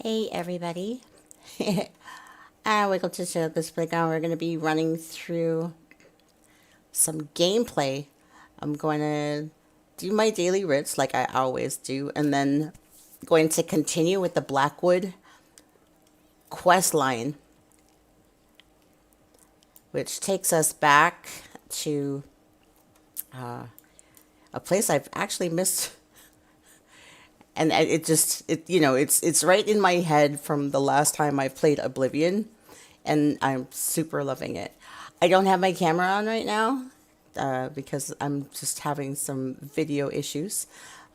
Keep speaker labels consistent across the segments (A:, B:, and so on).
A: Hey everybody. Welcome to this playground. We're going to be running through some gameplay. I'm going to do my daily writs like I always do, and then going to continue with the Blackwood quest line, which takes us back to a place I've actually missed. And it's right in my head from the last time I played Oblivion, and I'm super loving it. I don't have my camera on right now because I'm just having some video issues,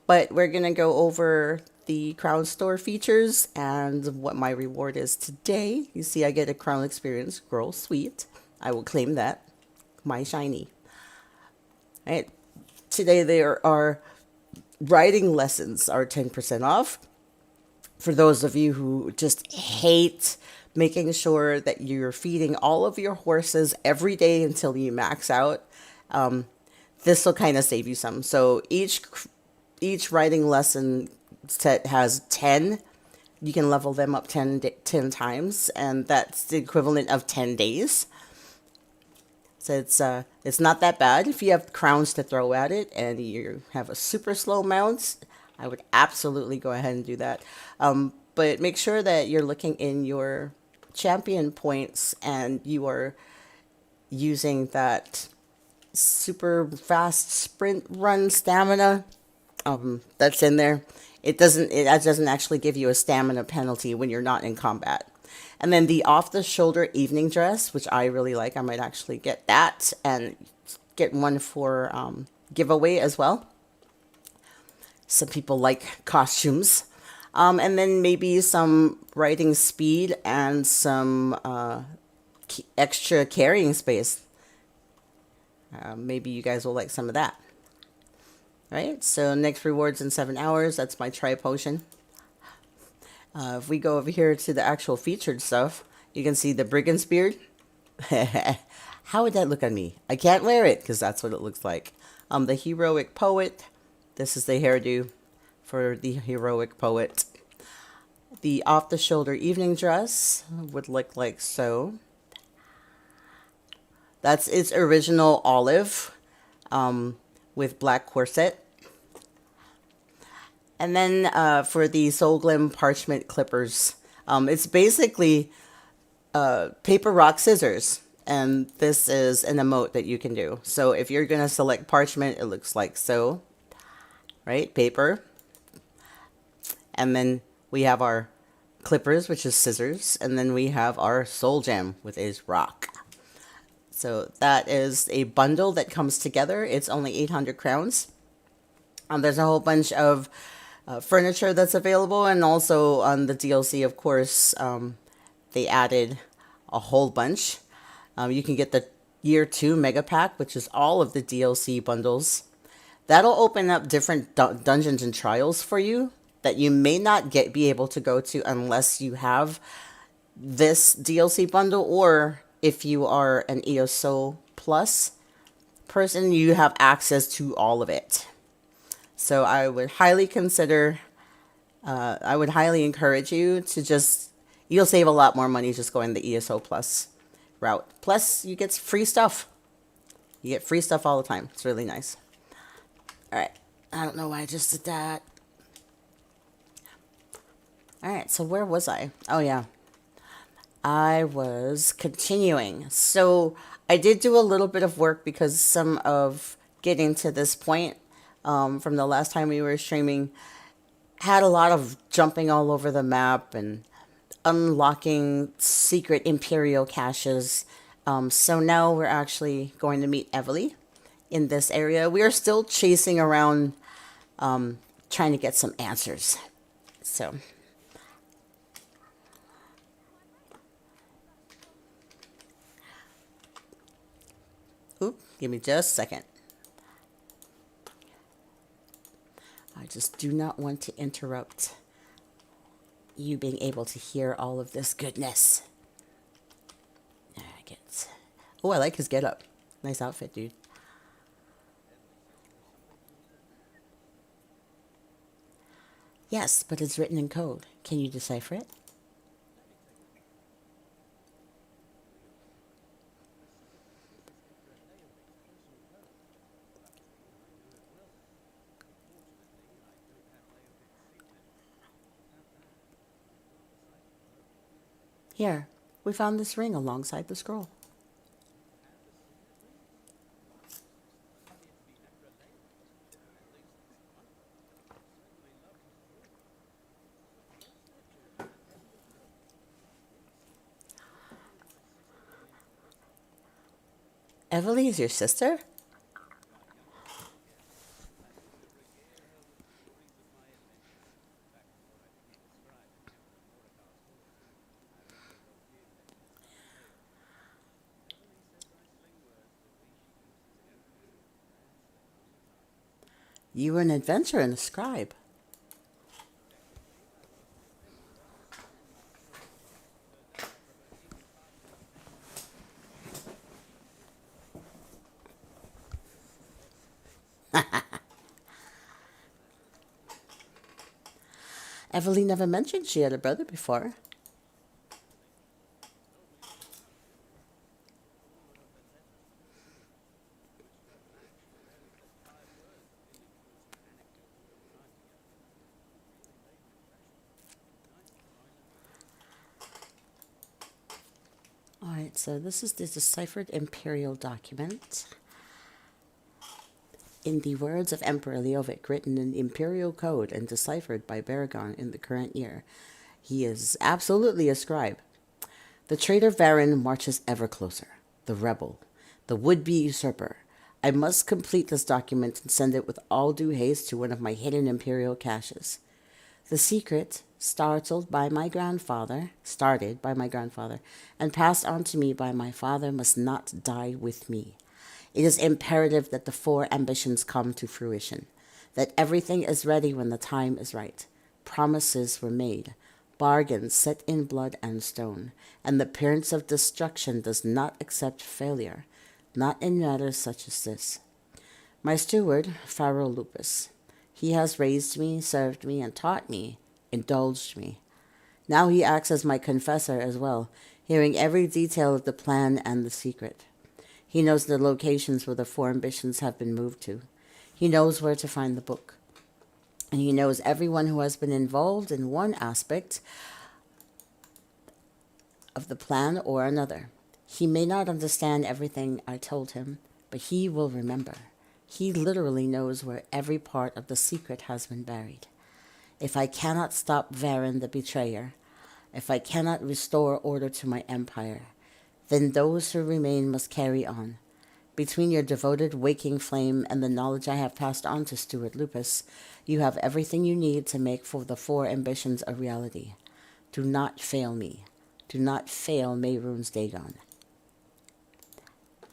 A: but we're gonna go over the crown store features and what my reward is today. You see, I get a crown experience, girl sweet. I will claim that, my shiny. All right, today there are riding lessons are 10% off. For those of you who just hate making sure that you're feeding all of your horses every day until you max out, this will kind of save you some. So each riding lesson set has 10. You can level them up 10 times, and that's the equivalent of 10 days. So it's not that bad. If you have crowns to throw at it and you have a super slow mount, I would absolutely go ahead and do that. But make sure that you're looking in your champion points and you are using that super fast sprint run stamina that's in there. It doesn't actually give you a stamina penalty when you're not in combat. And then the off-the-shoulder evening dress, which I really like. I might actually get that and get one for giveaway as well. Some people like costumes. And then maybe some riding speed and some extra carrying space. Maybe you guys will like some of that. All right, so next rewards in 7 hours. That's my tri potion. If we go over here to the actual featured stuff, you can see the brigand's beard. How would that look on me? I can't wear it because that's what it looks like. The heroic poet. This is the hairdo for the heroic poet. The off-the-shoulder evening dress would look like so. That's its original olive with black corset. And then for the Soul Glim Parchment Clippers, it's basically paper, rock, scissors. And this is an emote that you can do. So if you're going to select parchment, it looks like so. Right? Paper. And then we have our clippers, which is scissors. And then we have our soul gem, which is rock. So that is a bundle that comes together. It's only 800 crowns. There's a whole bunch of furniture that's available, and also on the DLC, of course, they added a whole bunch. You can get the Year 2 Mega Pack, which is all of the DLC bundles. That'll open up different dungeons and trials for you that you may not be able to go to unless you have this DLC bundle, or if you are an ESO Plus person, you have access to all of it. So I would highly encourage you to you'll save a lot more money just going the ESO Plus route. Plus, you get free stuff. You get free stuff all the time. It's really nice. All right. I don't know why I just did that. All right. So where was I? Oh, yeah. I was continuing. So I did do a little bit of work because some of getting to this point from the last time we were streaming had a lot of jumping all over the map and unlocking secret Imperial caches. So now we're actually going to meet Evely in this area. We are still chasing around trying to get some answers. So oop, give me just a second. I just do not want to interrupt you being able to hear all of this goodness. Oh, I like his getup. Nice outfit, dude. Yes, but it's written in code. Can you decipher it? Here, we found this ring alongside the scroll. Evely is your sister? You were an adventurer and a scribe. Evely never mentioned she had a brother before. All right, so this is the deciphered imperial document. In the words of Emperor Leovic, written in imperial code and deciphered by Baragon in the current year, he is absolutely a scribe. The traitor Varen marches ever closer. The rebel. The would-be usurper. I must complete this document and send it with all due haste to one of my hidden imperial caches. The secret, started by my grandfather, and passed on to me by my father, must not die with me. It is imperative that the 4 ambitions come to fruition, that everything is ready when the time is right. Promises were made, bargains set in blood and stone, and the Prince of Destruction does not accept failure, not in matters such as this. My steward, Pharaoh Lupus, he has raised me, served me, and taught me, indulged me. Now he acts as my confessor as well, hearing every detail of the plan and the secret. He knows the locations where the 4 ambitions have been moved to. He knows where to find the book. And he knows everyone who has been involved in one aspect of the plan or another. He may not understand everything I told him, but he will remember. He literally knows where every part of the secret has been buried. If I cannot stop Varen the betrayer, if I cannot restore order to my empire, then those who remain must carry on. Between your devoted waking flame and the knowledge I have passed on to Steward Lupus, you have everything you need to make for the 4 ambitions a reality. Do not fail me. Do not fail Mehrunes Dagon.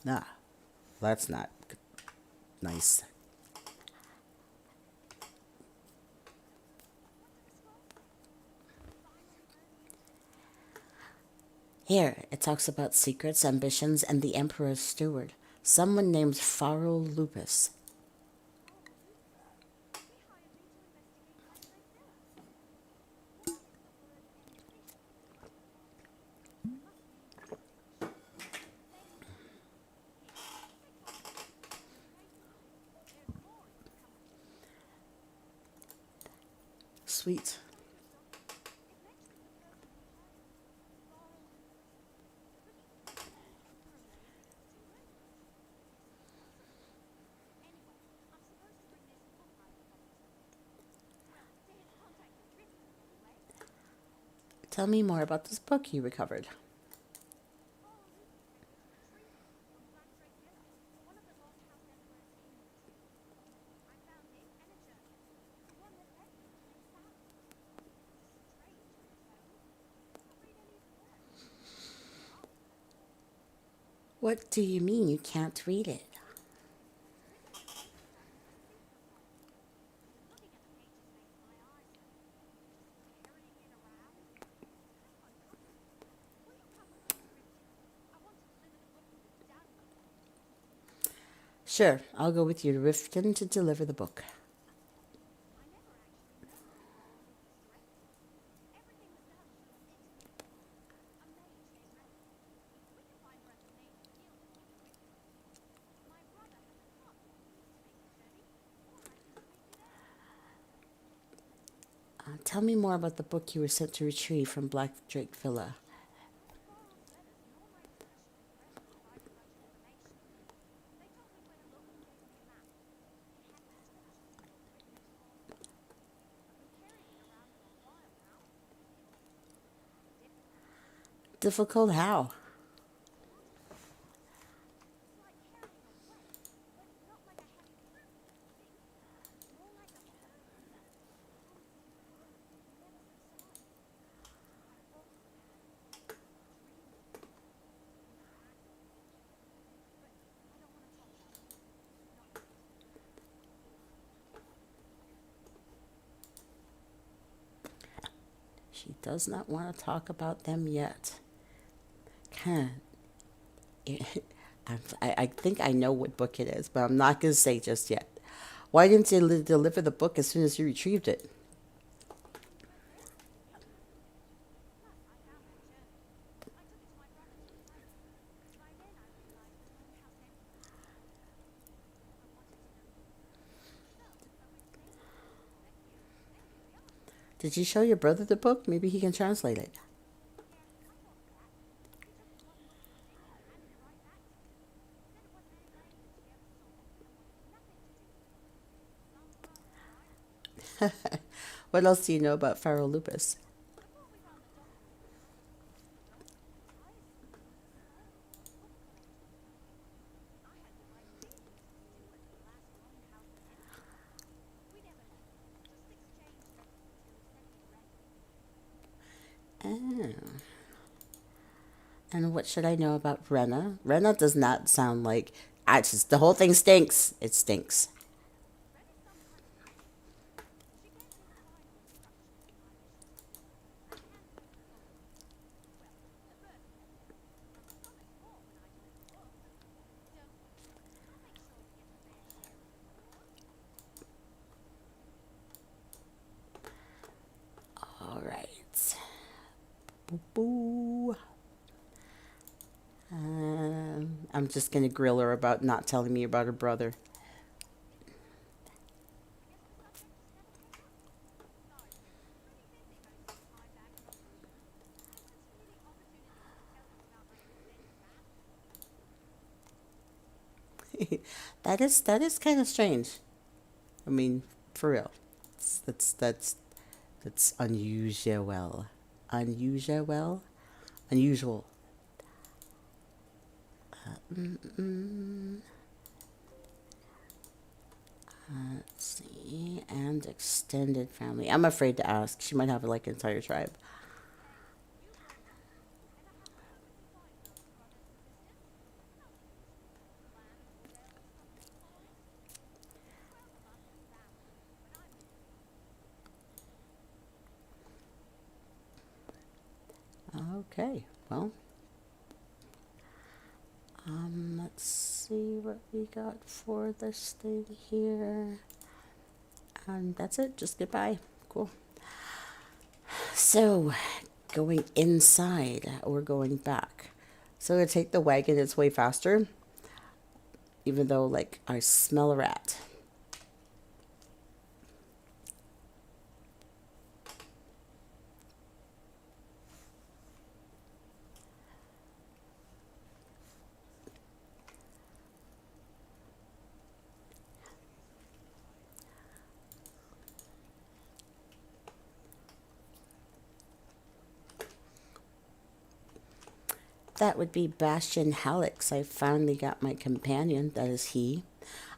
A: Nah, that's not nice. Here, it talks about secrets, ambitions, and the Emperor's steward, someone named Pharaoh Lupus. Sweet. Tell me more about this book you recovered. What do you mean you can't read it? Sure, I'll go with you to Riften to deliver the book. Tell me more about the book you were sent to retrieve from Black Drake Villa. Difficult how? She does not want to talk about them yet. Kind of. I think I know what book it is, but I'm not going to say just yet. Why didn't you deliver the book as soon as you retrieved it? Did you show your brother the book? Maybe he can translate it. What else do you know about Pharaoh Lupus? Oh. And what should I know about Rena? Rena does not sound like. The whole thing stinks. It stinks. All right. Boo boo. I'm just going to grill her about not telling me about her brother. That is kind of strange. I mean, for real. That's unusual. Unusual. Unusual. Mm-mm. Let's see. And extended family. I'm afraid to ask. She might have like an entire tribe. Okay. Well, let's see what we got for this thing here. And that's it. Just goodbye. Cool. So, going inside or going back. So, to take the wagon, it's way faster. Even though, like, I smell a rat. That would be Bastion Hallex. I finally got my companion. That is he.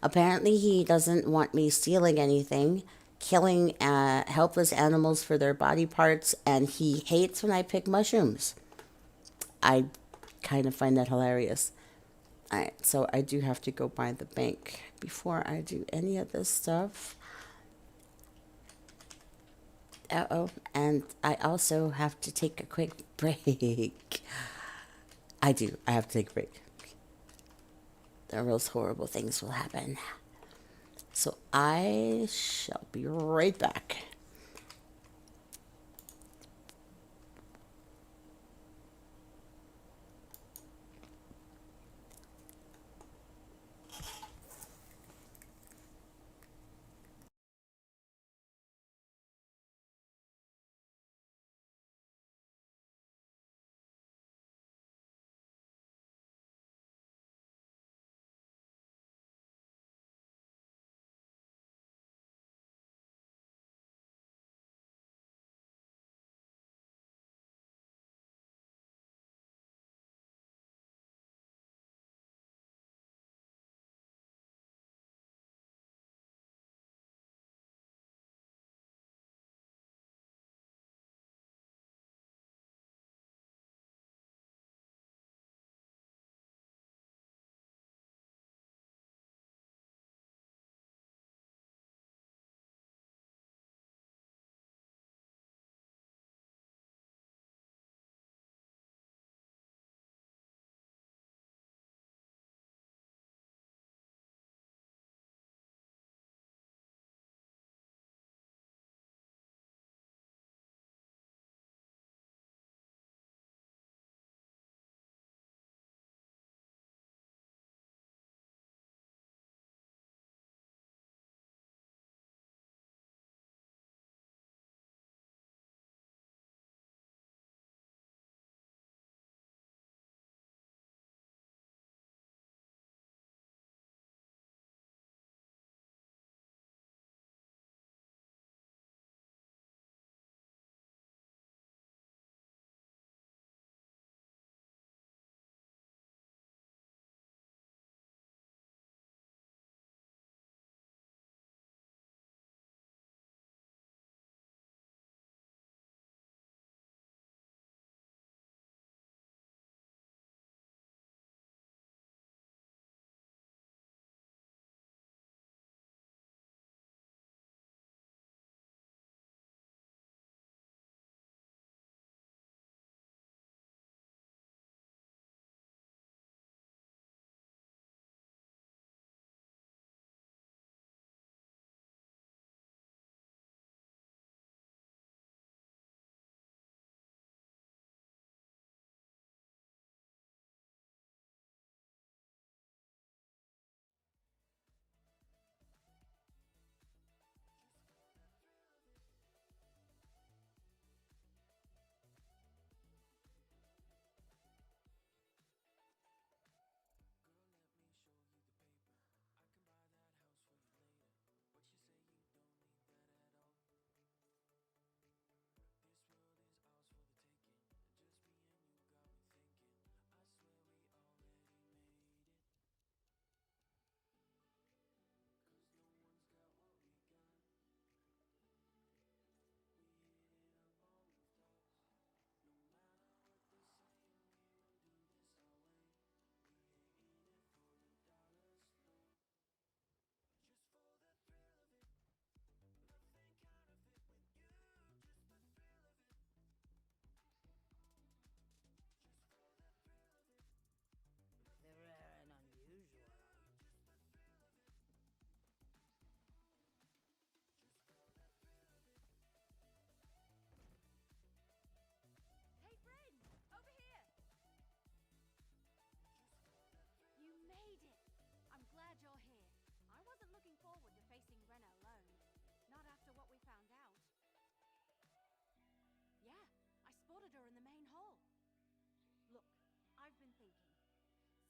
A: Apparently, he doesn't want me stealing anything, killing helpless animals for their body parts, and he hates when I pick mushrooms. I kind of find that hilarious. Alright, so I do have to go by the bank before I do any of this stuff. Uh-oh, and I also have to take a quick break. I do. I have to take a break. The most horrible things will happen. So I shall be right back.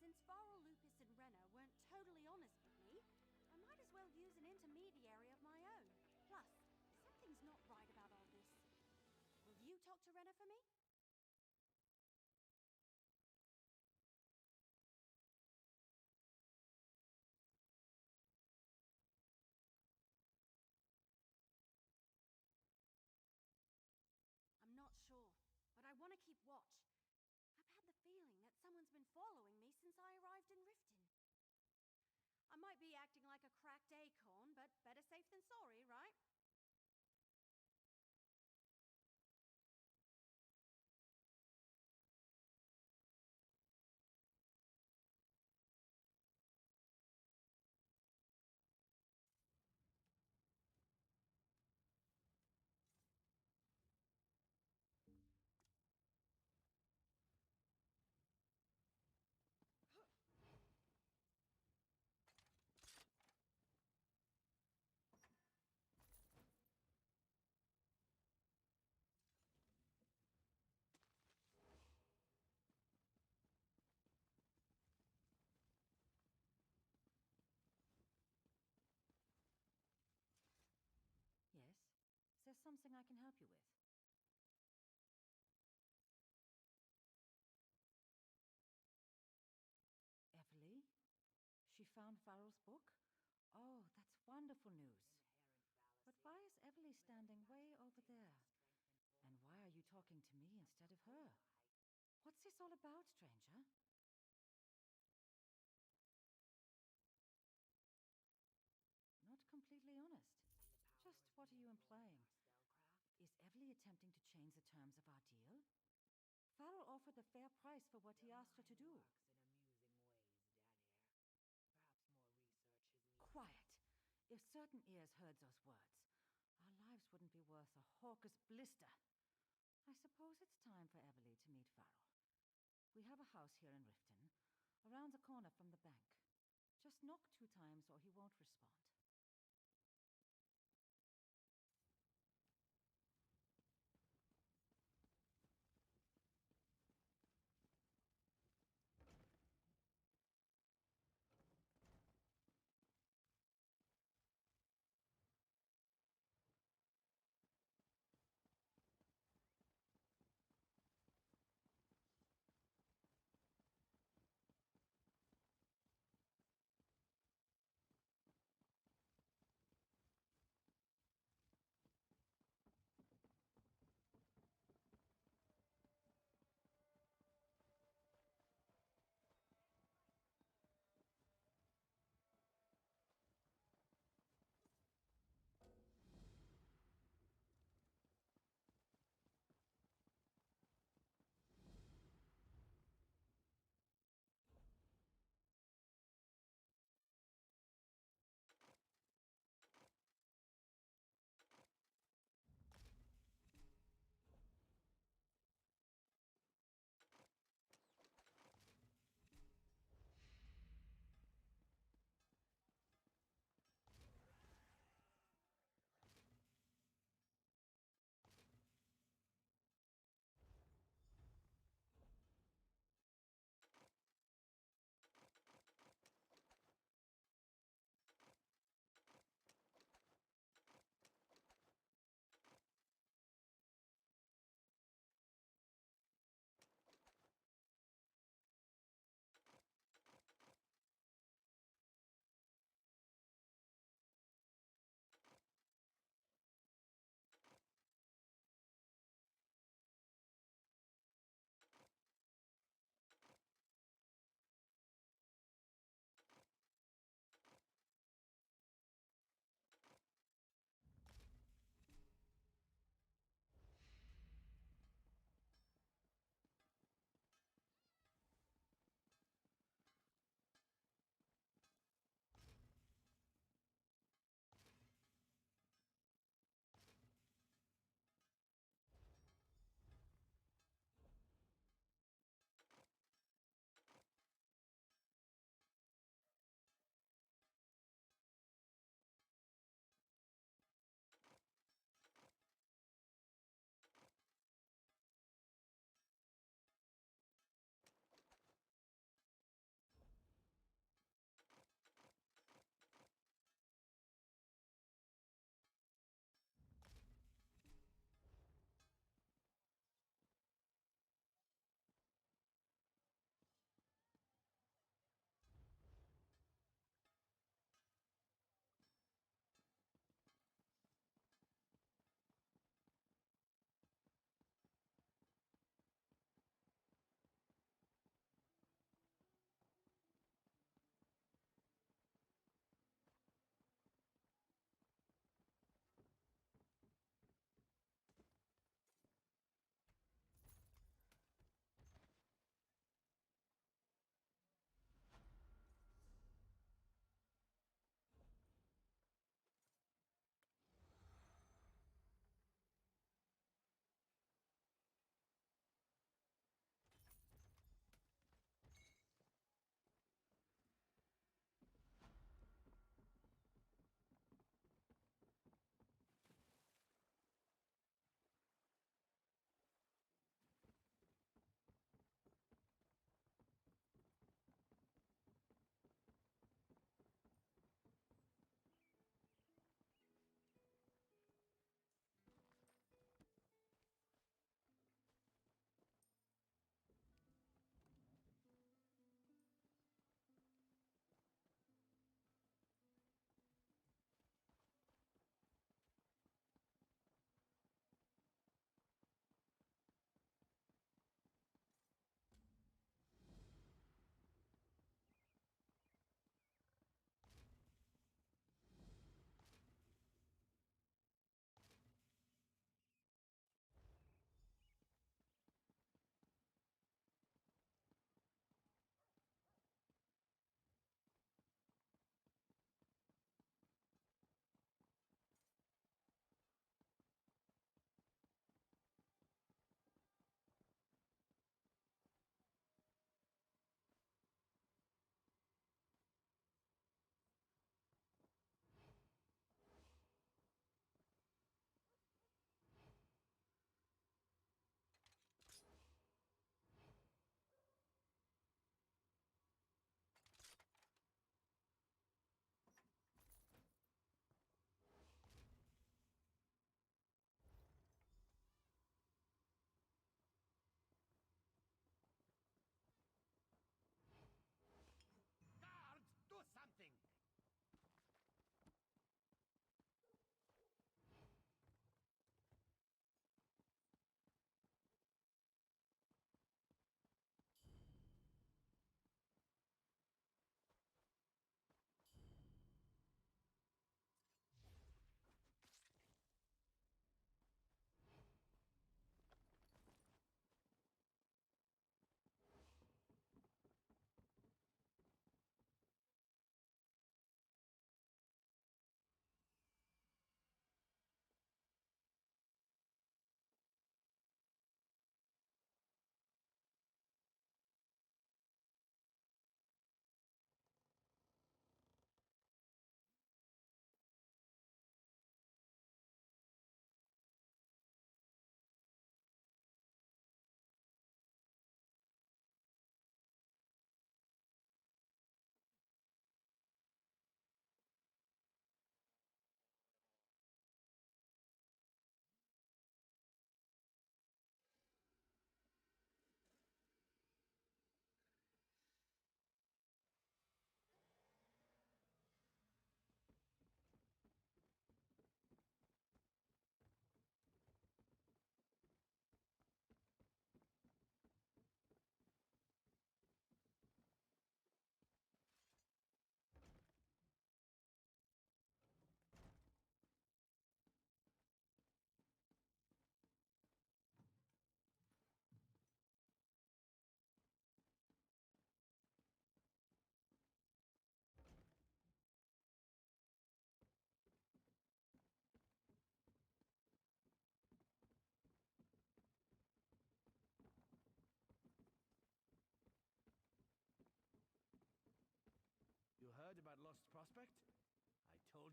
B: Since Varl, Lupus, and Renna weren't totally honest with me, I might as well use an intermediary of my own. Plus, something's not right about all this. Will you talk to Renna for me? I'm not sure, but I want to keep watch. I've had the feeling that someone's been following me since I arrived in Riften. I might be acting like a cracked acorn, but better safe than sorry, right?
C: Yes? Is there something I can help you with? Everly? She found Farrell's book? Oh, that's wonderful news. But why is Everly standing way over there? And why are you talking to me instead of her? What's this all about, stranger? Not completely honest. Just what are you implying? Is Everly attempting to change the terms of our deal? Farrell offered a fair price for what he asked her to do. Quiet! If certain ears heard those words, our lives wouldn't be worth a hawker's blister. I suppose it's time for Everly to meet Farrell. We have a house here in Riften, around the corner from the bank. Just knock 2 times or he won't respond.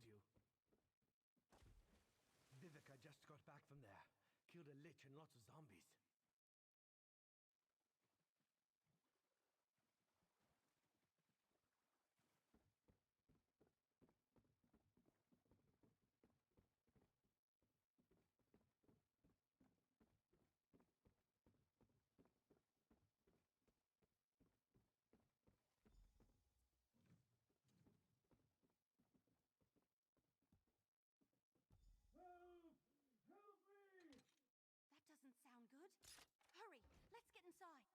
D: told you. Vivica just got back from there. Killed a lich and lots of zombies. Help! Help me!
B: That doesn't sound good. Hurry, let's get inside.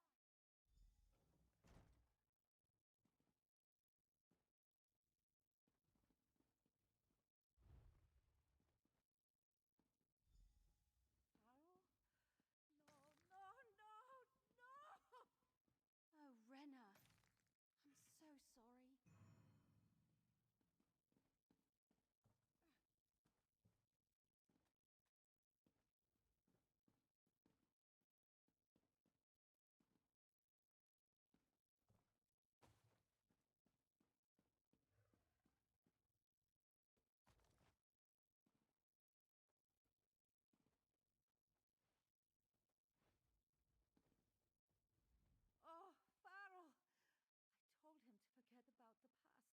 C: Farrell? No, no, no, no!
B: Oh, Renna. I'm so sorry.
C: Oh, Farrell! I told him to forget about the past,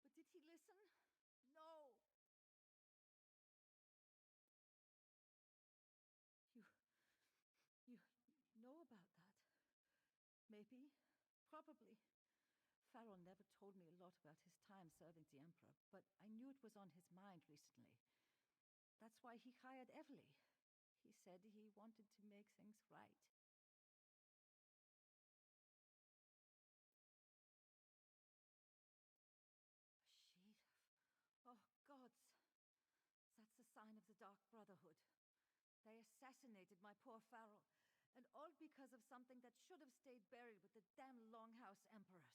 C: but did he listen? No! You know about that? Maybe. Probably. Farrell never told me a lot about his time serving the Emperor, but I knew it was on his mind recently. That's why he hired Evely. He said he wanted to make things right. A sheet of... Oh, gods. That's a sign of the Dark Brotherhood. They assassinated my poor Farrell, and all because of something that should have stayed buried with the damn Longhouse Emperors.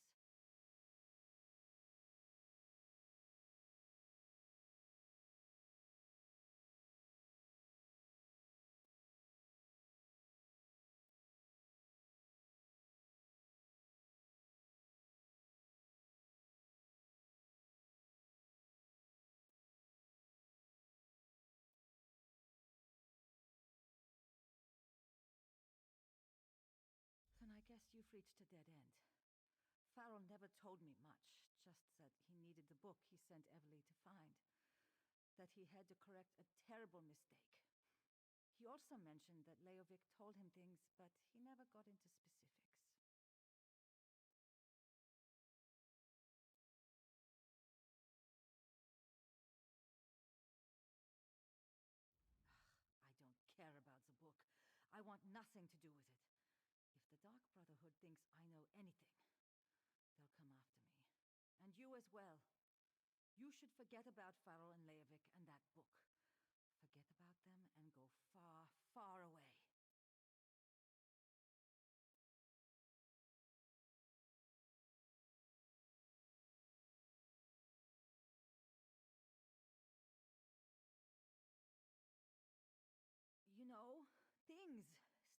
C: Then I guess you've reached a dead end. Farrell never told me much, just that he needed the book he sent Evely to find. That he had to correct a terrible mistake. He also mentioned that Leovic told him things, but he never got into specifics. I don't care about the book. I want nothing to do with it. If the Dark Brotherhood thinks I know anything, they'll come after me. And you as well. You should forget about Farrell and Leovic and that book. Forget about them and go far, far away. You know, things.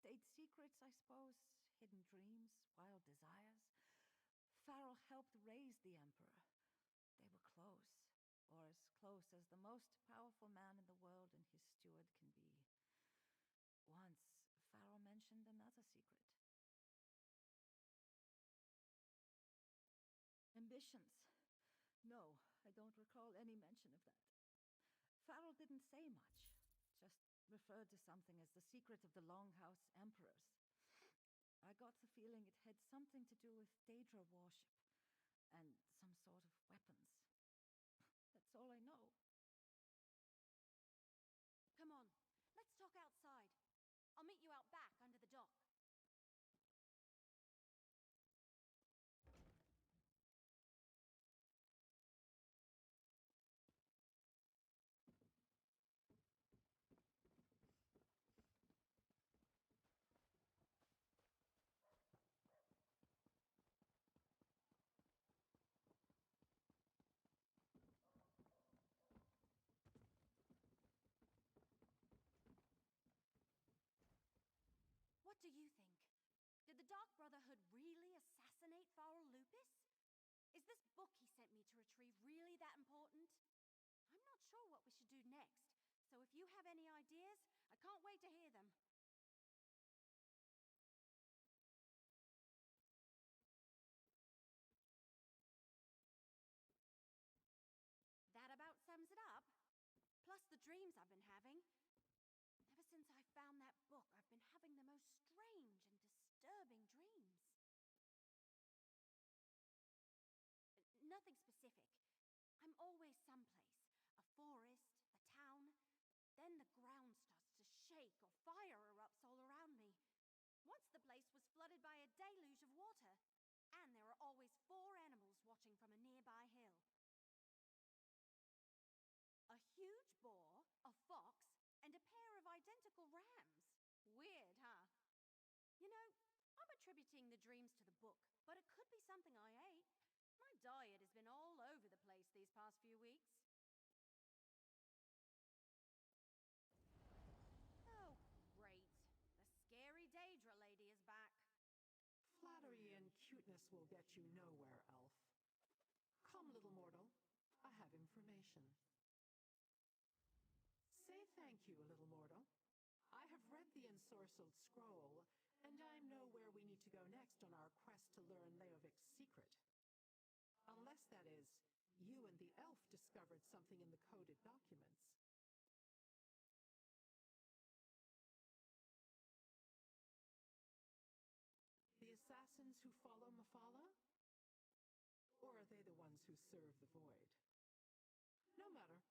C: State secrets, I suppose. Hidden dreams, wild desires. Farrell helped raise the Emperor. They were close. Or as close as the most powerful man in the world and his steward can be. Once, Farrell mentioned another secret. Ambitions. No, I don't recall any mention of that. Farrell didn't say much, just referred to something as the secret of the Longhouse Emperors. I got the feeling it had something to do with Daedra worship and some sort of weapons. That's all I know.
B: Come on, let's talk outside. I'll meet you out back under the dock. What do you think? Did the Dark Brotherhood really assassinate Farrell Lupus? Is this book he sent me to retrieve really that important? I'm next. So if you have any ideas, I can't wait to hear them. That about sums it up. Plus the dreams I've been having. Ever since I found that book, I've been having the most strange and disturbing dreams. Nothing specific. I'm always someplace. A forest, a town. Then the ground starts to shake or fire erupts all around me. Once the place was flooded by a deluge of water. And there are always 4 animals watching from a nearby hill. A huge boar, a fox, and a pair of identical rams. Weird, huh? You know, I'm attributing the dreams to the book, but it could be something I ate. My diet has been all over the place these past few weeks. Oh, great. The scary Daedra lady is back.
E: Flattery and cuteness will get you nowhere, elf. Come, little mortal. I have information. Say thank you, little mortal. I have read the ensorcelled scroll, and I know where we need to go next on our quest to learn Leovic's secret. Unless, that is, you and the elf discovered something in the coded documents. The assassins who follow Mafala? Or are they the ones who serve the void? No matter.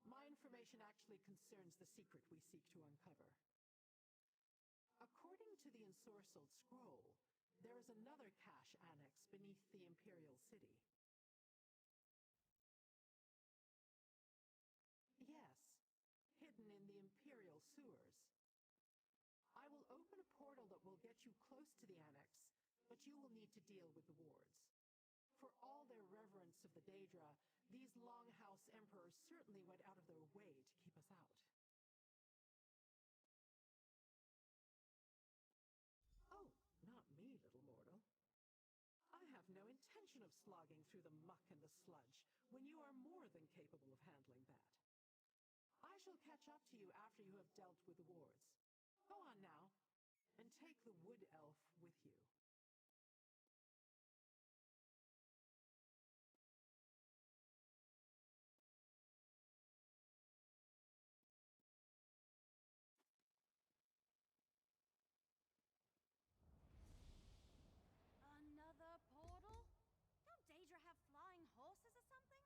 E: My information actually concerns the secret we seek to uncover. According to the ensorcelled scroll, there is another cache annex beneath the Imperial City. Yes, hidden in the Imperial Sewers. I will open a portal that will get you close to the annex, but you will need to deal with the wards. For all their reverence of the Daedra, these Longhouse Emperors certainly went out of their way to keep us out. Oh, not me, little mortal. I have no intention of slogging through the muck and the sludge when you are more than capable of handling that. I shall catch up to you after you have dealt with the wards. Go on now, and take the wood elf with you.
B: Another portal? Don't Daedra have flying horses or something?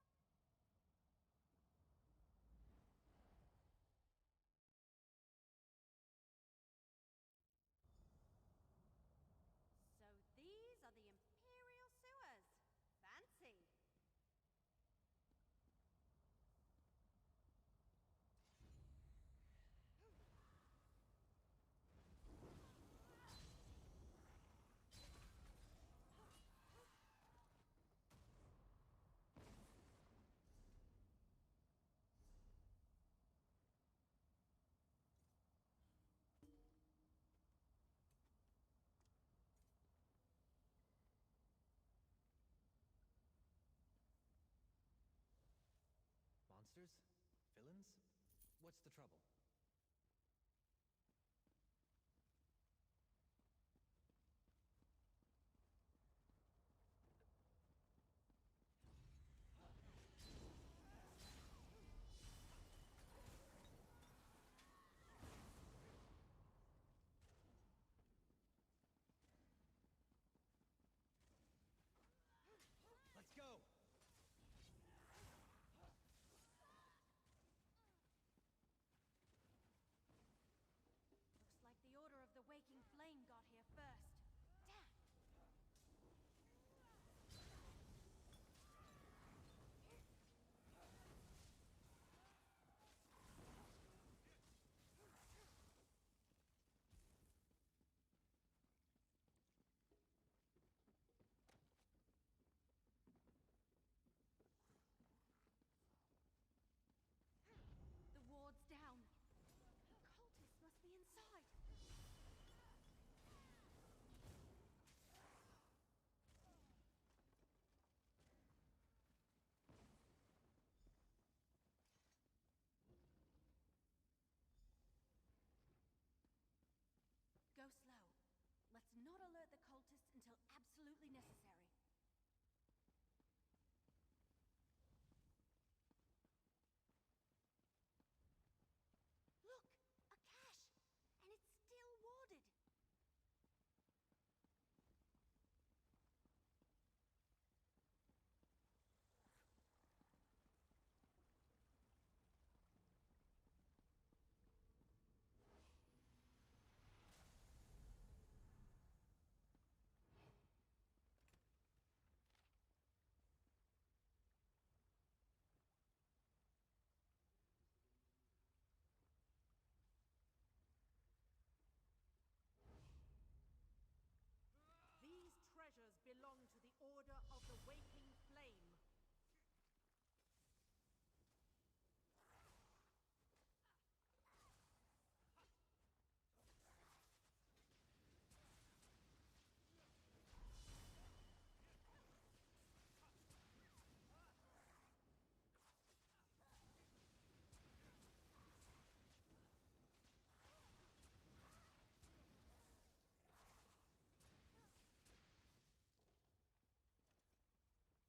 B: So these are the Imperial Sewers. Fancy.
D: Monsters? Villains? What's the trouble? Let's go!
B: not alert the cultists until absolutely necessary. Look! A cache! And it's still warded!
E: These treasures belong to the Order of the Waking Flame.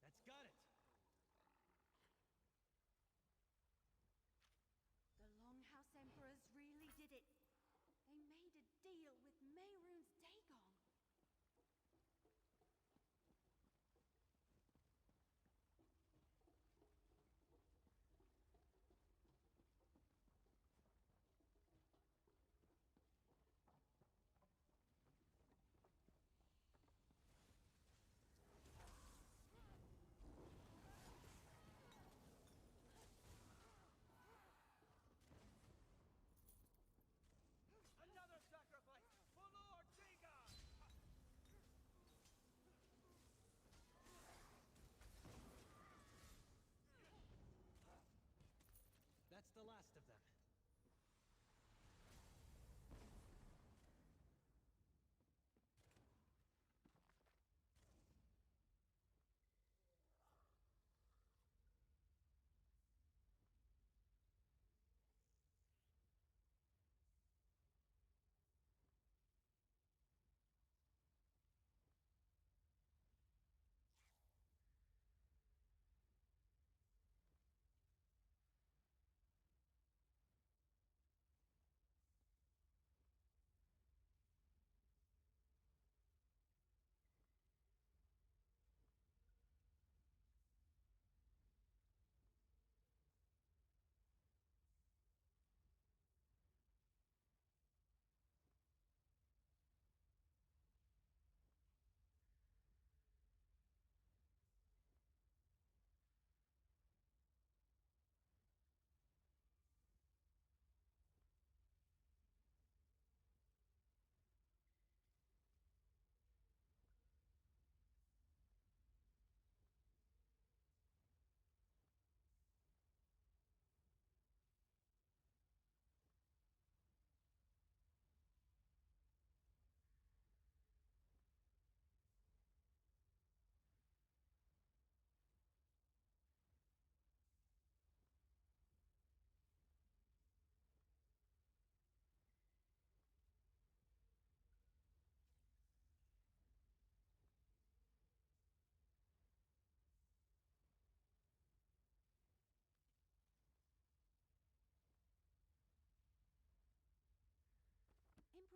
D: That's got it!
B: The Longhouse Emperors really did it. They made a deal with Mehrunes Dagon.
D: Another sacrifice for Lord Dagon! That's the last of them.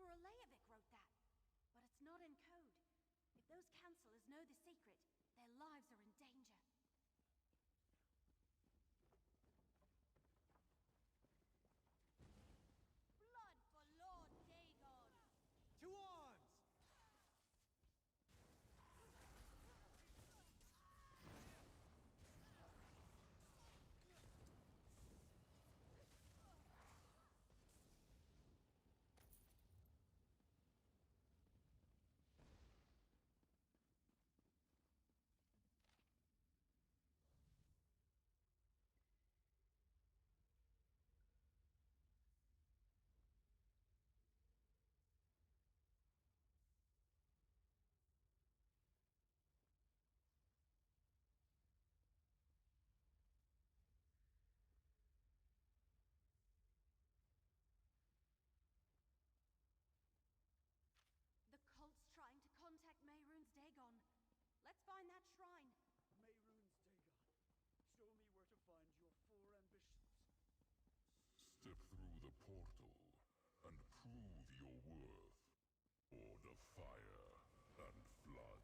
B: Emperor Leovic wrote that, but it's not in code. If those Chancellors know the secret, their lives are in danger. Blood for Lord Dagon!
D: To arms!
B: find that shrine?
F: Mayrune's Dagon. Show me where to find your 4 ambitions.
G: Step through the portal and prove your worth. Or the fire and flood.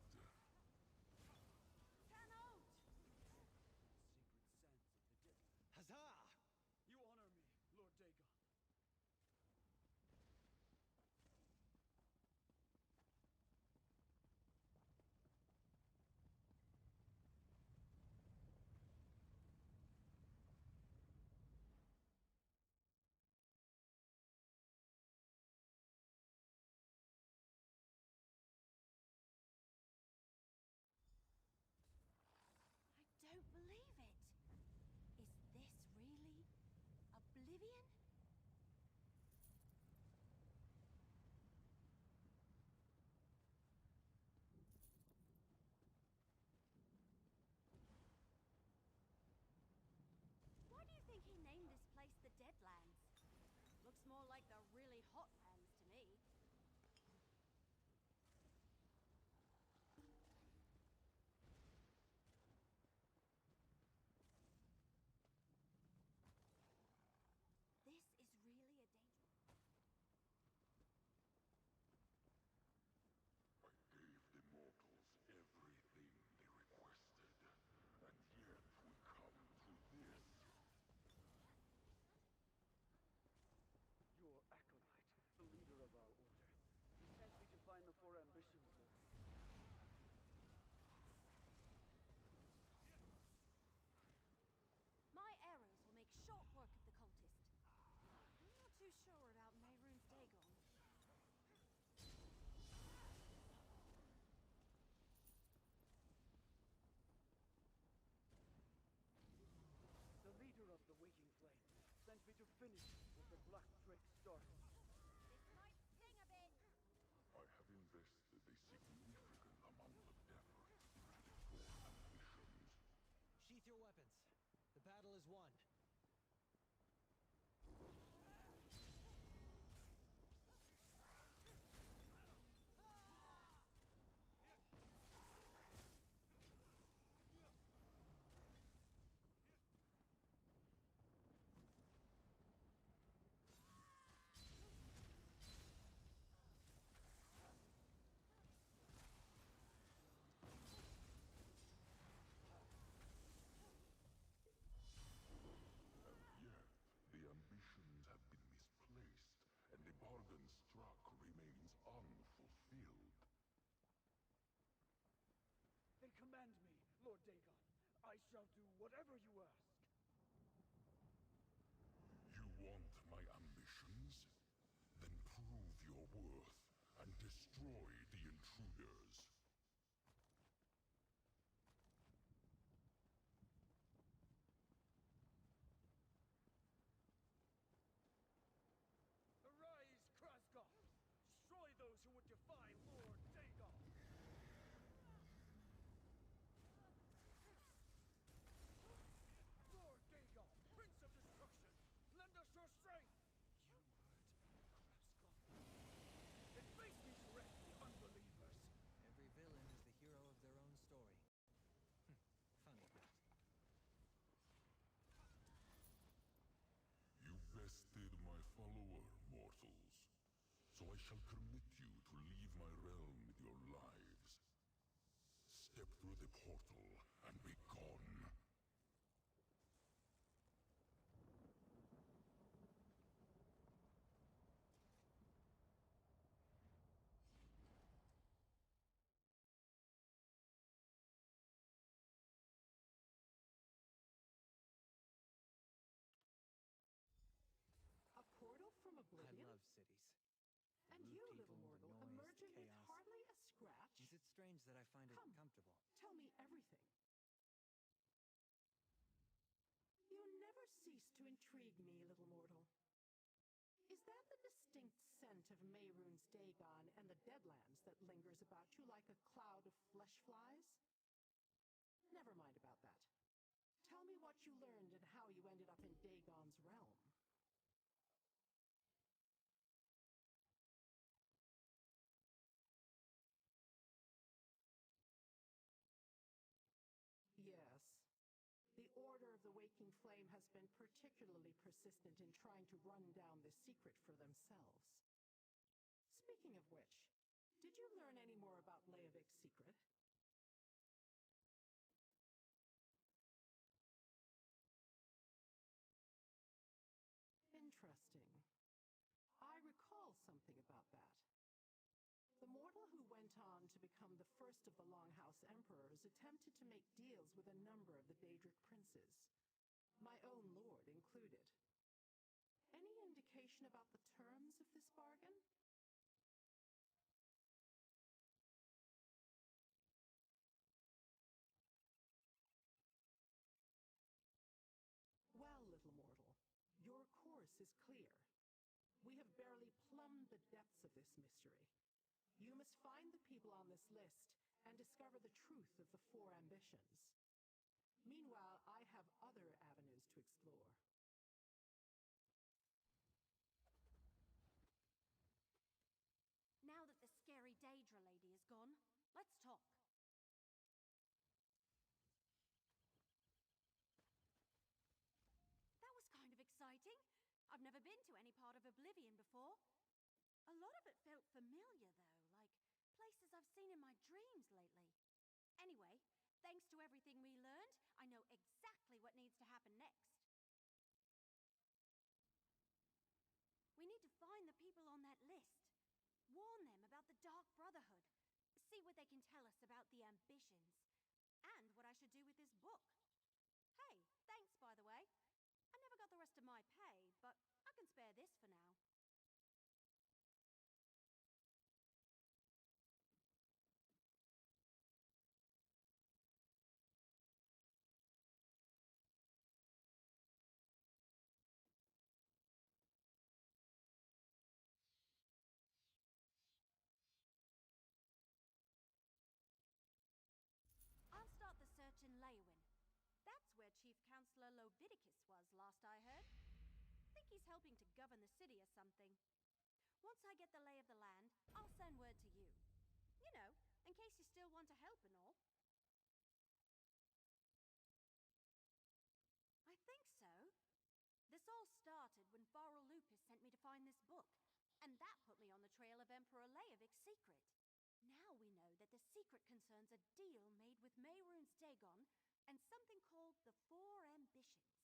B: Cannot!
F: Sacred sands of the dead. Huzzah! You honor me, Lord Dagon.
B: I don't believe it. Is this really Oblivion? Why do you think he named this place the Deadlands? Looks more like the really hot lands to me. This is really a dangerous...
G: I gave the mortals everything they requested, and yet we come to this.
F: Your acolyte, the leader of our order. He sent me to find the 4 ambitions, Lord.
B: My arrows will make short work of the cultist. I'm not too sure about Mayrune's Dagon.
F: The leader of the Waking Flame sent me to finish what the Black Drake started.
B: This might sting a bit.
G: I have invested a significant amount of effort into the 4 ambitions.
D: Sheath your weapons. The battle is won.
G: And yet, the ambitions have been misplaced, and the bargain struck remains unfulfilled.
F: Then command me, Lord Dagon. I shall do whatever you ask.
G: You want my ambitions? Then prove your worth and destroy the intruders.
F: Arise, Krasgoth! Destroy those who would defy Lord Dagon! Lord Dagon, Prince of Destruction, lend us your strength! You heard Krasgoth. Then face me directly, unbelievers!
D: Every villain is the hero of their own story. Funny that.
G: You bested my follower, mortals. So I shall permit you to leave my realm with your lives. Step through the portal and be gone.
E: A portal from
D: I
E: Oblivion?
D: love cities.
E: And
D: Rude
E: you,
D: people,
E: little mortal,
D: noise,
E: emerging with
D: chaos.
E: hardly a scratch?
D: Is it strange that I find it
E: Come.
D: comfortable?
E: Tell me everything. You never cease to intrigue me, little mortal. Is that the distinct scent of Mayrune's Dagon and the Deadlands that lingers about you like a cloud of flesh flies? Never mind about that. Tell me what you learned and how you ended up in Dagon's realm. Flame has been particularly persistent in trying to run down this secret for themselves. Speaking of which, did you learn any more about Leovik's secret? Interesting. I recall something about that. The mortal who went on to become the first of the Longhouse Emperors attempted to make deals with a number of the Daedric princes, my own lord included. Any indication about the terms of this bargain? Well, little mortal, your course is clear. We have barely plumbed the depths of this mystery. You must find the people on this list and discover the truth of the four ambitions. Meanwhile, I have other avenues to explore.
B: Now that the scary Daedra lady is gone, let's talk. That was kind of exciting. I've never been to any part of Oblivion before. A lot of it felt familiar, though, like places I've seen in my dreams lately. Anyway, thanks to everything we learned, I know exactly what needs to happen next. We need to find the people on that list. Warn them about the Dark Brotherhood. See what they can tell us about the ambitions. And what I should do with this book. Hey, thanks, by the way. I never got the rest of my pay, but I can spare this for now. I'll start the search in Leywin. That's where Chief Counselor Leviticus was last I heard. I think he's helping to govern the city or something. Once I get the lay of the land, I'll send word to you. You know, in case you still want to help and all. I think so. This all started when Farrell Lupus sent me to find this book, and that put me on the trail of Emperor Leovik's secret. Now we know that the secret concerns a deal made with Mehrunes Dagon and something called the Four Ambitions.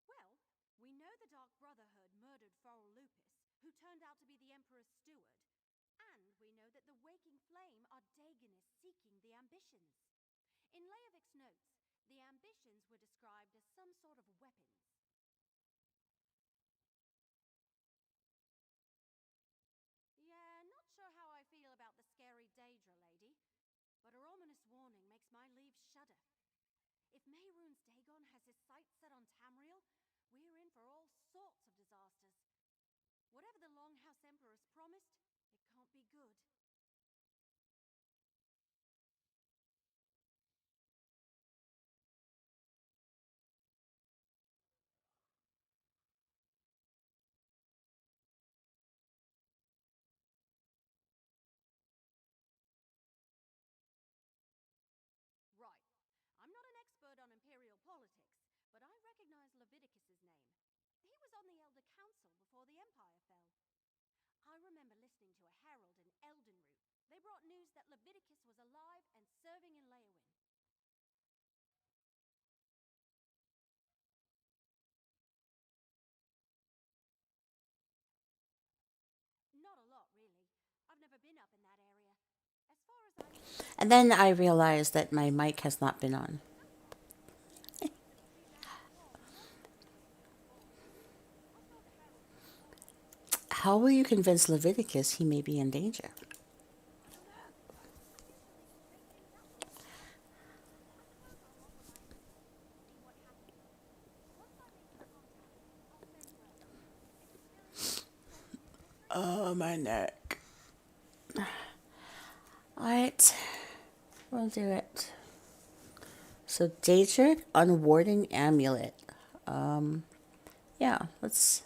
B: Well, we know the Dark Brotherhood murdered Farrell Lupus, who turned out to be the Emperor's steward, and we know that the Waking Flame are Dagonists seeking the Ambitions. In Leovik's notes, the Ambitions were described as some sort of weapons. Yeah, not sure how I feel about the scary Daedra lady, but her ominous warning makes my leaves shudder. If Mehrunes Dagon has his sights set on Tamriel, we're in for all sorts of disasters. Whatever the Longhouse Emperor's promised, it can't be good. Right. I'm not an expert on Imperial politics, but I recognize Leviticus's name. He was on the Elder Council before the Empire fell. I remember listening to a herald in Eldenroot. They brought news that Leviticus was alive and serving in Leywin. Not a lot, really. I've never been up in that area. As far as I know,
A: And then I realized that my mic has not been on. How will you convince Leviticus he may be in danger? Oh, my neck. Alright, we'll do it. So, Daedric Unwarding Amulet. Yeah, let's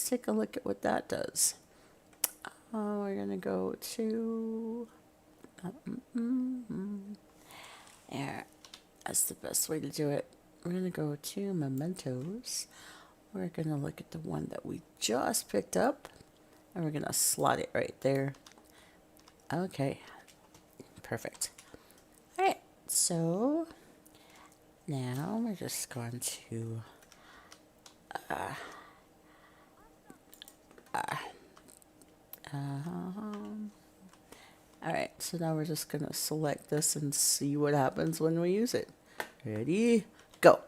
A: take a look at what that does. We're gonna go to there. That's the best way to do it. We're going to go to mementos. We're going to look at the one that we just picked up. And we're going to slot it right there. Okay. Perfect. All right. So now we're just going to all right, so now we're just gonna select this and see what happens when we use it. Ready, go.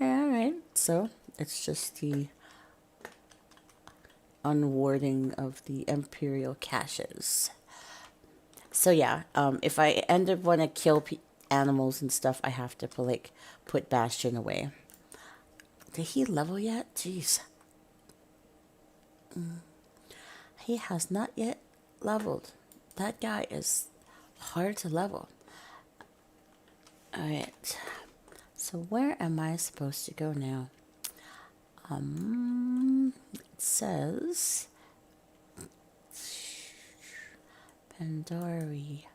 A: All right, so it's just the unwarding of the Imperial caches. So yeah, if I end up want to kill animals and stuff, I have to put Bastion away. Did he level yet? Jeez. He has not yet leveled. That guy is hard to level. Alright. So where am I supposed to go now? It says Pandari.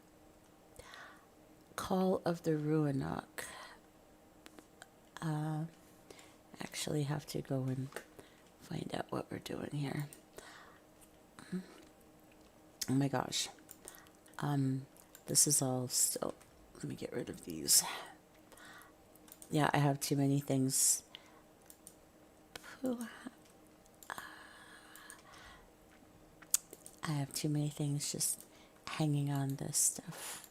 A: Call of the Ruinok. Actually have to go and find out what we're doing here. Oh my gosh. This is all still. Let me get rid of these. Yeah, I have too many things. I have too many things just hanging on this stuff.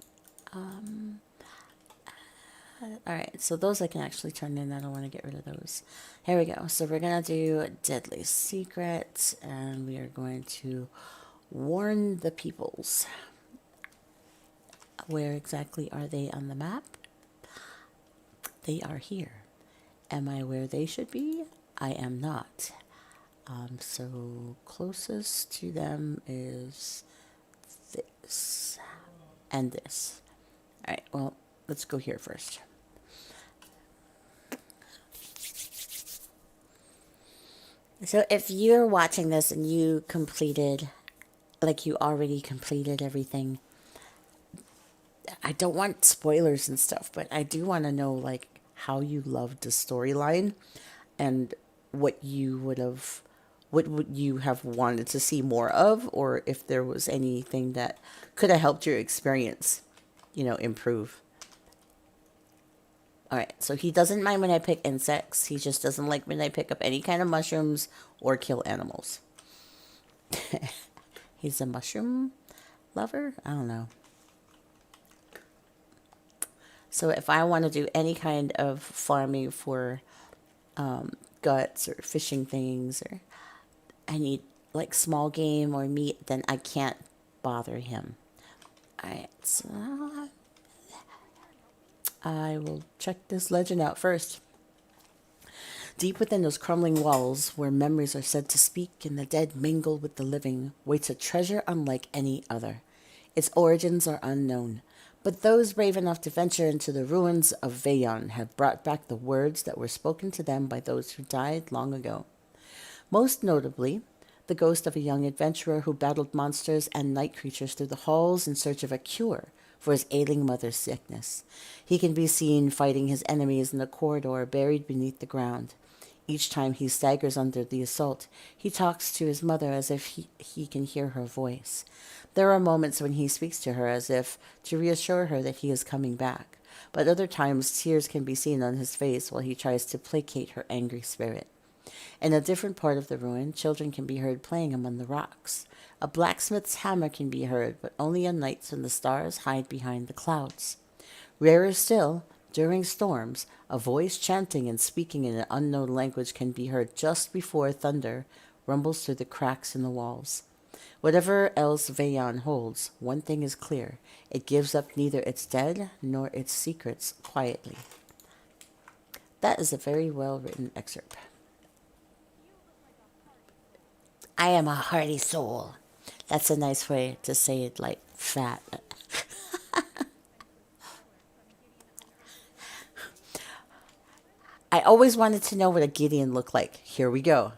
A: Alright, so those I can actually turn in. I don't want to get rid of those. Here we go. So we're going to do Deadly Secret, and we are going to warn the peoples. Where exactly are they on the map? They are here. Am I where they should be? I am not. So closest to them is this and this. Alright, well, let's go here first. So if you're watching this and you completed, like you already completed everything, I don't want spoilers and stuff, but I do want to know like how you loved the storyline and what would you have wanted to see more of, or if there was anything that could have helped your experience, improve. All right, so he doesn't mind when I pick insects. He just doesn't like when I pick up any kind of mushrooms or kill animals. He's a mushroom lover? I don't know. So if I want to do any kind of farming for guts or fishing things, or I need like small game or meat, then I can't bother him. All right, so I will check this legend out first. Deep within those crumbling walls, where memories are said to speak and the dead mingle with the living, waits a treasure unlike any other. Its origins are unknown, but those brave enough to venture into the ruins of Veyon have brought back the words that were spoken to them by those who died long ago. Most notably, the ghost of a young adventurer who battled monsters and night creatures through the halls in search of a cure for his ailing mother's sickness. He can be seen fighting his enemies in the corridor buried beneath the ground. Each time he staggers under the assault, he talks to his mother as if he can hear her voice. There are moments when he speaks to her as if to reassure her that he is coming back, but other times tears can be seen on his face while he tries to placate her angry spirit. In a different part of the ruin, children can be heard playing among the rocks. A blacksmith's hammer can be heard, but only on nights when the stars hide behind the clouds. Rarer still, during storms, a voice chanting and speaking in an unknown language can be heard just before thunder rumbles through the cracks in the walls. Whatever else Veyon holds, one thing is clear. It gives up neither its dead nor its secrets quietly. That is a very well-written excerpt. I am a hearty soul. That's a nice way to say it, like fat. I always wanted to know what a Gideon looked like. Here we go.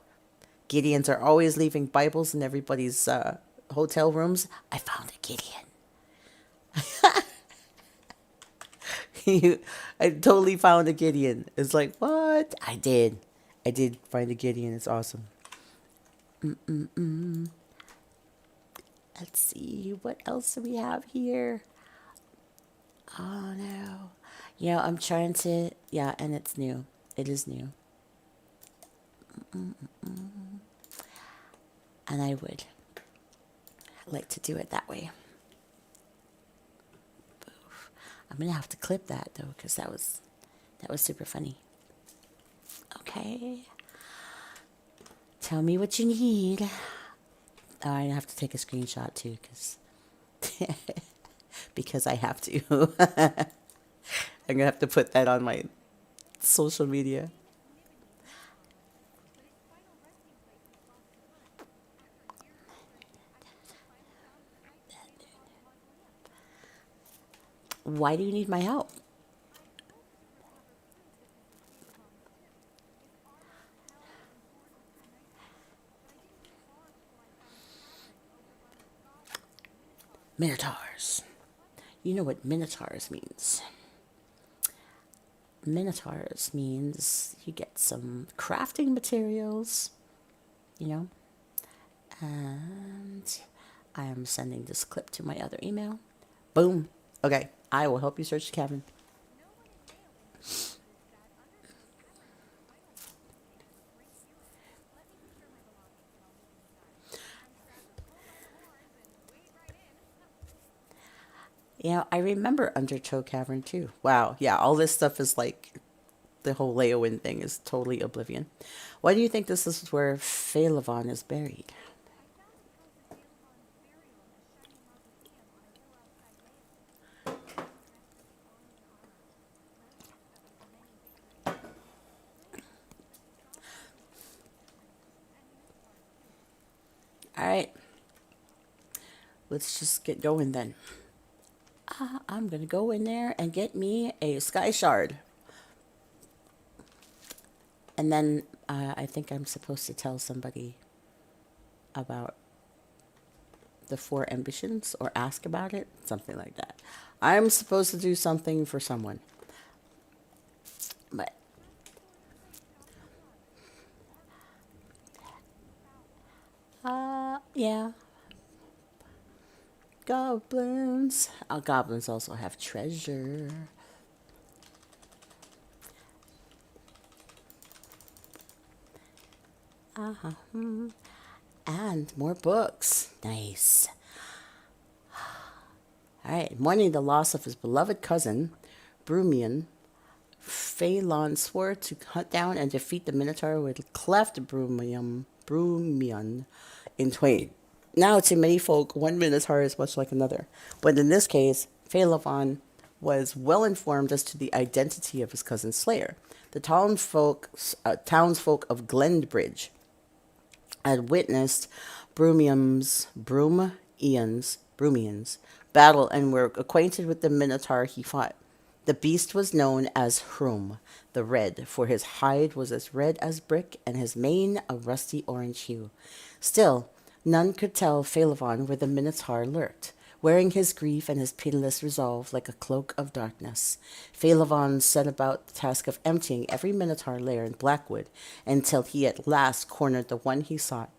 A: Gideons are always leaving Bibles in everybody's hotel rooms. I found a Gideon. I totally found a Gideon. It's like, what? I did. I did find a Gideon. It's awesome. Let's see. What else do we have here? Oh, no. I'm trying to... Yeah, and it's new. It is new. And I would like to do it that way. I'm going to have to clip that, though, because that was super funny. Okay. Tell me what you need. Oh, I have to take a screenshot, too, because I have to. I'm going to have to put that on my social media. Why do you need my help? Minotaurs. You know what Minotaurs means. Minotaurs means you get some crafting materials, and I am sending this clip to my other email. Boom. Okay, I will help you search the cabin. I remember Undertow Cavern too. Wow, yeah, all this stuff is like the whole Leowen thing is totally oblivion. Why do you think this is where Phaelavon is buried? All right, let's just get going then. I'm going to go in there and get me a sky shard. And then I think I'm supposed to tell somebody about the 4 ambitions or ask about it, something like that. I'm supposed to do something for someone. But yeah. Goblins. Goblins also have treasure. And more books. Nice. All right. Mourning the loss of his beloved cousin, Brumian, Phaelon swore to hunt down and defeat the Minotaur who had cleft Brumian in twain. Now, to many folk, one Minotaur is much like another. But in this case, Phaelon was well informed as to the identity of his cousin's slayer. The townsfolk of Glenbridge had witnessed Brumian's battle and were acquainted with the Minotaur he fought. The beast was known as Hroom the Red, for his hide was as red as brick and his mane a rusty orange hue. Still, none could tell Phaelon where the Minotaur lurked, wearing his grief and his pitiless resolve like a cloak of darkness. Phaelon set about the task of emptying every Minotaur lair in Blackwood until he at last cornered the one he sought.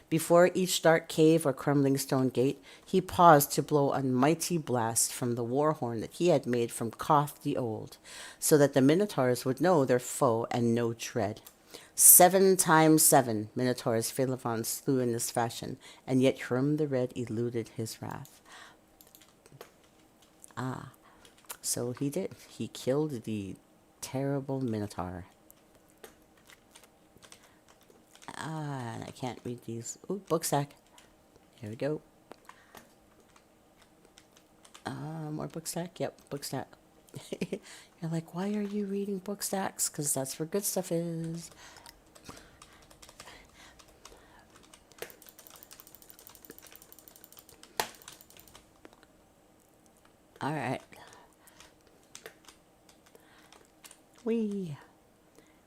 A: Before each dark cave or crumbling stone gate, he paused to blow a mighty blast from the war horn that he had made from Koth the Old, so that the Minotaurs would know their foe and no dread. 7 times 7 Minotaurs Phaelon slew in this fashion, and yet Hroom the Red eluded his wrath. So he did. He killed the terrible Minotaur. And I can't read these. Ooh, book stack. Here we go. More book stack? Yep, book stack. You're like, why are you reading book stacks? Because that's where good stuff is. All right.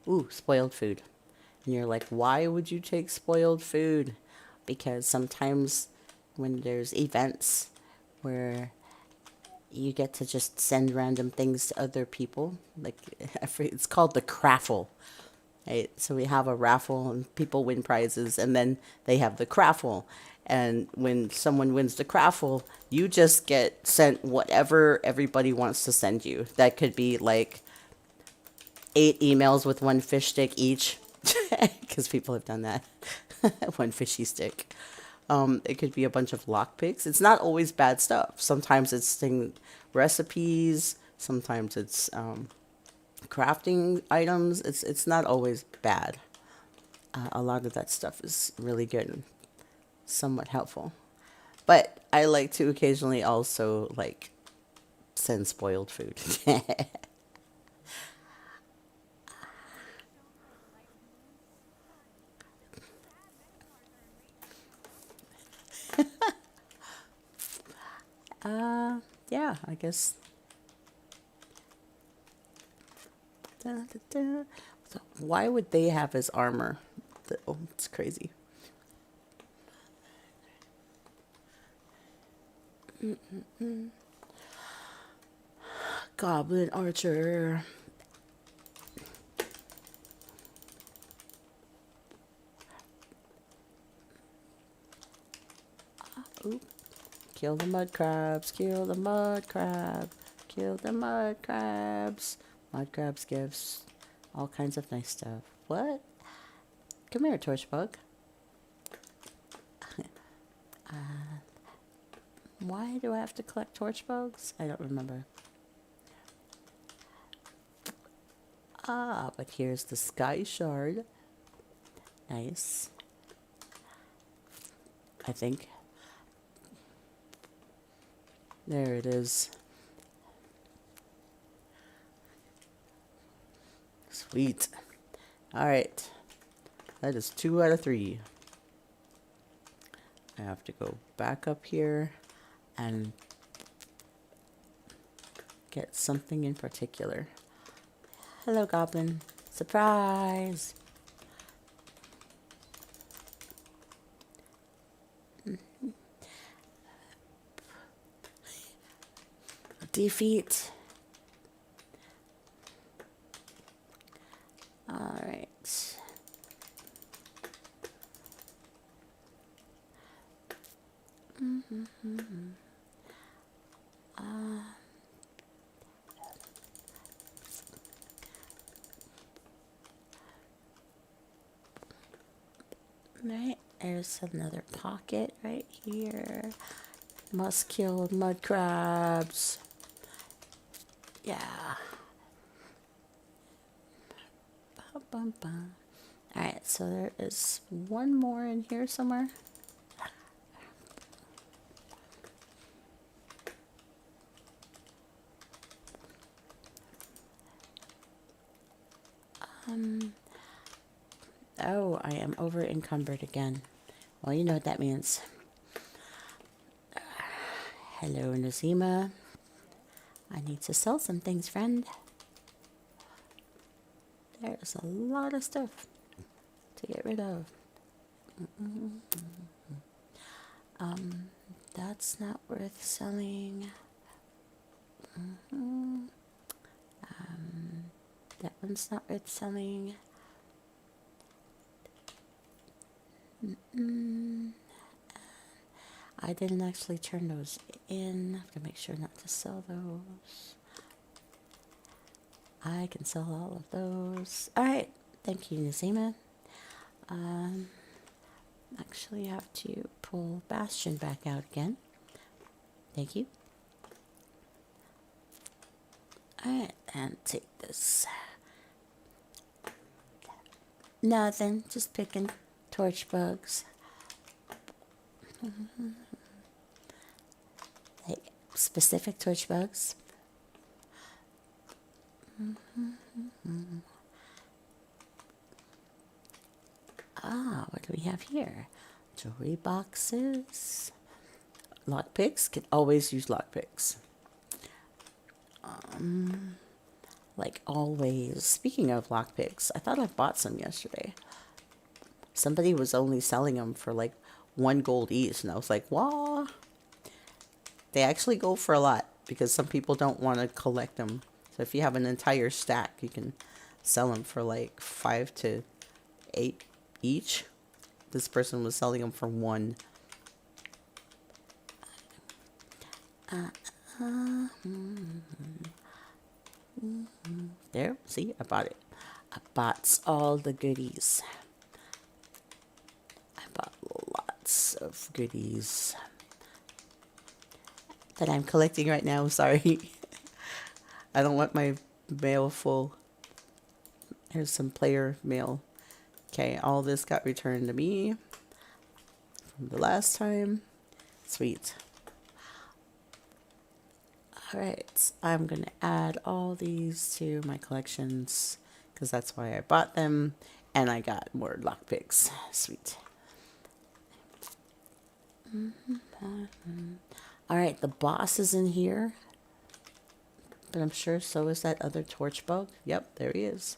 A: Ooh, spoiled food. And you're like, why would you take spoiled food? Because sometimes when there's events where you get to just send random things to other people. Like it's called the craffle. Right? So we have a raffle and people win prizes, and then they have the craffle. And when someone wins the craffle, you just get sent whatever everybody wants to send you. That could be like 8 emails with 1 fish stick each, because people have done that. 1 fishy stick. It could be a bunch of lockpicks. It's not always bad stuff. Sometimes it's recipes. Sometimes it's crafting items. It's not always bad. A lot of that stuff is really good and somewhat helpful. But I like to occasionally also like send spoiled food. Yeah, I guess. So why would they have his armor? Oh, it's crazy. Goblin archer. Oop. Kill the mud crabs. Kill the mud crab. Kill the mud crabs. Mud crabs gives all kinds of nice stuff. What? Come here, Torchbug. Why do I have to collect torchbugs? I don't remember. But here's the sky shard. Nice. I think. There it is. Sweet. All right. That is 2 out of 3. I have to go back up here and get something in particular. Hello, Goblin. Surprise! Defeat. All right. Right, there's another pocket right here. Must kill mud crabs. Yeah. Bum, bum, bum. All right, so there is one more in here somewhere. Oh, I am over encumbered again. Well, you know what that means. Hello, Nazima. I need to sell some things, friend. There's a lot of stuff to get rid of. That's not worth selling. That one's not worth selling. I didn't actually turn those in. I have to make sure not to sell those. I can sell all of those. All right. Thank you, Nazima. Actually, I have to pull Bastion back out again. Thank you. All right, and take this. Nothing, just picking torch bugs. Like specific torch bugs. What do we have here? Jewelry boxes. Lockpicks. Can always use lockpicks. Like always. Speaking of lockpicks, I thought I bought some yesterday. Somebody was only selling them for like 1 gold each, and I was like, "Wah!" They actually go for a lot because some people don't want to collect them. So if you have an entire stack, you can sell them for like 5 to 8 each. This person was selling them for 1. There, see, I bought it. I bought all the goodies. I bought lots of goodies that I'm collecting right now. Sorry. I don't want my mail full. Here's some player mail. Okay, all this got returned to me from the last time. Sweet. Alright, I'm going to add all these to my collections because that's why I bought them. And I got more lockpicks. Sweet. Alright, the boss is in here. But I'm sure so is that other torch bug. Yep, there he is.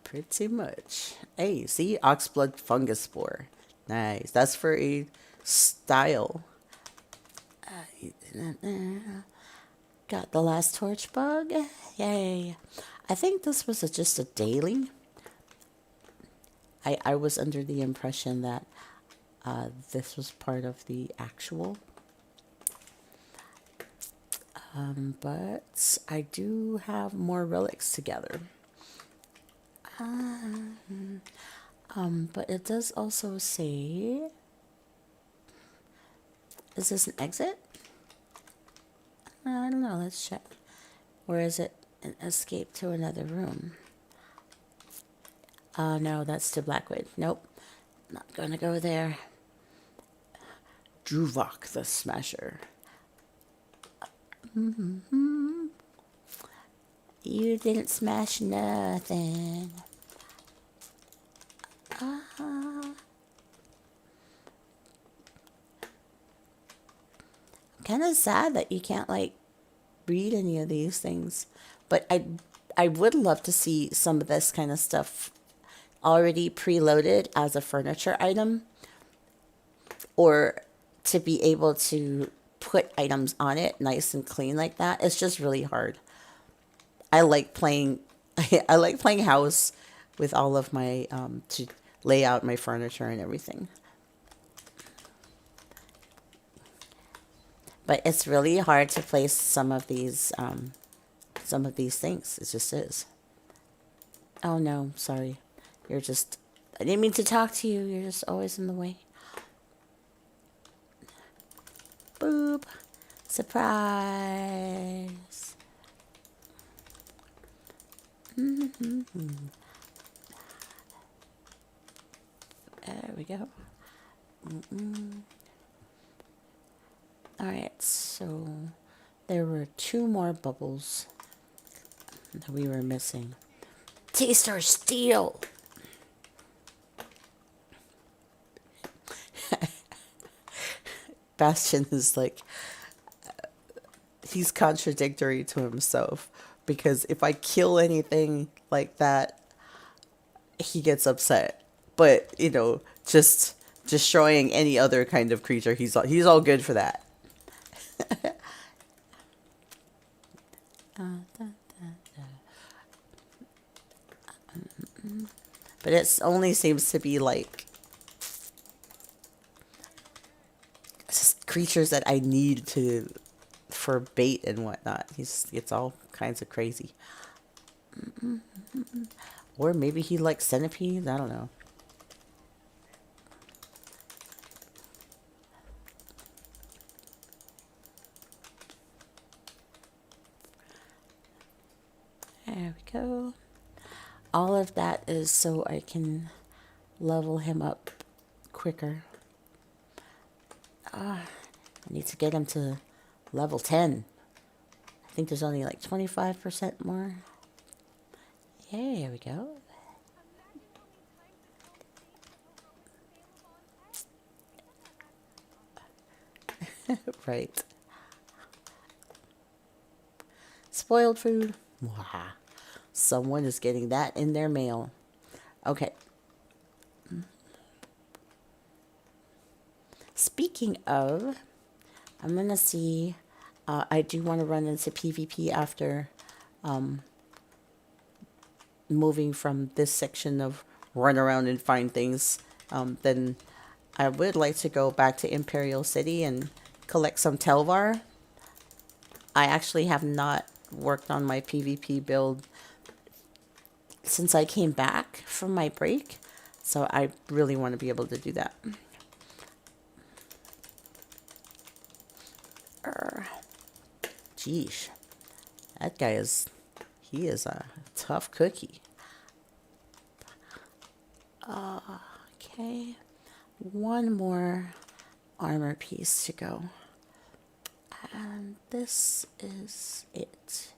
A: Pretty much. Hey, see? Oxblood fungus spore. Nice. That's for a style. Got the last torch bug. Yay. I think this was just a daily. I was under the impression that this was part of the actual. But I do have more relics together. But it does also say, is this an exit? I don't know, let's check. Or is it an escape to another room? Oh no, that's to Blackwood. Nope, not gonna go there. Druvok the Smasher. You didn't smash nothing. I'm kind of sad that you can't like read any of these things, but I would love to see some of this kind of stuff already preloaded as a furniture item, or to be able to put items on it nice and clean like that. It's just really hard. I like playing I like playing house with all of my to lay out my furniture and everything. But it's really hard to place some of these things. It just is. Oh no, sorry. You're just, I didn't mean to talk to you. You're just always in the way. Boop. Surprise. There we go. Alright, so there were 2 more bubbles that we were missing. Taste our steel! Bastion is like, he's contradictory to himself, because if I kill anything like that, he gets upset. But, you know, just destroying any other kind of creature, he's all good for that. But it only seems to be like just creatures that I need to for bait and whatnot. It's all kinds of crazy. Or maybe he likes centipedes. I don't know. There we go. All of that is so I can level him up quicker. I need to get him to level 10. I think there's only like 25% more Here we go. Right. Spoiled food. Wow. Someone is getting that in their mail. Okay. Speaking of, I'm going to see. I do want to run into PvP after moving from this section of run around and find things. Then I would like to go back to Imperial City and collect some Telvar. I actually have not worked on my PvP build since I came back from my break. So I really want to be able to do that. Geesh. That guy he is a tough cookie. Okay. One more armor piece to go. And this is it.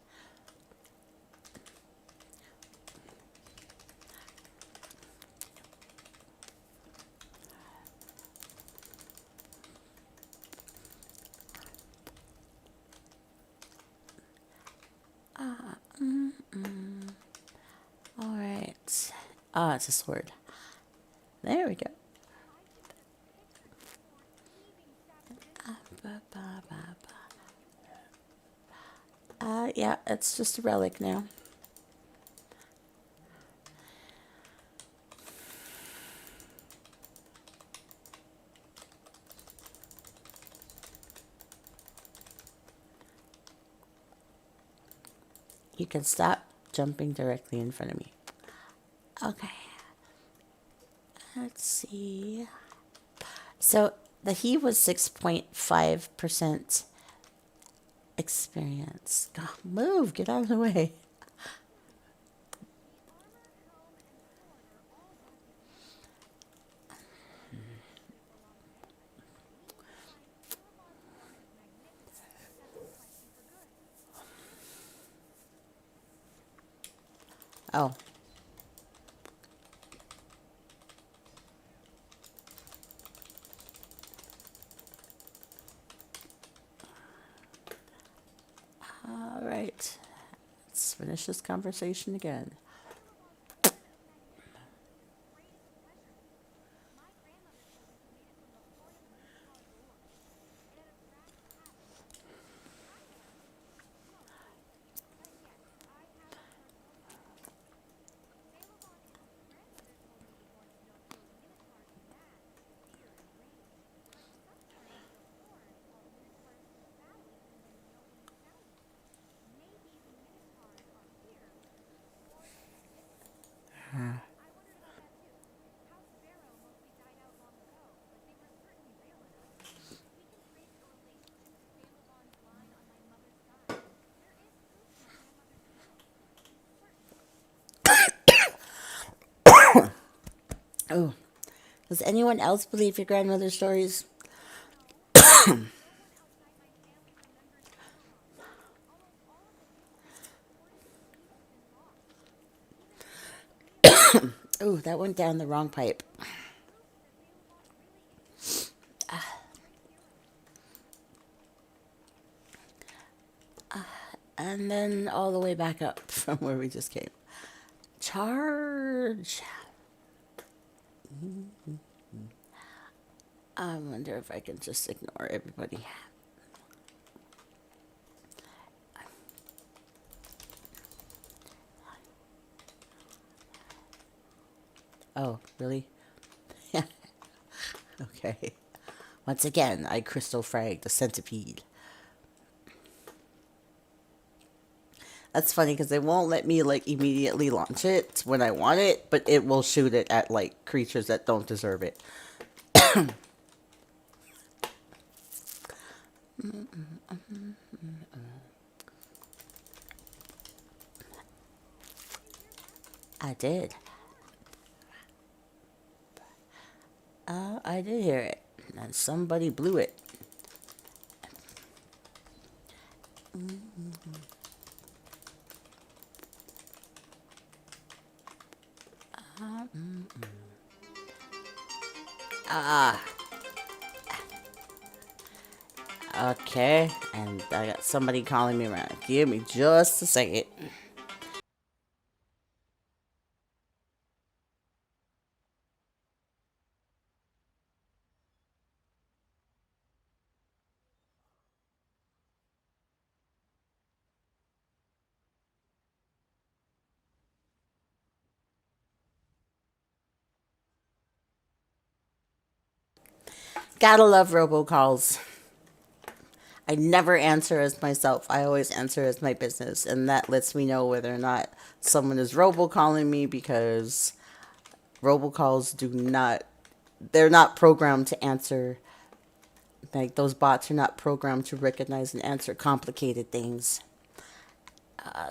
A: All right. It's a sword. There we go. Yeah, it's just a relic now. You can stop jumping directly in front of me. Okay. Let's see. So the he was 6.5% experience. God, move, get out of the way. Oh. All right. Let's finish this conversation again. Oh, does anyone else believe your grandmother's stories? Oh, that went down the wrong pipe. And then all the way back up from where we just came. Charge. I wonder if I can just ignore everybody. Oh, really? Okay. Once again, I crystal fragged the centipede. That's funny because it won't let me like immediately launch it when I want it, but it will shoot it at like creatures that don't deserve it. I did. I did hear it, and somebody blew it. Okay, and I got somebody calling me around. Give me just a second. Gotta love robocalls. I never answer as myself. I always answer as my business, and that lets me know whether or not someone is robocalling me because robocalls do not, they're not programmed to answer. Like those bots are not programmed to recognize and answer complicated things.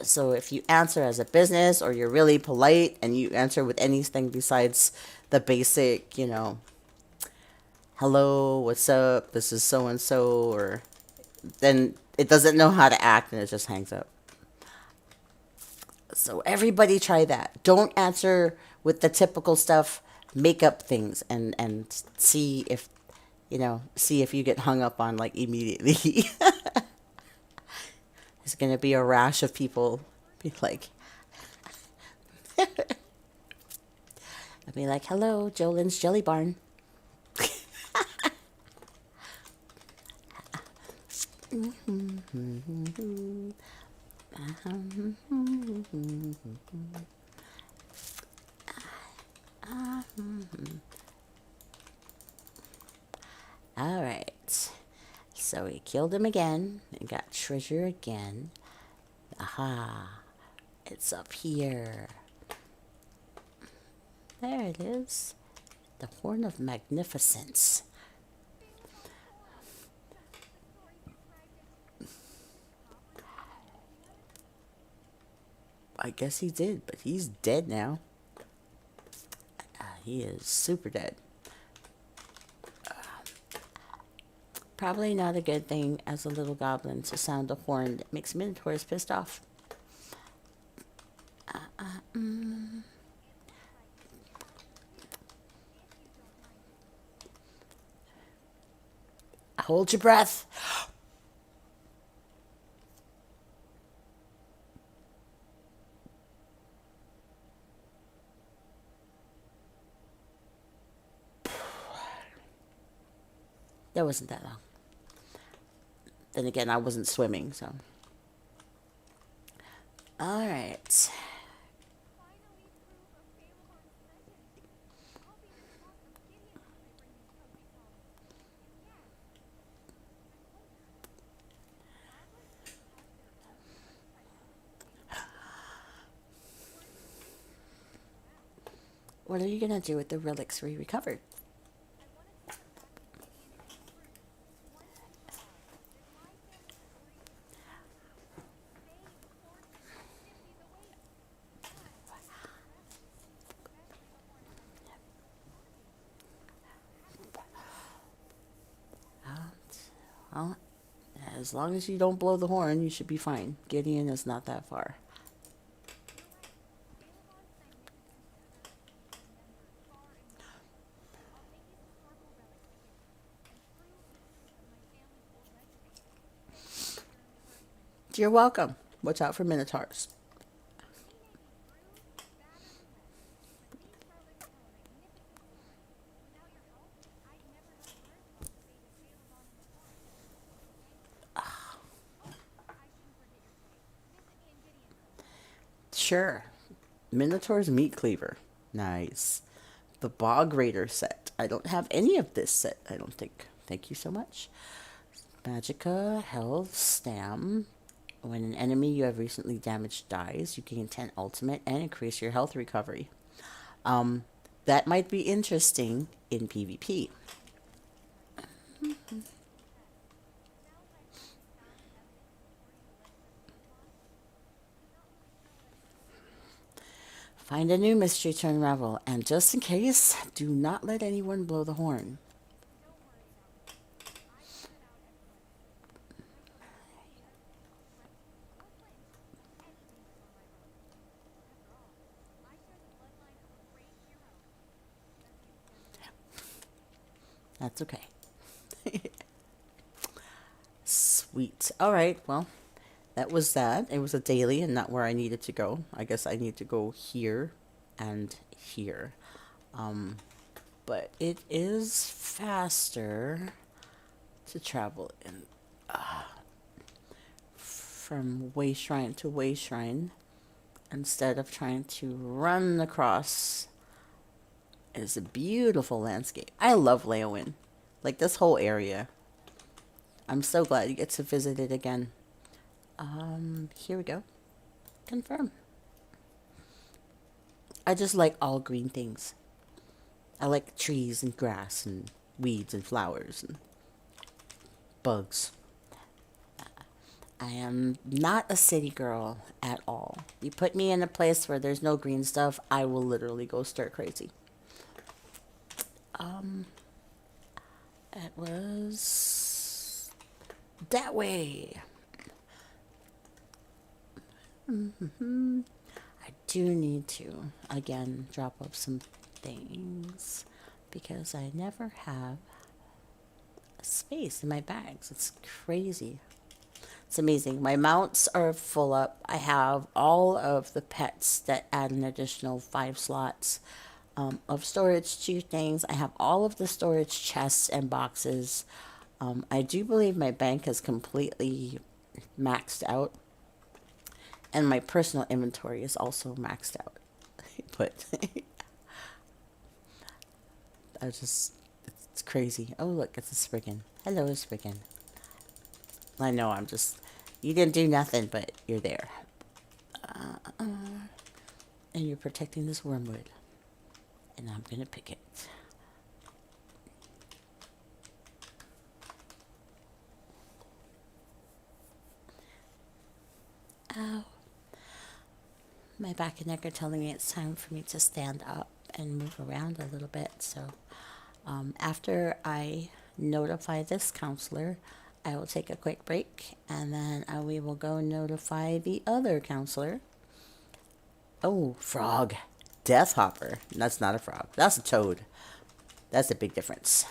A: So if you answer as a business or you're really polite and you answer with anything besides the basic, hello, what's up, this is so and so, or then it doesn't know how to act and it just hangs up. So everybody try that. Don't answer with the typical stuff. Make up things and see if see if you get hung up on like immediately. There's gonna be a rash of people be like I'll be like, hello, Jolin's Jelly Barn. All right. So we killed him again and got treasure again. Aha. It's up here. There it is. The Horn of Magnificence. I guess he did, but he's dead now. He is super dead. Probably not a good thing as a little goblin to sound a horn that makes minotaurs pissed off. Hold your breath. That wasn't that long. Then again, I wasn't swimming, so. All right. What are you going to do with the relics we recovered? Well, as long as you don't blow the horn, you should be fine. Gideon is not that far. You're welcome. Watch out for minotaurs. Sure. Minotaur's meat cleaver. Nice. The Bog Raider set. I don't have any of this set, I don't think. Thank you so much. Magica, Health, Stam. When an enemy you have recently damaged dies, you gain 10 ultimate and increase your health recovery. That might be interesting in PvP. Find a new mystery to unravel, and just in case, do not let anyone blow the horn. That's okay. Sweet. All right. Well, that was that. It was a daily and not where I needed to go. I guess I need to go here and here. Um, but it is faster to travel in from way shrine to way shrine instead of trying to run across. It's a beautiful landscape. I love Leowin. Like this whole area. I'm so glad you get to visit it again. Here we go. Confirm. I just like all green things. I like trees and grass and weeds and flowers and bugs. I am not a city girl at all. You put me in a place where there's no green stuff, I will literally go stir crazy. It was that way. I do need to, again, drop up some things because I never have space in my bags. It's crazy. It's amazing. My mounts are full up. I have all of the pets that add an additional 5 slots of storage to things. I have all of the storage chests and boxes. I do believe my bank is completely maxed out. And my personal inventory is also maxed out. But it's crazy. Oh, look, it's a Spriggan. Hello, Spriggan. I know, you didn't do nothing, but you're there. And you're protecting this wormwood. And I'm going to pick it. Ow. My back and neck are telling me it's time for me to stand up and move around a little bit. So after I notify this counselor, I will take a quick break and then we will go notify the other counselor. Oh, frog. Death Hopper. That's not a frog. That's a toad. That's a big difference.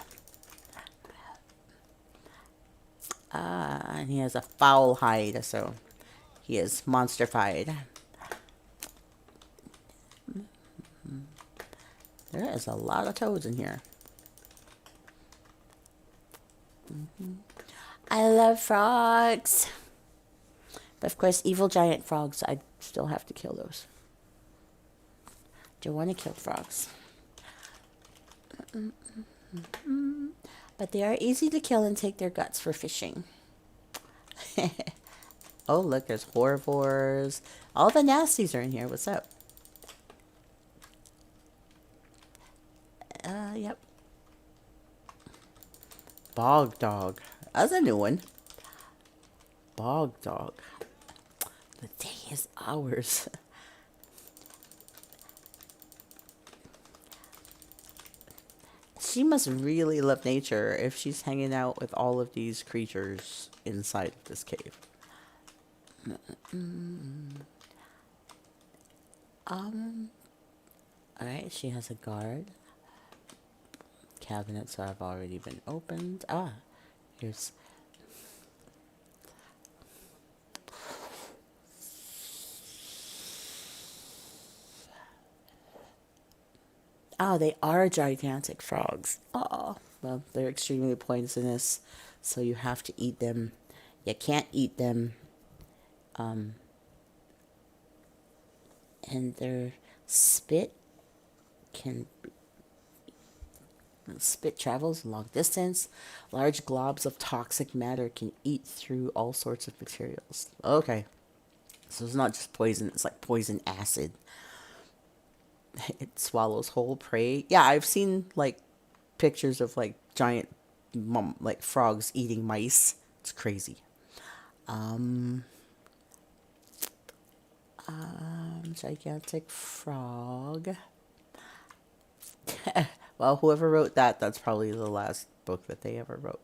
A: And he has a foul hide, so he is monsterfied. There is a lot of toads in here. I love frogs. But of course, evil giant frogs, I still have to kill those. Don't want to kill frogs. But they are easy to kill and take their guts for fishing. Oh, look, there's horvors. All the nasties are in here. What's up? Yep. Bog dog. That's a new one. Bog dog. The day is ours. She must really love nature if she's hanging out with all of these creatures inside of this cave. Alright, she has a guard. Cabinets have already been opened. Here's... Oh, they are gigantic frogs. Oh, well, they're extremely poisonous, so you have to eat them. You can't eat them. And their spit travels a long distance. Large globs of toxic matter can eat through all sorts of materials. Okay. So it's not just poison, it's like poison acid. It swallows whole prey. Yeah, I've seen like pictures of like giant like frogs eating mice. It's crazy. Gigantic frog. Well, whoever wrote that, that's probably the last book that they ever wrote.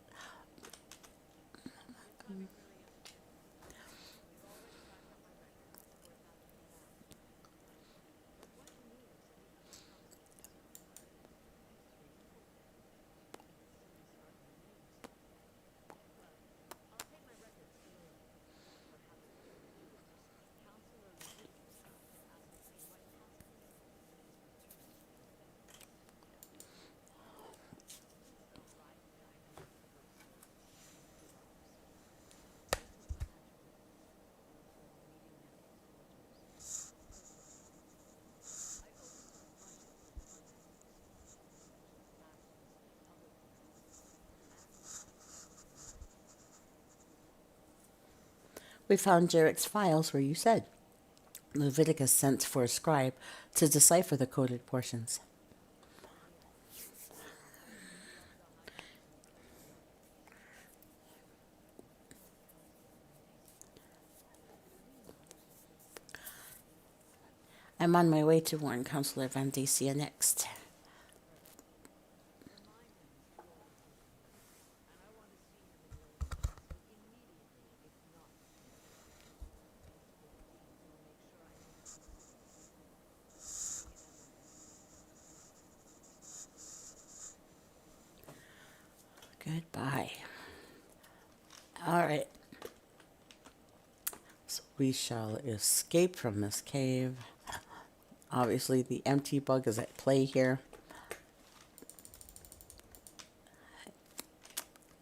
A: We found Jarek's files where you said Leviticus sent for a scribe to decipher the coded portions. I'm on my way to warn Counselor Van Dacia next. Goodbye. All right. So we shall escape from this cave. Obviously, the empty bug is at play here.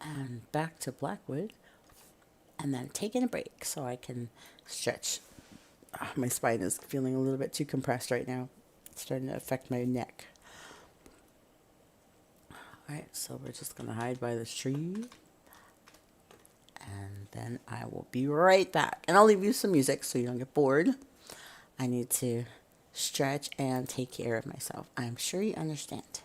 A: And back to Blackwood. And then taking a break so I can stretch. My spine is feeling a little bit too compressed right now. It's starting to affect my neck. Alright, so we're just going to hide by this tree. And then I will be right back. And I'll leave you some music so you don't get bored. I need to stretch and take care of myself. I'm sure you understand.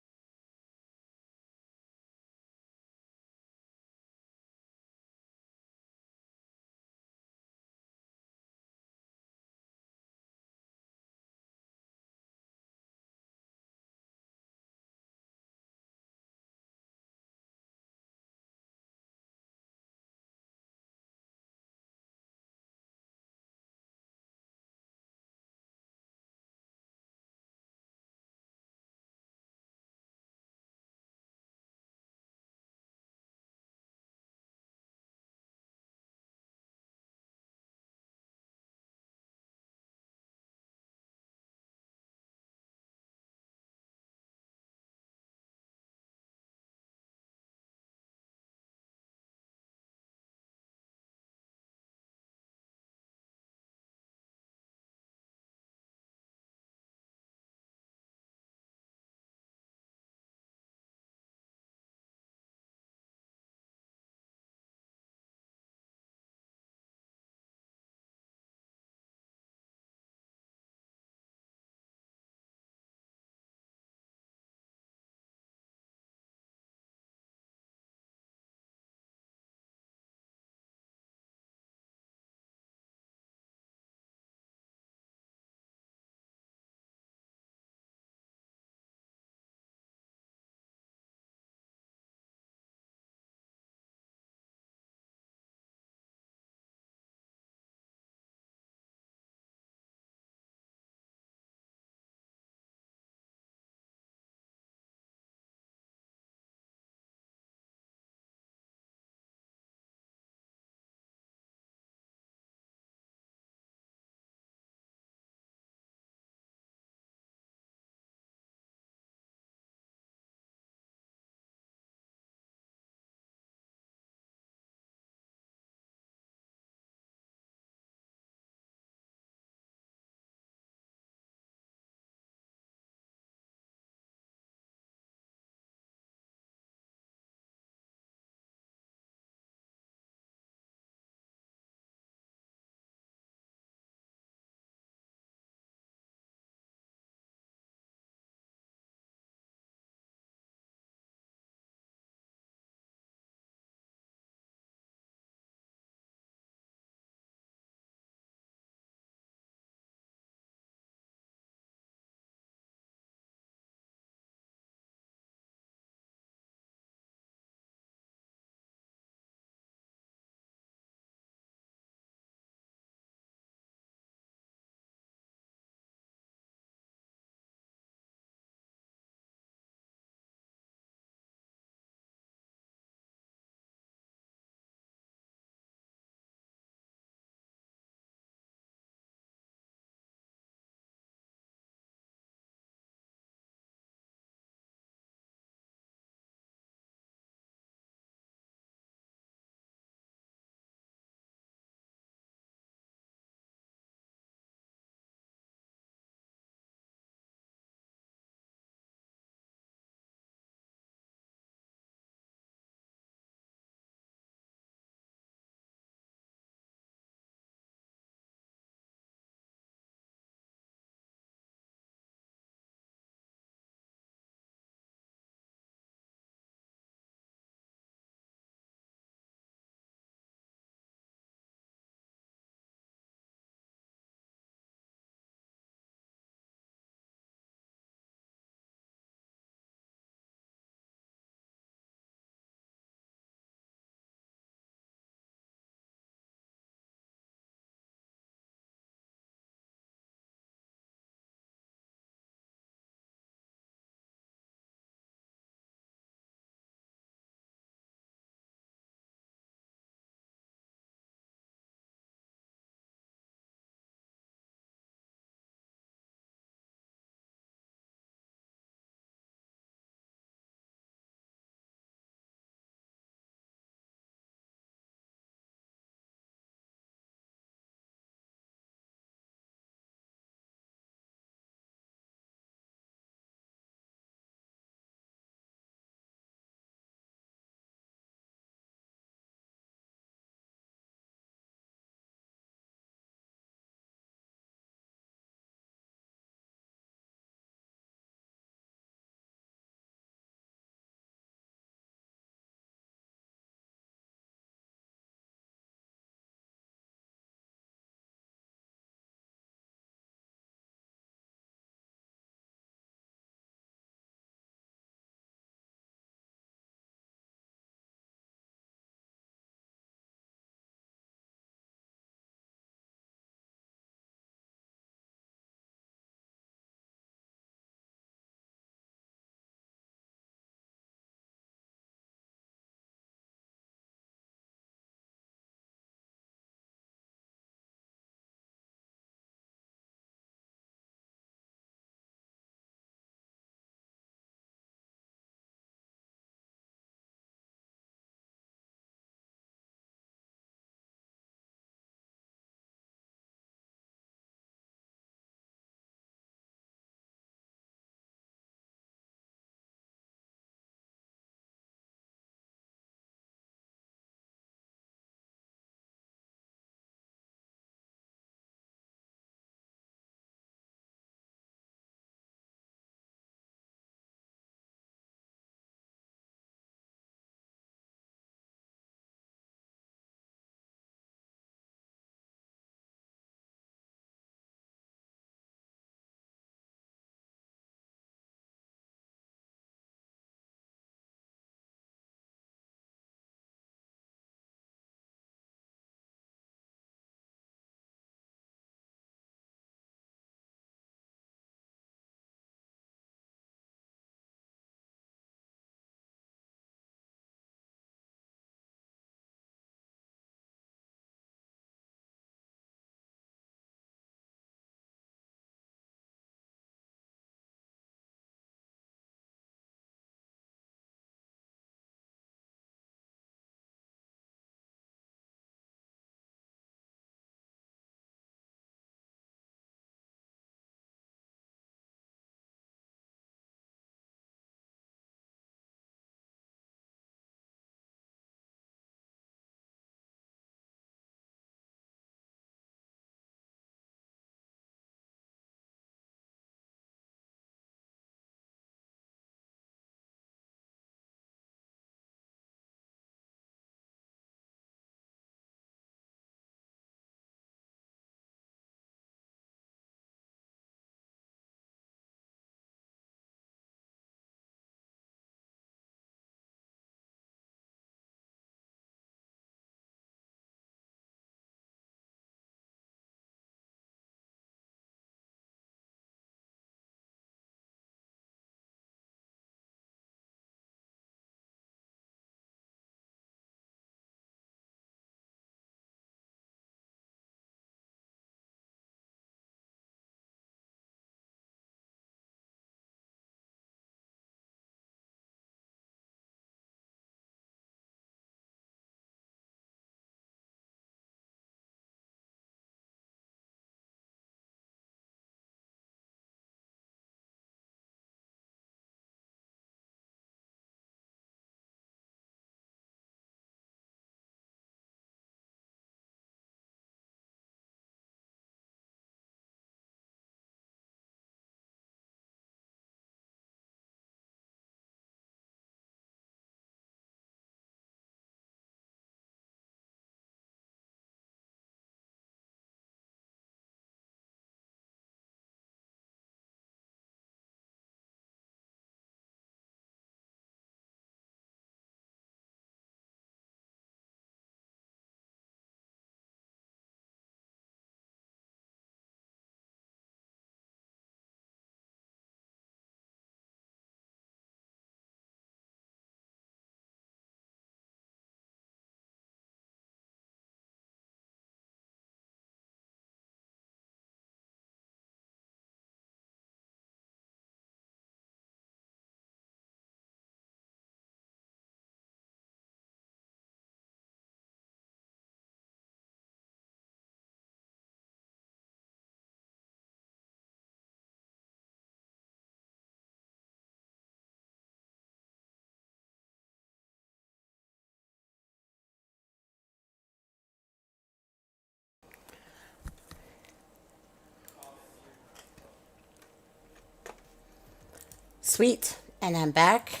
A: Sweet. And I'm back.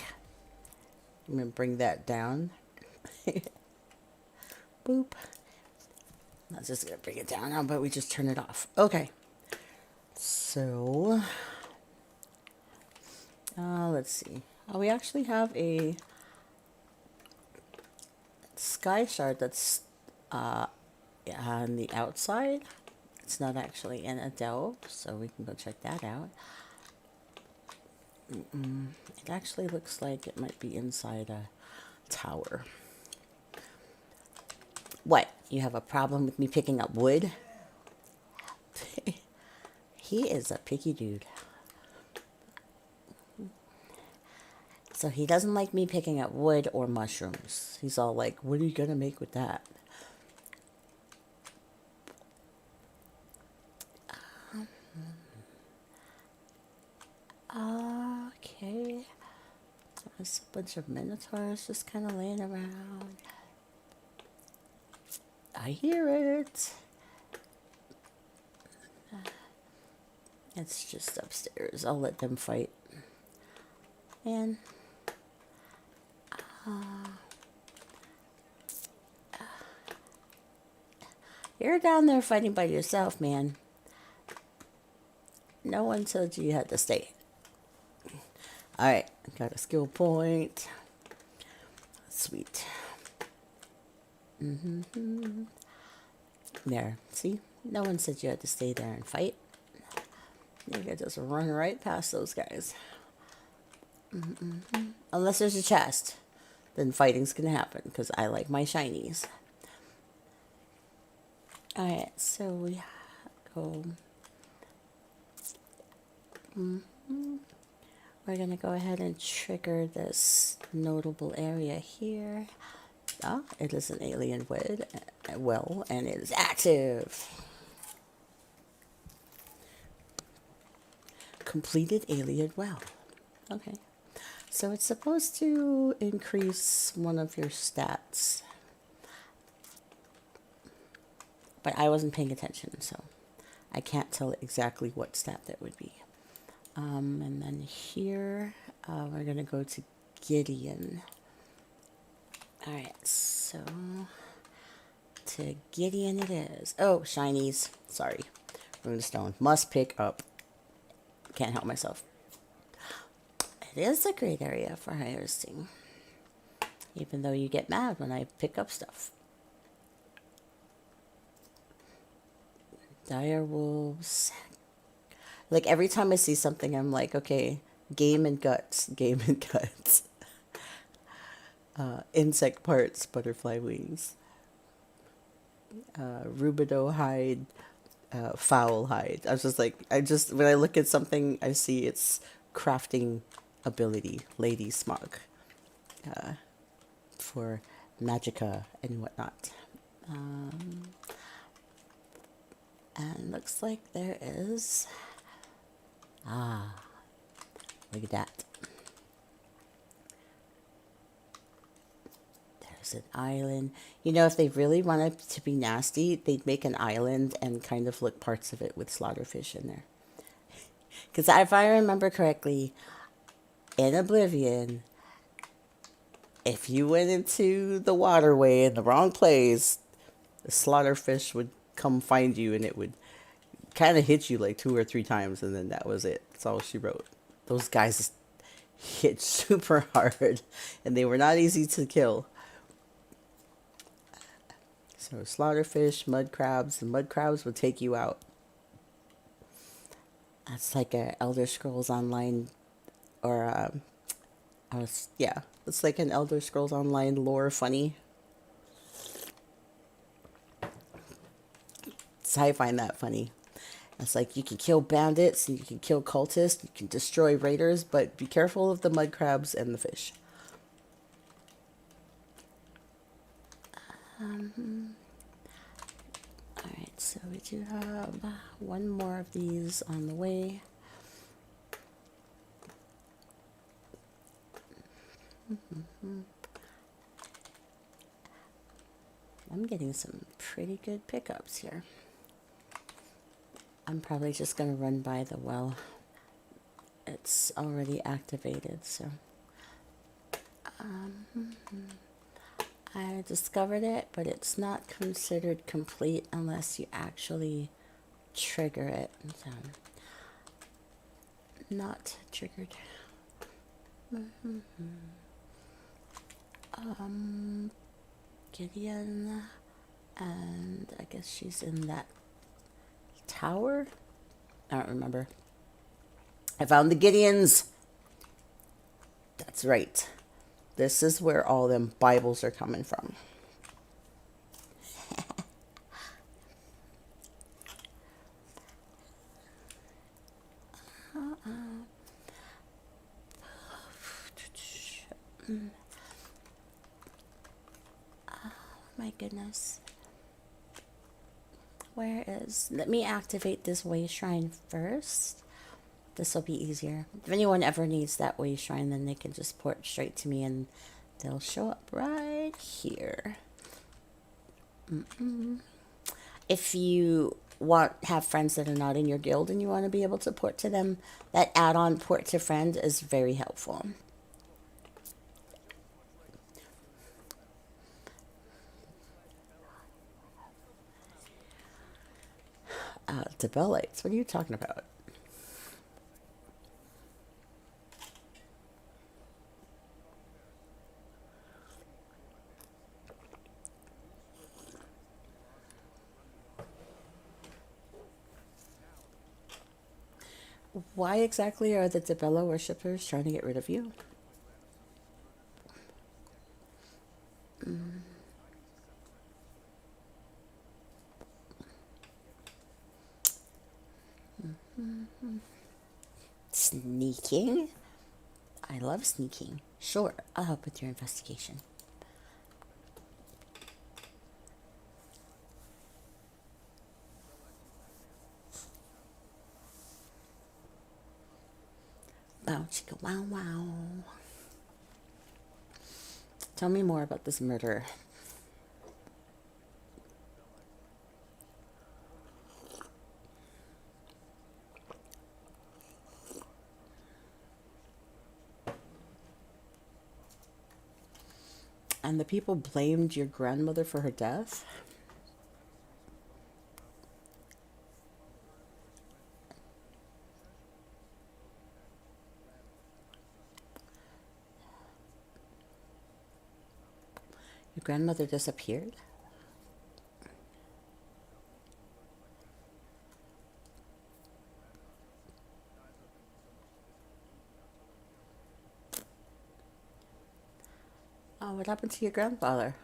A: I'm going to bring that down. Boop. Not just going to bring it down now, but we just turn it off. Okay. So, let's see. Oh, we actually have a sky shard that's on the outside. It's not actually in a delve, so we can go check that out. It actually looks like it might be inside a tower. What? You have a problem with me picking up wood? He is a picky dude. So he doesn't like me picking up wood or mushrooms. He's all like, what are you going to make with that? Okay. There's a bunch of minotaurs just kind of laying around. I hear it. It's just upstairs. I'll let them fight. And you're down there fighting by yourself, man. No one told you had to stay. Alright, got a skill point. Sweet. There, see? No one said you had to stay there and fight. You could just run right past those guys. Unless there's a chest, then fighting's gonna happen, because I like my shinies. Alright, so we go... We're going to go ahead and trigger this notable area here. Ah, it is an alien well, and it is active. Completed alien well. Okay. So it's supposed to increase one of your stats. But I wasn't paying attention, so I can't tell exactly what stat that would be. And then here, we're going to go to Gideon. Alright, so to Gideon it is. Oh, shinies. Sorry. Runestone. Must pick up. Can't help myself. It is a great area for harvesting. Even though you get mad when I pick up stuff. Dire wolves. Like, every time I see something, I'm like, okay, game and guts, game and guts. Insect parts, butterfly wings. Rubido hide, fowl hide. I was just like, when I look at something, I see its crafting ability, Lady Smog, for Magicka and whatnot. And looks like there is... Ah, look at that. There's an island. You know, if they really wanted to be nasty, they'd make an island and kind of look parts of it with slaughterfish in there. Because if I remember correctly, in Oblivion, if you went into the waterway in the wrong place, the slaughterfish would come find you and it would kind of hit you like 2 or 3 times, and then that was it. That's all she wrote. Those guys hit super hard, and they were not easy to kill. So slaughterfish, mud crabs. The mud crabs would take you out. That's like a Elder Scrolls Online, or yeah, it's like an Elder Scrolls Online lore funny. So I find that funny. It's like you can kill bandits, you can kill cultists, you can destroy raiders, but be careful of the mud crabs and the fish. Alright, so we do have one more of these on the way. I'm getting some pretty good pickups here. I'm probably just going to run by the well it's already activated, so I discovered it, but it's not considered complete unless you actually trigger it. So, not triggered. Gideon, and I guess she's in that tower. I don't remember. I found the Gideons. That's right. This is where all them Bibles are coming from. My goodness. Where is... Let me activate this way shrine first. This will be easier. If anyone ever needs that way shrine, then they can just port straight to me and they'll show up right here. If you have friends that are not in your guild and you want to be able to port to them, that add-on port to friend is very helpful. Debellites, what are you talking about? Why exactly are the Debella worshippers trying to get rid of you? Sneaking? I love sneaking. Sure, I'll help with your investigation. Bow chicka wow wow. Tell me more about this murder. And the people blamed your grandmother for her death? Your grandmother disappeared? Oh, what happened to your grandfather?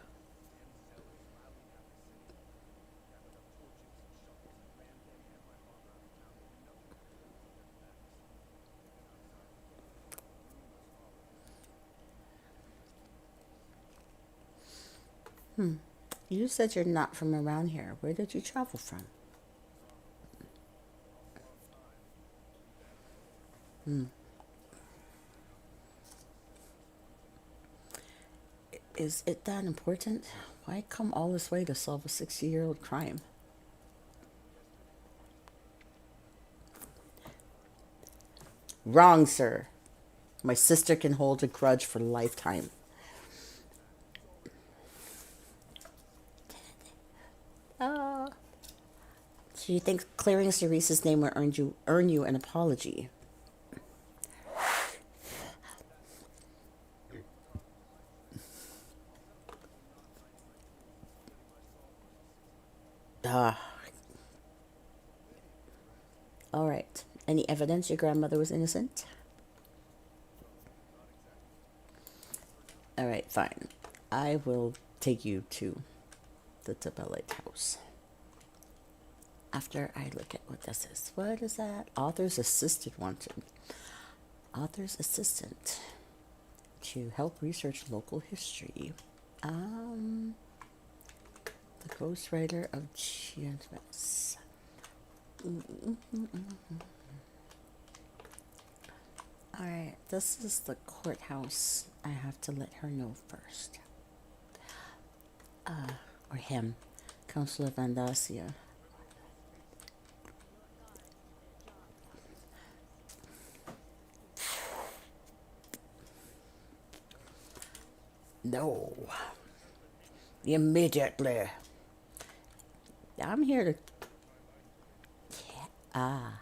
A: You said you're not from around here. Where did you travel from? Is it that important? Why come all this way to solve a 60-year-old crime? Wrong, sir. My sister can hold a grudge for a lifetime. So you think clearing Cerese's name will earn you an apology? All right. Any evidence your grandmother was innocent? All right, fine. I will take you to the Tabellite house. After I look at what this is. What is that? Author's assistant wanted. Author's assistant to help research local history. The ghostwriter of Chiapas. Alright, this is the courthouse. I have to let her know first. Or him. Counselor Vandasia. No. Immediately. I'm here to... Ah.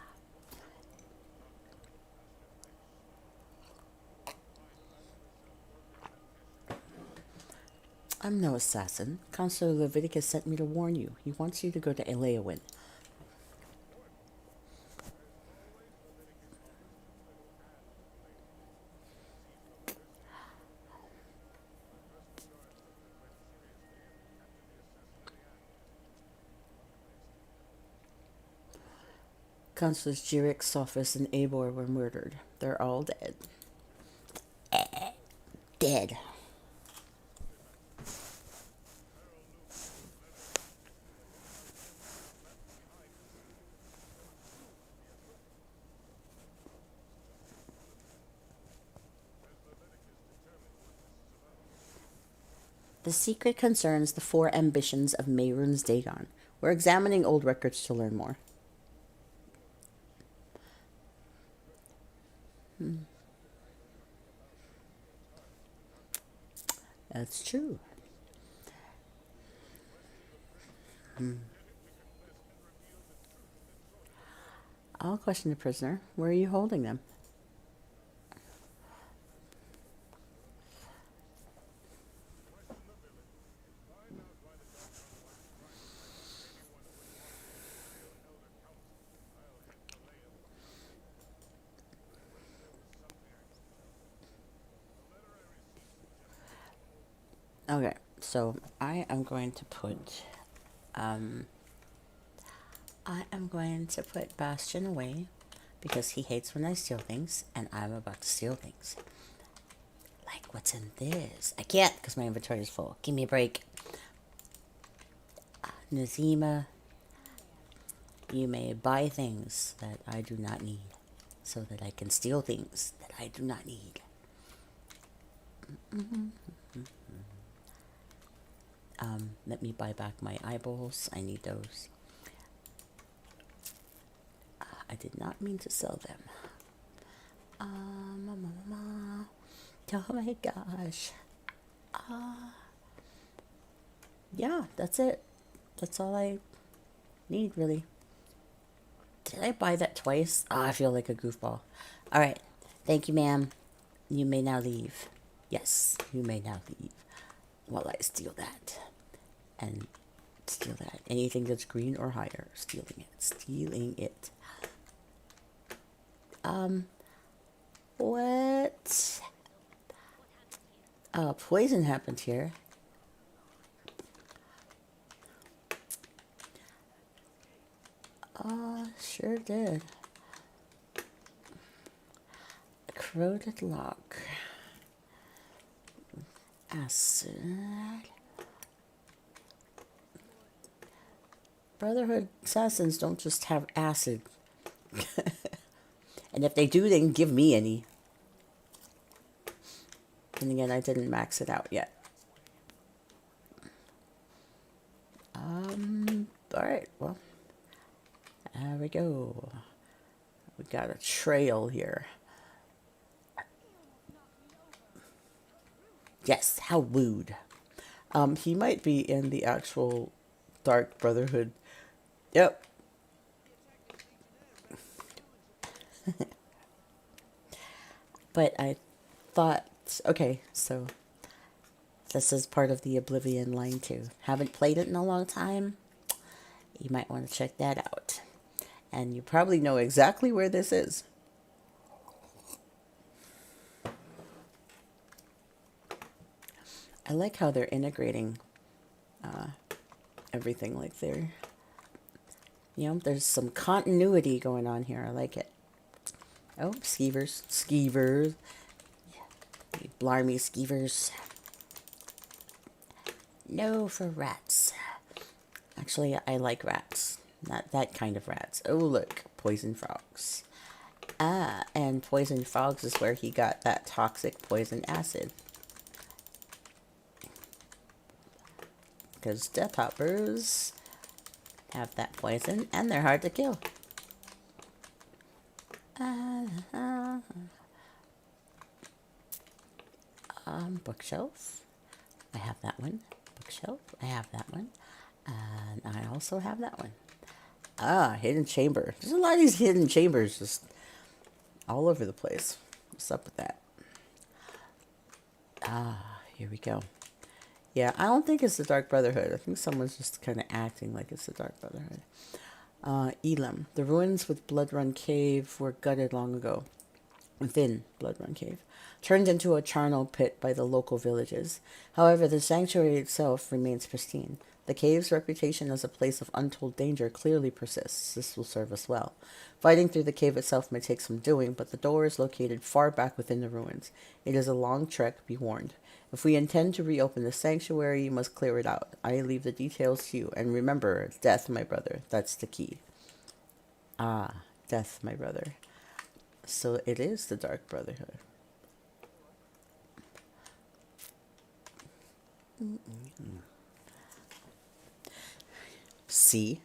A: I'm no assassin. Consular Leviticus sent me to warn you. He wants you to go to Eleowin. Consuls Jirik, Sophis, and Abor were murdered. They're all dead. Dead. The secret concerns the 4 ambitions of Mehrunes Dagon. We're examining old records to learn more. That's true. I'll question the prisoner. Where are you holding them? Okay, so I am going to put Bastion away because he hates when I steal things, and I'm about to steal things. Like what's in this? I can't because my inventory is full. Give me a break. Nazima, you may buy things that I do not need so that I can steal things that I do not need. Let me buy back my eyeballs. I need those. I did not mean to sell them. Oh my gosh. Yeah, that's it. That's all I need, really. Did I buy that twice? Oh, I feel like a goofball. All right. Thank you, ma'am. You may now leave. Yes, you may now leave. While I steal that. And steal that. Anything that's green or higher. Stealing it. Stealing it. What? Poison happened here. Sure did. Corroded lock. Acid. Brotherhood assassins don't just have acid. And if they do, they can give me any. And again, I didn't max it out yet. Alright, well. There we go. We got a trail here. Yes, how rude. He might be in the actual Dark Brotherhood. Yep. But I thought, okay, so this is part of the Oblivion line too. Haven't played it in a long time. You might want to check that out. And you probably know exactly where this is. I like how they're integrating everything like there. You know, there's some continuity going on here. I like it. Oh, skeevers. Skeevers. Blarmy skeevers. No for rats. Actually, I like rats. Not that kind of rats. Oh, look. Poison frogs. And poison frogs is where he got that toxic poison acid. Because death hoppers have that poison, and they're hard to kill. Bookshelf. I have that one. Bookshelf. I have that one. And I also have that one. Ah, hidden chamber. There's a lot of these hidden chambers just all over the place. What's up with that? Ah, here we go. Yeah, I don't think it's the Dark Brotherhood. I think someone's just kind of acting like it's the Dark Brotherhood. Elam. The ruins with Blood Run Cave were gutted long ago. Within Blood Run Cave. Turned into a charnel pit by the local villages. However, the sanctuary itself remains pristine. The cave's reputation as a place of untold danger clearly persists. This will serve us well. Fighting through the cave itself may take some doing, but the door is located far back within the ruins. It is a long trek, be warned. If we intend to reopen the sanctuary, you must clear it out. I leave the details to you. And remember, death, my brother. That's the key. Ah, death, my brother. So it is the Dark Brotherhood. See?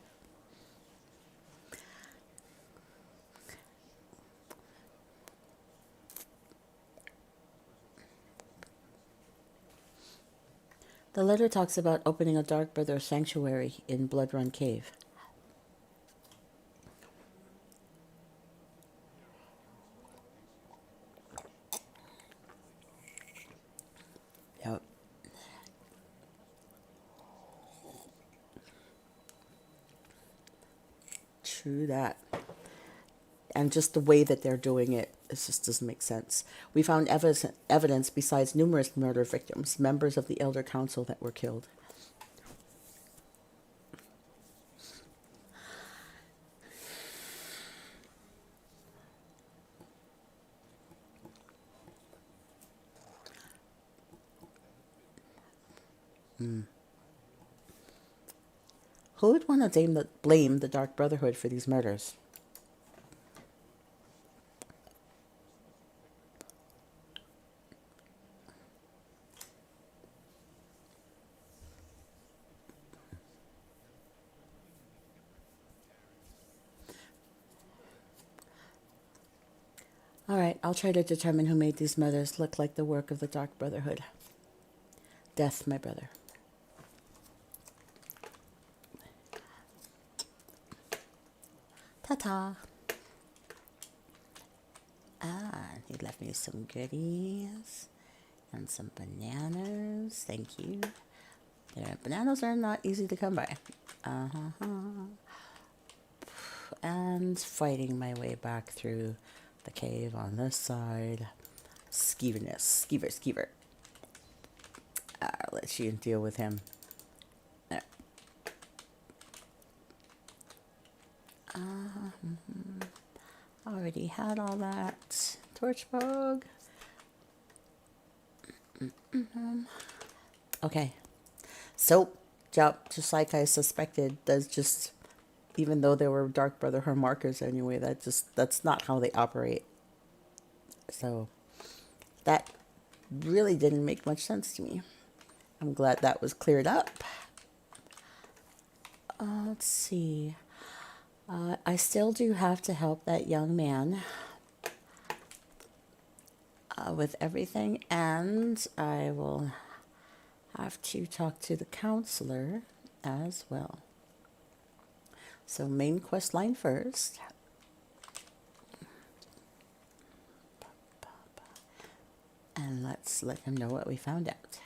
A: The letter talks about opening a Dark Brother sanctuary in Blood Run Cave. Yep. True that. And just the way that they're doing it, it just doesn't make sense. We found evidence besides numerous murder victims, members of the Elder Council that were killed. Who would want to blame the Dark Brotherhood for these murders? All right, I'll try to determine who made these murders look like the work of the Dark Brotherhood. Death, my brother. Ta-ta. Ah, he left me some goodies and some bananas. Thank you. Bananas are not easy to come by. And fighting my way back through the cave on this side. Skeever. I'll let you deal with him. There. Already had all that. Torchbog. Okay. Soap job, just I suspected, does just, even though there were Dark Brotherhood markers anyway, that's not how they operate. So that really didn't make much sense to me. I'm glad that was cleared up. Let's see. I still do have to help that young man with everything, and I will have to talk to the counselor as well. So main quest line first. And let's let him know what we found out.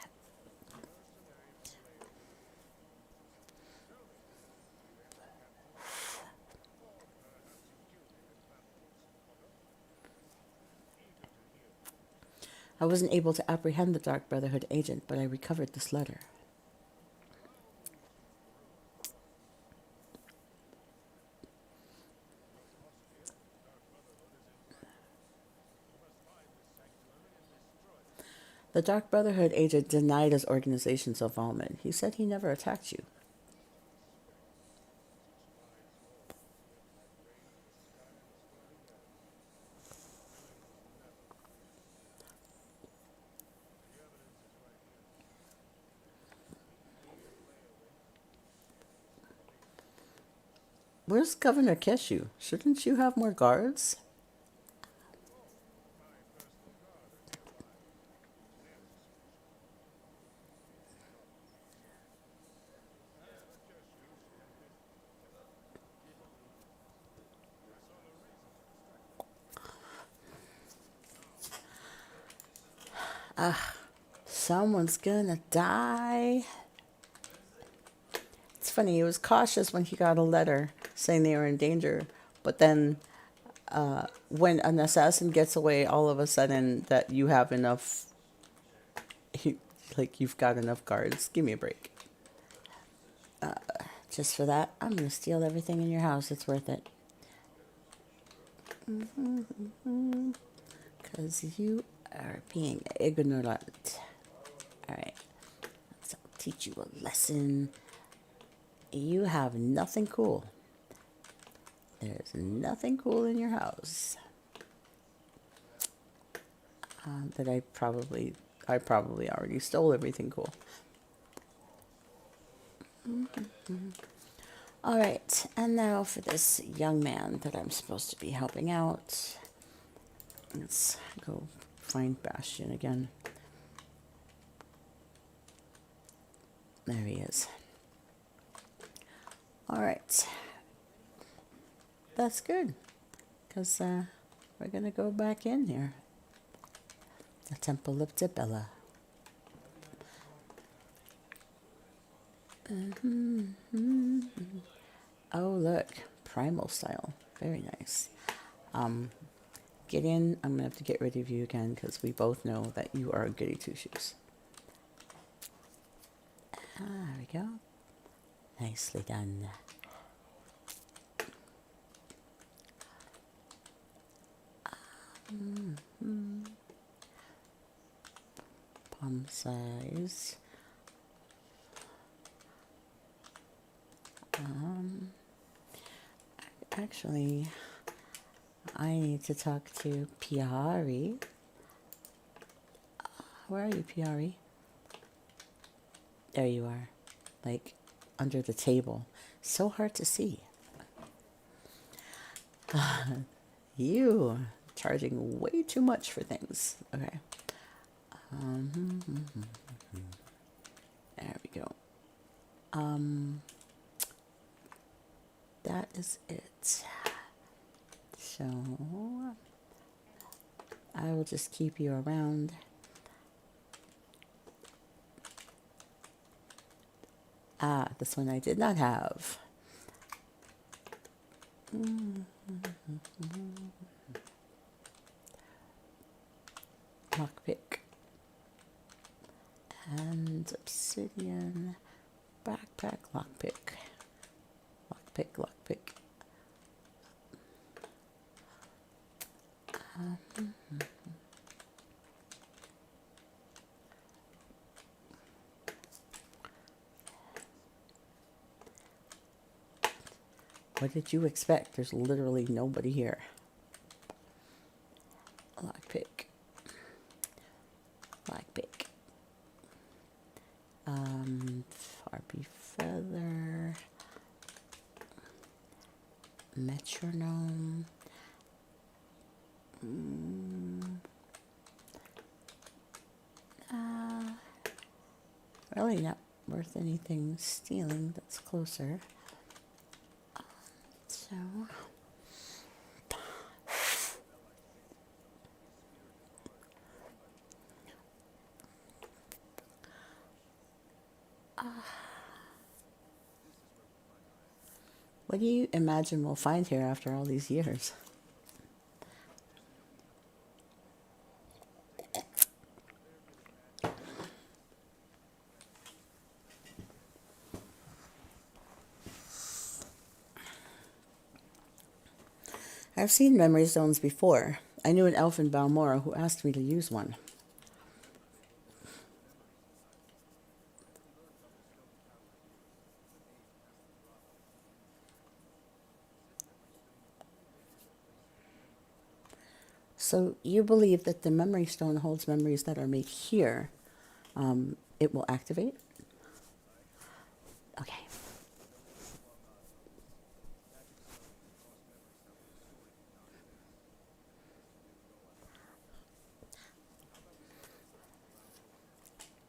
A: I wasn't able to apprehend the Dark Brotherhood agent, but I recovered this letter. The Dark Brotherhood agent denied his organization's involvement. He said he never attacked you. Where's Governor Keshu? Shouldn't you have more guards? Someone's gonna die. It's funny, he was cautious when he got a letter saying they were in danger, but then when an assassin gets away, all of a sudden that you have enough, like you've got enough guards. Give me a break. Just for that, I'm gonna steal everything in your house. It's worth it. Because you are being ignorant. Alright, so I'll teach you a lesson. You have nothing cool. There's nothing cool in your house. That I probably already stole everything cool. All right, and now for this young man that I'm supposed to be helping out. Let's go find Bastion again. There he is. All right. That's good, because we're going to go back in here. The Temple of Tabella. Oh, look. Primal style. Very nice. Get in. I'm going to have to get rid of you again, because we both know that you are a goody two-shoes. There we go. Nicely done. Palm size. Actually, I need to talk to Piari. Where are you, Piari? There you are. Like, under the table. So hard to see. You charging way too much for things. Okay. There we go. That is it. So I will just keep you around. This one I did not have. Lockpick. And obsidian. Backpack, lockpick. Lockpick, lockpick. What did you expect? There's literally nobody here. Lockpick. Lockpick. Harpy feather. Metronome. Really not worth anything stealing that's closer. So what do you imagine we'll find here after all these years? I've seen memory stones before. I knew an elf in Balmora who asked me to use one. So you believe that the memory stone holds memories that are made here. It will activate? Okay.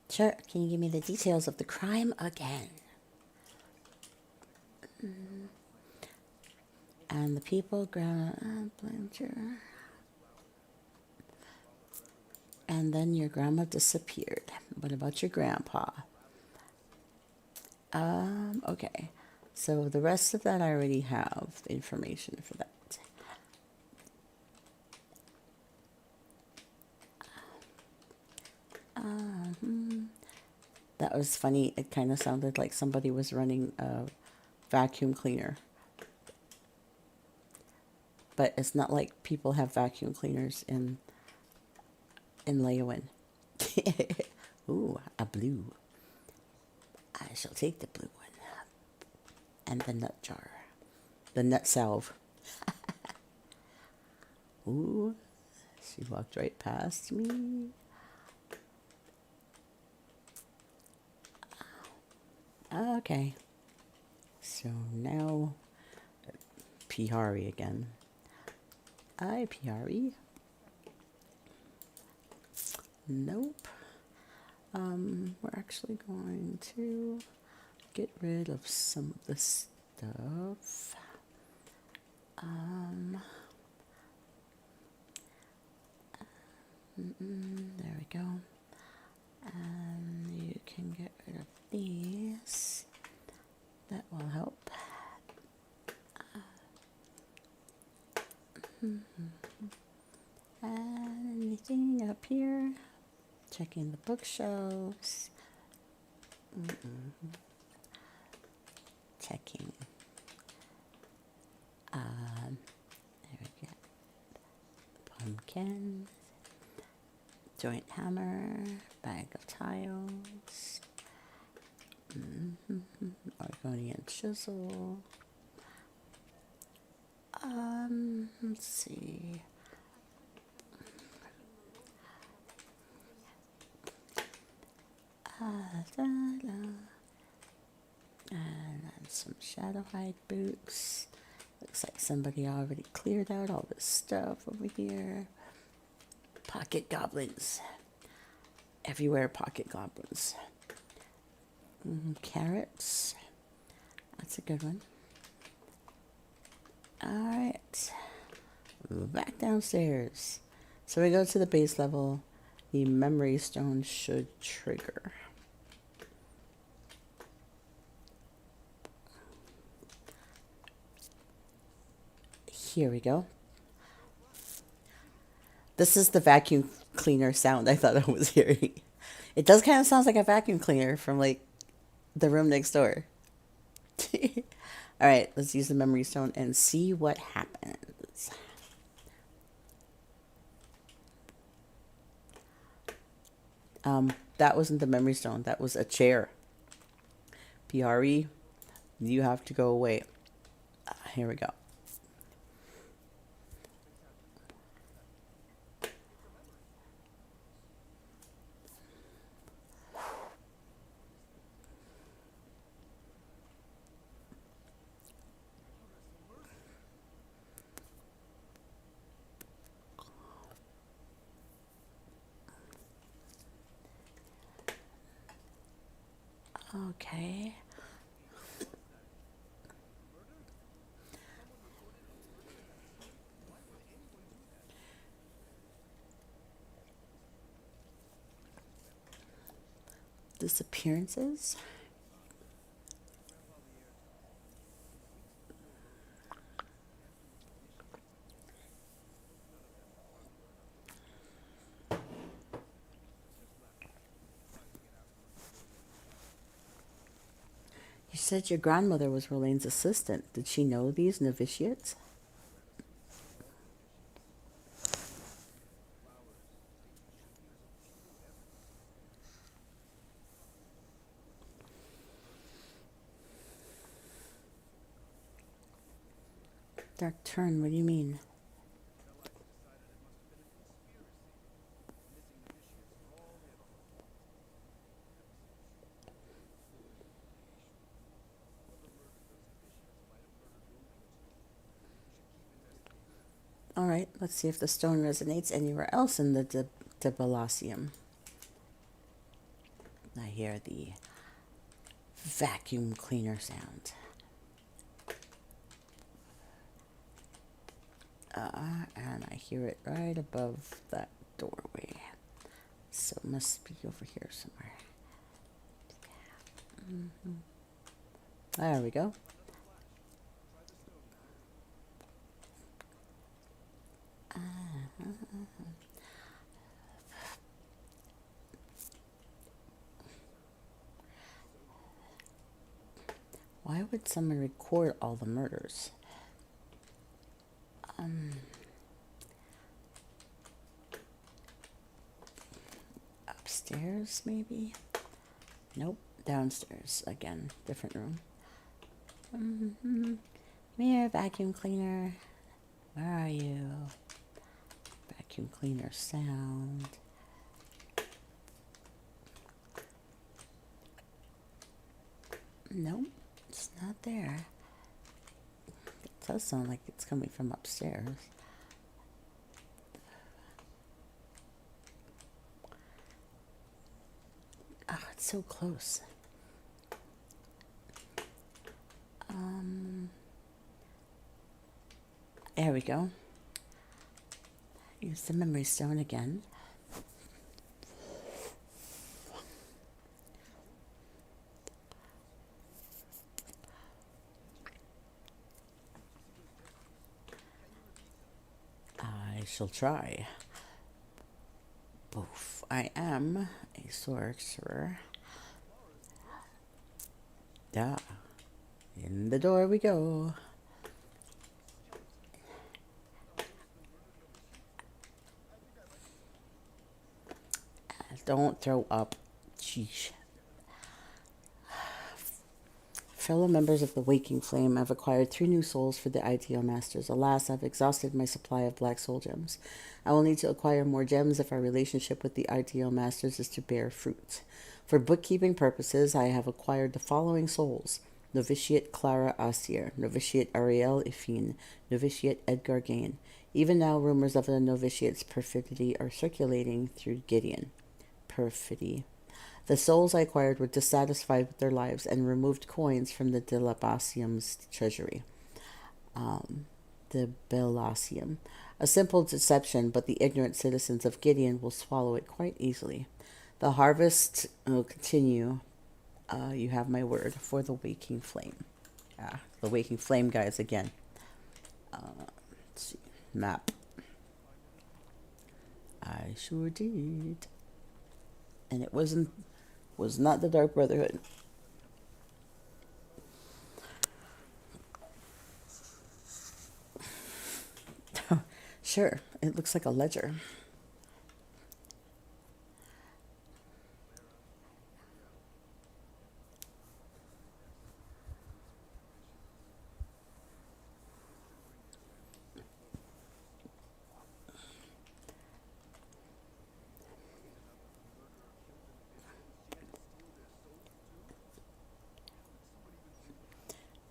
A: Sure. Can you give me the details of the crime again? And the people ground. And then your grandma disappeared. What about your grandpa? Okay. So the rest of that I already have the information for that. That was funny. It kind of sounded like somebody was running a vacuum cleaner. But it's not like people have vacuum cleaners in Leeuwen. Ooh, a blue. I shall take the blue one. And the nut jar. The nut salve. Ooh, she walked right past me. Okay. So now, Pihari again. Hi, Pihari. Nope. We're actually going to get rid of some of the stuff. There we go. And you can get rid of these. That will help. And anything up here? Checking the bookshelves. Checking. There we go. Pumpkin. Joint hammer. Bag of tiles. Argonian chisel. Let's see. And then some shadow hide boots. Looks like somebody already cleared out all this stuff over here. Pocket goblins. Everywhere pocket goblins. Carrots. That's a good one. Alright. Back downstairs. So we go to the base level. The memory stone should trigger. Here we go. This is the vacuum cleaner sound I thought I was hearing. It does kind of sound like a vacuum cleaner from like the room next door. All right, let's use the memory stone and see what happens. That wasn't the memory stone. That was a chair. PRE, you have to go away. Here we go. Okay. Disappearances. You said your grandmother was Rolene's assistant. Did she know these novitiates? Dark turn, what do you mean? All right, let's see if the stone resonates anywhere else in the Debalacium. I hear the vacuum cleaner sound. And I hear it right above that doorway. So it must be over here somewhere. There we go. Why would someone record all the murders? Upstairs, maybe? Nope. Downstairs. Again, different room. Come here, vacuum cleaner. Where are you? Vacuum cleaner sound. Nope, it's not there. It does sound like it's coming from upstairs. Oh, it's so close. There we go. Use the memory stone again. I shall try. Boof. I am a sorcerer. Yeah. In the door we go. Don't throw up. Sheesh. Fellow members of the Waking Flame, I've acquired 3 new souls for the ideal masters. Alas, I've exhausted my supply of black soul gems. I will need to acquire more gems if our relationship with the ideal masters is to bear fruit. For bookkeeping purposes, I have acquired the following souls: Novitiate Clara Asier, Novitiate Ariel Ifine, Novitiate Edgar Gain. Even now, rumors of the novitiate's perfidy are circulating through Gideon. Perfidy. The souls I acquired were dissatisfied with their lives and removed coins from the Delabasium's treasury. The Belasium. A simple deception, but the ignorant citizens of Gideon will swallow it quite easily. The harvest will continue. You have my word for the Waking Flame. The Waking Flame guys again. Let's see. Map. I sure did. And it was not the Dark Brotherhood. Sure, it looks like a ledger.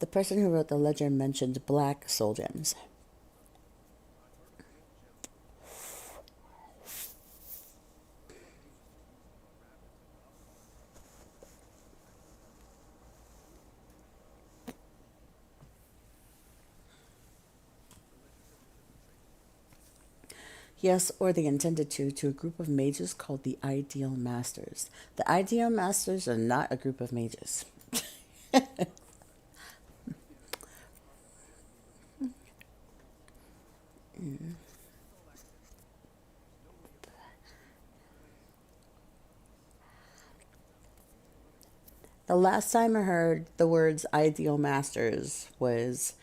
A: The person who wrote the ledger mentioned black soul gems. Yes, or they intended to a group of mages called the Ideal Masters. The Ideal Masters are not a group of mages. The last time I heard the words Ideal Masters was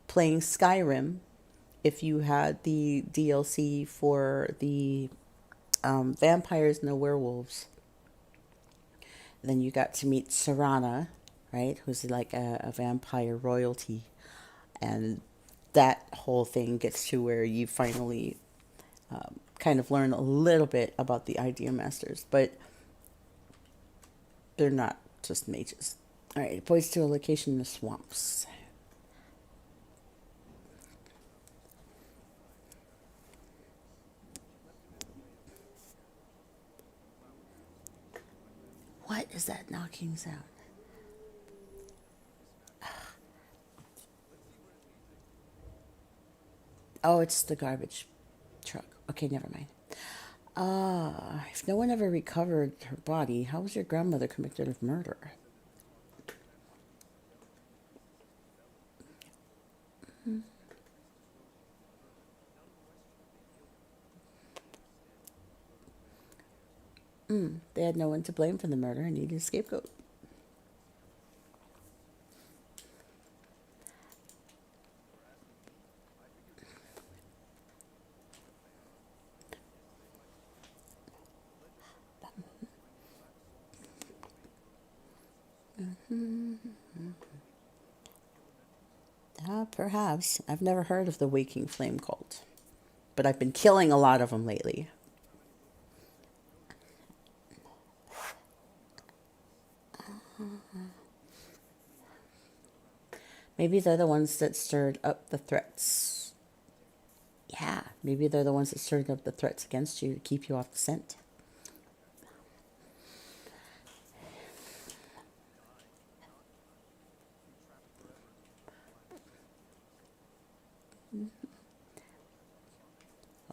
A: playing Skyrim. If you had the DLC for the vampires and the werewolves, then you got to meet Serana, right? Who's like a vampire royalty. And that whole thing gets to where you finally kind of learn a little bit about the Ideal Masters. But they're not just mages. All right, it points to a location in the swamps. What is that knocking sound? Oh, it's the garbage truck. Okay, never mind. If no one ever recovered her body, how was your grandmother convicted of murder? They had no one to blame for the murder and needed a scapegoat. Perhaps. I've never heard of the Waking Flame cult, but I've been killing a lot of them lately. Maybe they're the ones that stirred up the threats. Yeah, maybe they're the ones that stirred up the threats against you to keep you off the scent.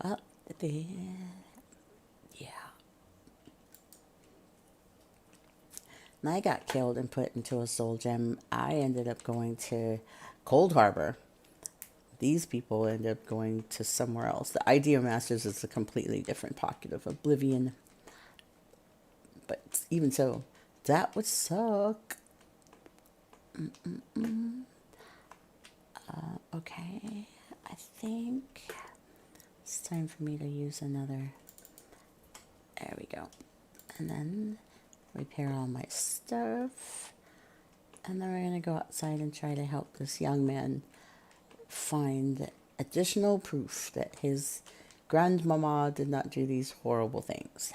A: Well, yeah. And I got killed and put into a soul gem. I ended up going to Cold Harbor. These people ended up going to somewhere else. The Idea Masters is a completely different pocket of oblivion. But even so, that would suck. Okay, I think it's time for me to use another. There we go. And then repair all my stuff. And then we're going to go outside and try to help this young man find additional proof that his grandmama did not do these horrible things.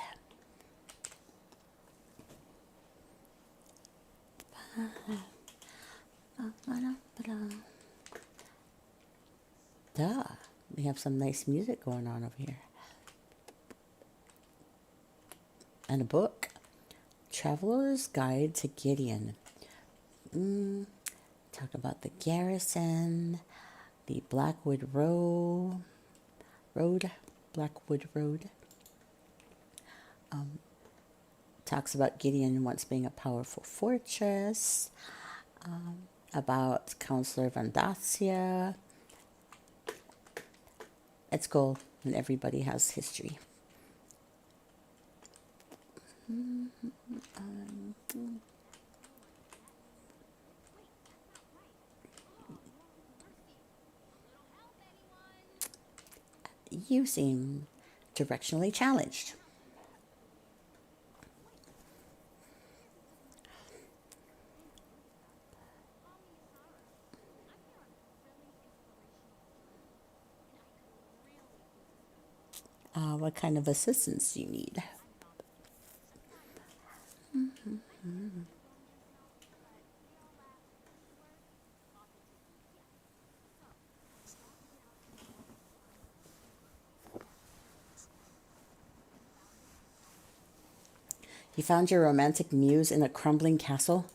A: Duh, we have some nice music going on over here. And a book. Traveler's Guide to Gideon. Talk about the garrison, the Blackwood Blackwood Road. Talks about Gideon once being a powerful fortress, about Counselor Van Dacia. It's cool when everybody has history. You seem directionally challenged. What kind of assistance do you need? You found your romantic muse in a crumbling castle?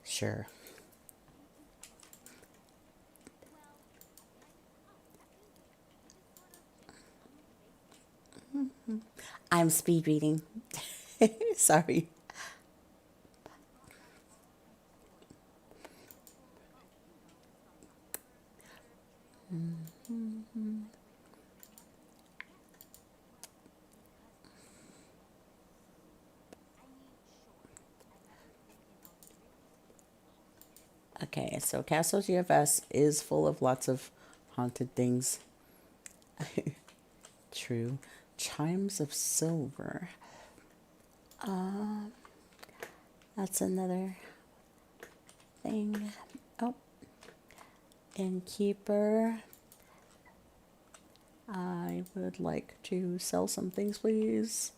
A: Sure. I'm speed reading. Sorry. Okay, so Castle GFS is full of lots of haunted things. True. Chimes of Silver. That's another thing. Oh. Innkeeper. I would like to sell some things, please.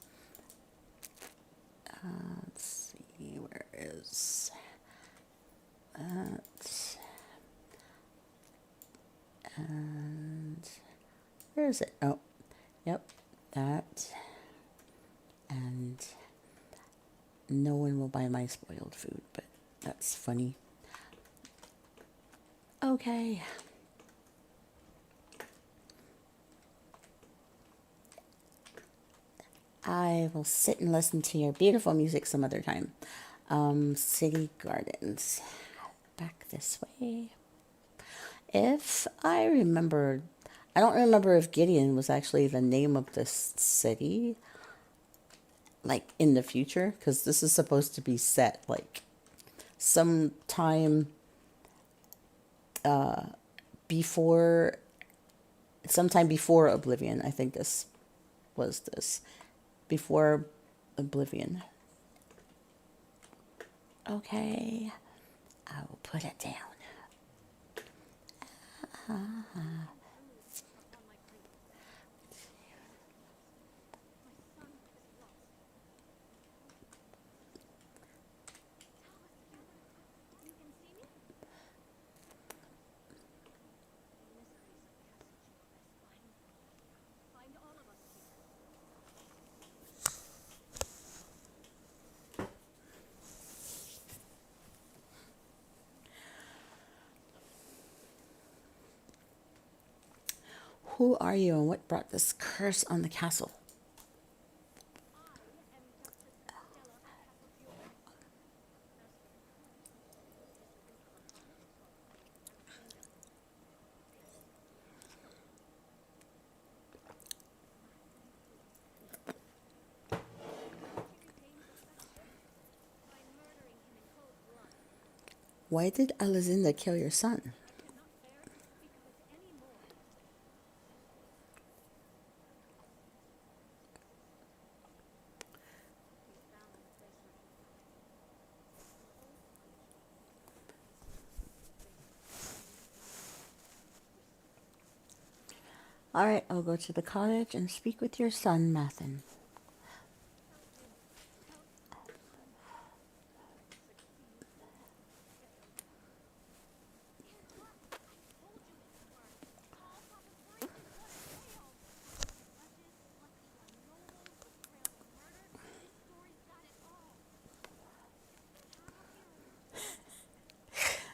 A: Let's see, where is that? And where is it? Oh, yep. that, and no one will buy my spoiled food, but that's funny. Okay. I will sit and listen to your beautiful music some other time. City Gardens. Back this way. If I remember, I don't remember if Gideon was actually the name of this city, like in the future, because this is supposed to be set like sometime before, sometime before Oblivion. I think this was this before Oblivion. Okay, I will put it down. Who are you and what brought this curse on the castle? Why did Alizinda kill your son? All right, I'll go to the cottage and speak with your son, Mathen.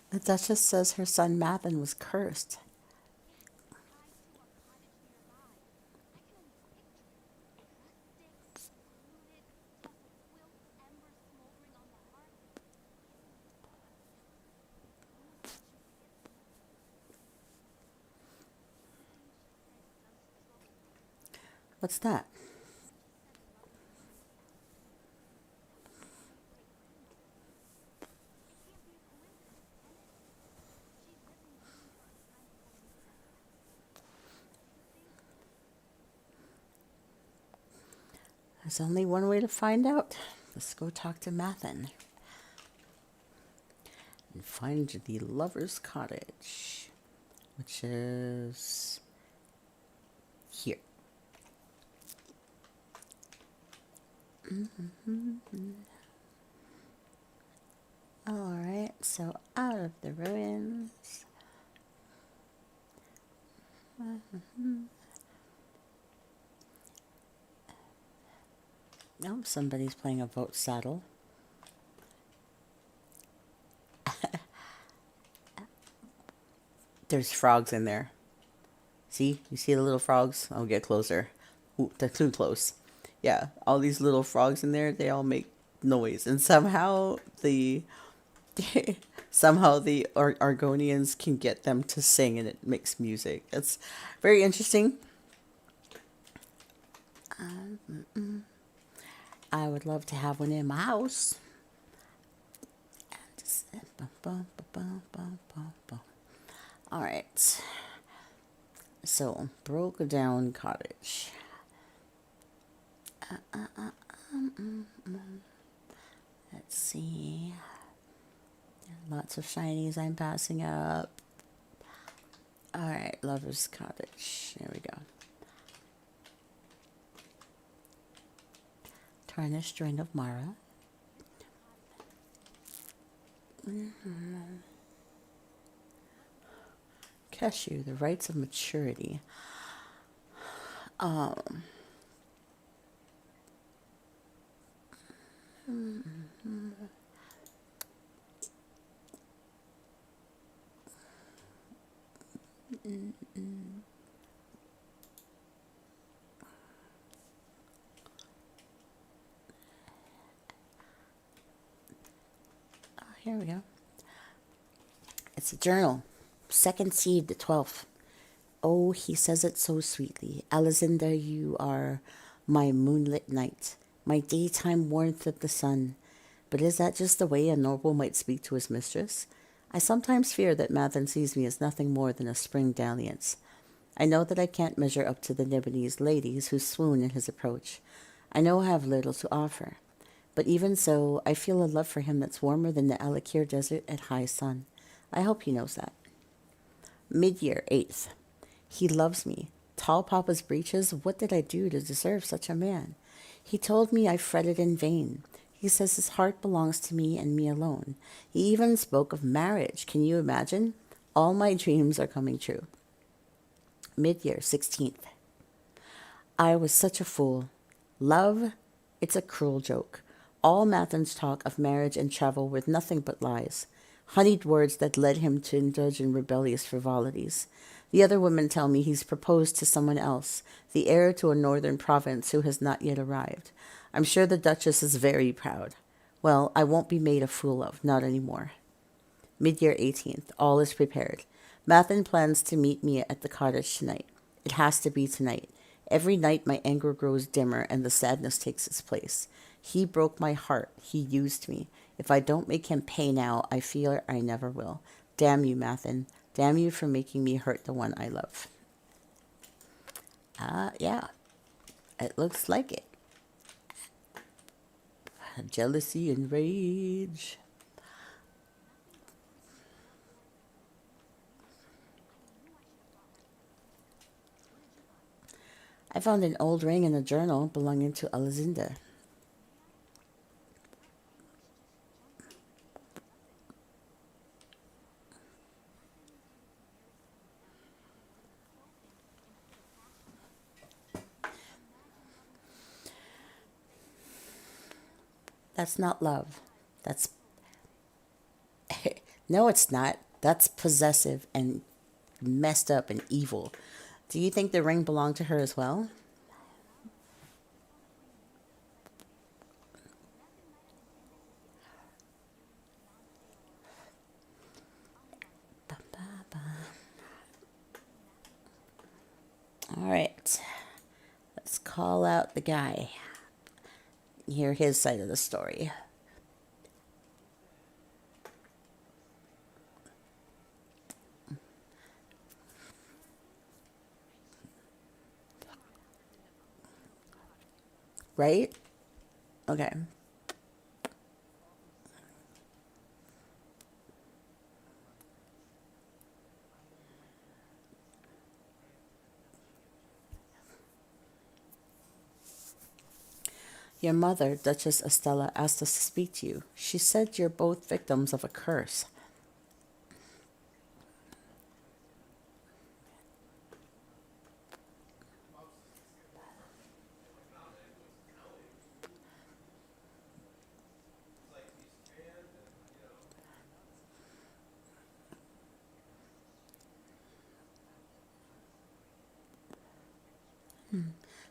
A: The Duchess says her son Mathen was cursed. What's that? There's only one way to find out. Let's go talk to Mathen. And find the Lover's Cottage, which is here. All right, so out of the ruins. Oh, somebody's playing a boat saddle. There's frogs in there. See? You see the little frogs? I'll get closer. Ooh, they're too close. Yeah, all these little frogs in there, they all make noise. And somehow the Argonians can get them to sing and it makes music. That's very interesting. I would love to have one in my house. All right. So, broke down cottage. Let's see. Lots of shinies I'm passing up. All right, Lover's Cottage. There we go. Tarnished Ring of Mara. Cashew, the rites of maturity. Here we go. It's a journal. Second seed, the 12th. Oh, he says it so sweetly. Alizinda, you are my moonlit night, my daytime warmth of the sun. But is that just the way a noble might speak to his mistress? I sometimes fear that Mathen sees me as nothing more than a spring dalliance. I know that I can't measure up to the Nibonese ladies who swoon in his approach. I know I have little to offer. But even so, I feel a love for him that's warmer than the Alakir Desert at high sun. I hope he knows that. Mid-year, 8th. He loves me. Tall Papa's breeches, what did I do to deserve such a man? He told me I fretted in vain. He says his heart belongs to me and me alone. He even spoke of marriage. Can you imagine? All my dreams are coming true. Mid-year, 16th. I was such a fool. Love, it's a cruel joke. All Mathen's talk of marriage and travel were nothing but lies, honeyed words that led him to indulge in rebellious frivolities. The other women tell me he's proposed to someone else, the heir to a northern province who has not yet arrived. I'm sure the Duchess is very proud. Well, I won't be made a fool of, not anymore. Mid-year 18th. All is prepared. Mathen plans to meet me at the cottage tonight. It has to be tonight. Every night my anger grows dimmer and the sadness takes its place. He broke my heart. He used me. If I don't make him pay now, I fear I never will. Damn you, Mathen. Damn you for making me hurt the one I love. Yeah. It looks like it. Jealousy and rage. I found an old ring in a journal belonging to Alizinda. That's not love. That's... No, it's not. That's possessive and messed up and evil. Do you think the ring belonged to her as well? All right. Let's call out the guy. Hear his side of the story. Right? Okay. Your mother, Duchess Estella, asked us to speak to you. She said you're both victims of a curse.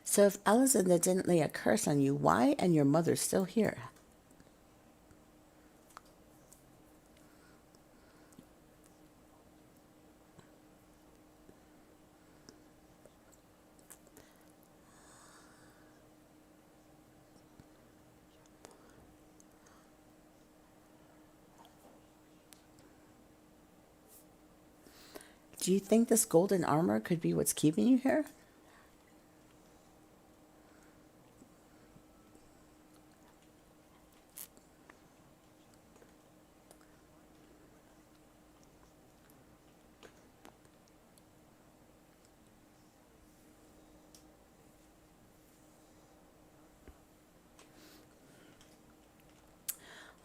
A: So if Alizinda didn't lay a curse on you, why and your mother still here? Do you think this golden armor could be what's keeping you here?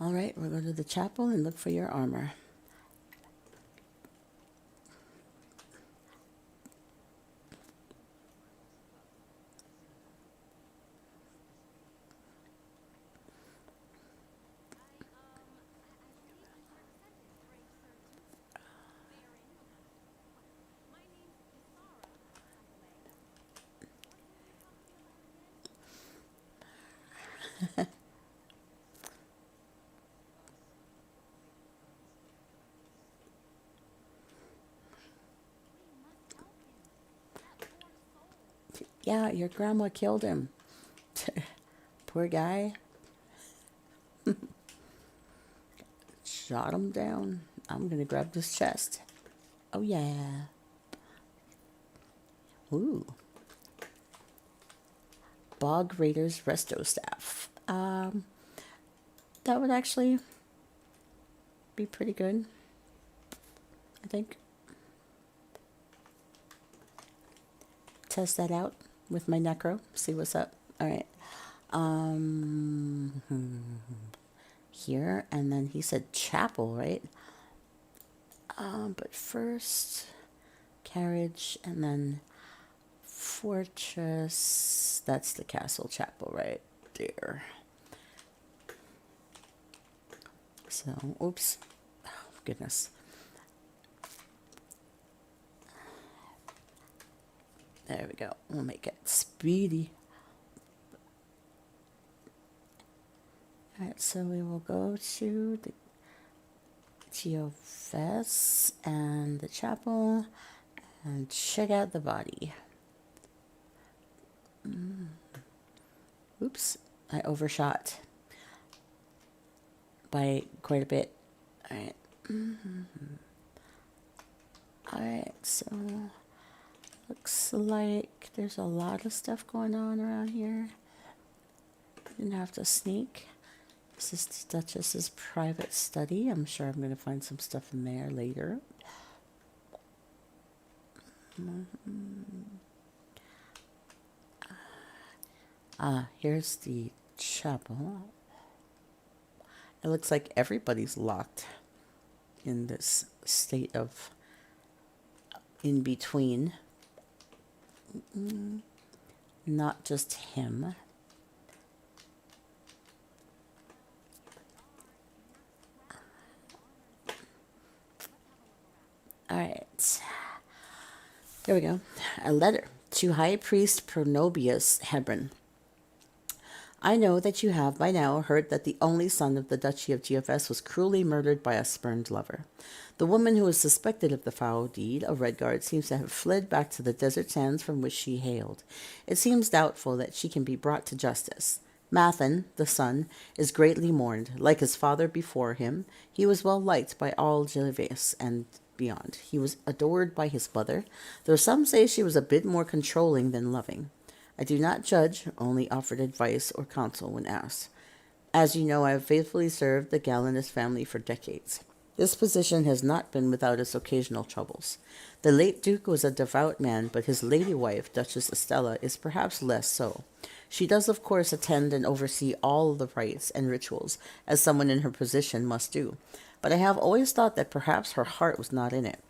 A: All right, we'll go to the chapel and look for your armor. Yeah, your grandma killed him. Poor guy. Shot him down. I'm gonna grab this chest. Oh yeah. Ooh. Bog Raiders Resto Staff. That would actually be pretty good, I think. Test that out with my necro. See what's up. All right. Here, and then he said chapel, right? But first, carriage, and then fortress. That's the castle chapel right there. So, oops. Oh, goodness. There we go. We'll make it speedy. Alright, so we will go to the GeoVest and the chapel and check out the body. Oops, I overshot by quite a bit. Alright. Alright, so looks like there's a lot of stuff going on around here. Didn't have to sneak. This is the Duchess's private study. I'm sure I'm going to find some stuff in there later. Here's the chapel. It looks like everybody's locked in this state of in between. Not just him. All right. Here we go. A letter to High Priest Pronobius Hebron. I know that you have by now heard that the only son of the Duchy of GFS was cruelly murdered by a spurned lover. The woman who is suspected of the foul deed of Redguard seems to have fled back to the desert sands from which she hailed. It seems doubtful that she can be brought to justice. Mathan, the son, is greatly mourned. Like his father before him, he was well liked by all Gilves and beyond. He was adored by his mother, though some say she was a bit more controlling than loving. I do not judge, only offered advice or counsel when asked. As you know, I have faithfully served the Gallinas family for decades. This position has not been without its occasional troubles. The late Duke was a devout man, but his lady wife, Duchess Estella, is perhaps less so. She does, of course, attend and oversee all the rites and rituals, as someone in her position must do, but I have always thought that perhaps her heart was not in it.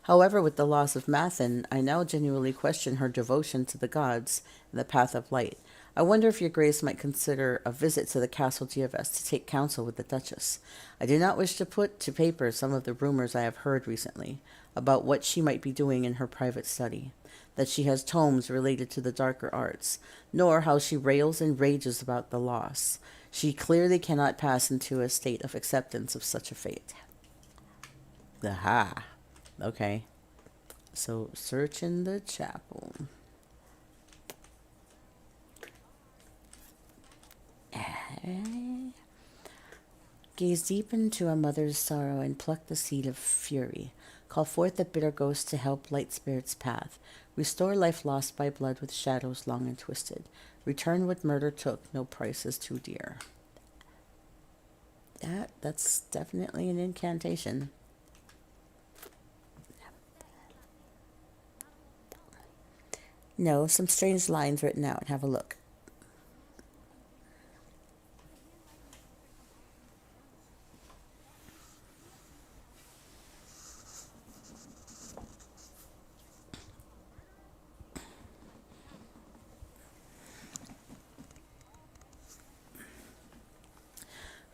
A: However, with the loss of Mathan, I now genuinely question her devotion to the gods and the path of light. I wonder if your grace might consider a visit to the Castle GFS to take counsel with the Duchess. I do not wish to put to paper some of the rumors I have heard recently about what she might be doing in her private study, that she has tomes related to the darker arts, nor how she rails and rages about the loss. She clearly cannot pass into a state of acceptance of such a fate. Aha. Okay. So, search in the chapel. Gaze deep into a mother's sorrow and pluck the seed of fury. Call forth the bitter ghost to help light spirit's path. Restore life lost by blood with shadows long and twisted. Return what murder took, no price is too dear. That's definitely an incantation. No, some strange lines written out. Have a look.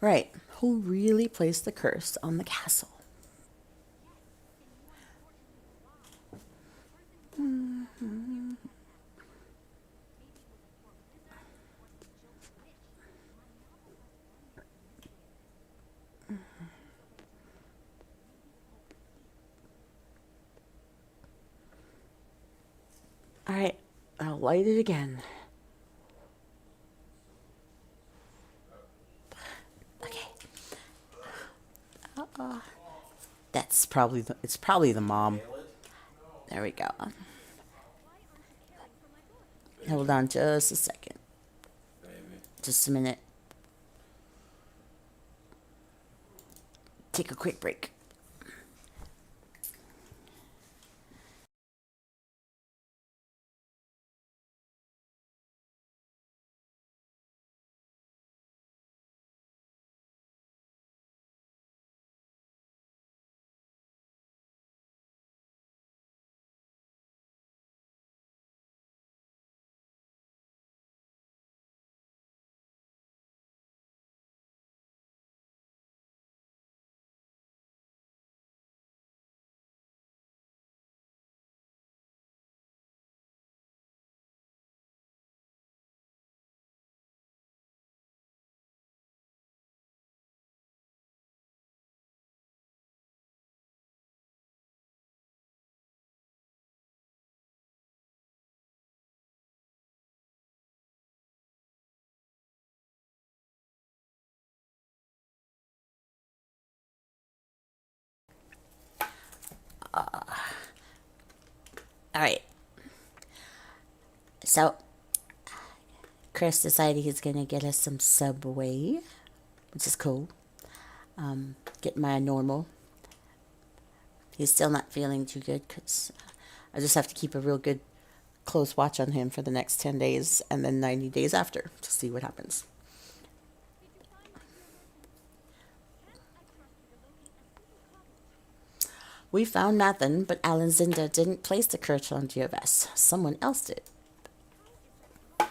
A: Right. Who really placed the curse on the castle? All right. I'll light it again. Okay. That's probably it's probably the mom. There we go. Hold on just a second. Just a minute. Take a quick break. All right. So, Chris decided he's going to get us some Subway, which is cool. Get my normal. He's still not feeling too good because I just have to keep a real good close watch on him for the next 10 days and then 90 days after to see what happens. We found nothing, but Alan Zinda didn't place the curse on GeoVest. Someone else did.
H: Damn,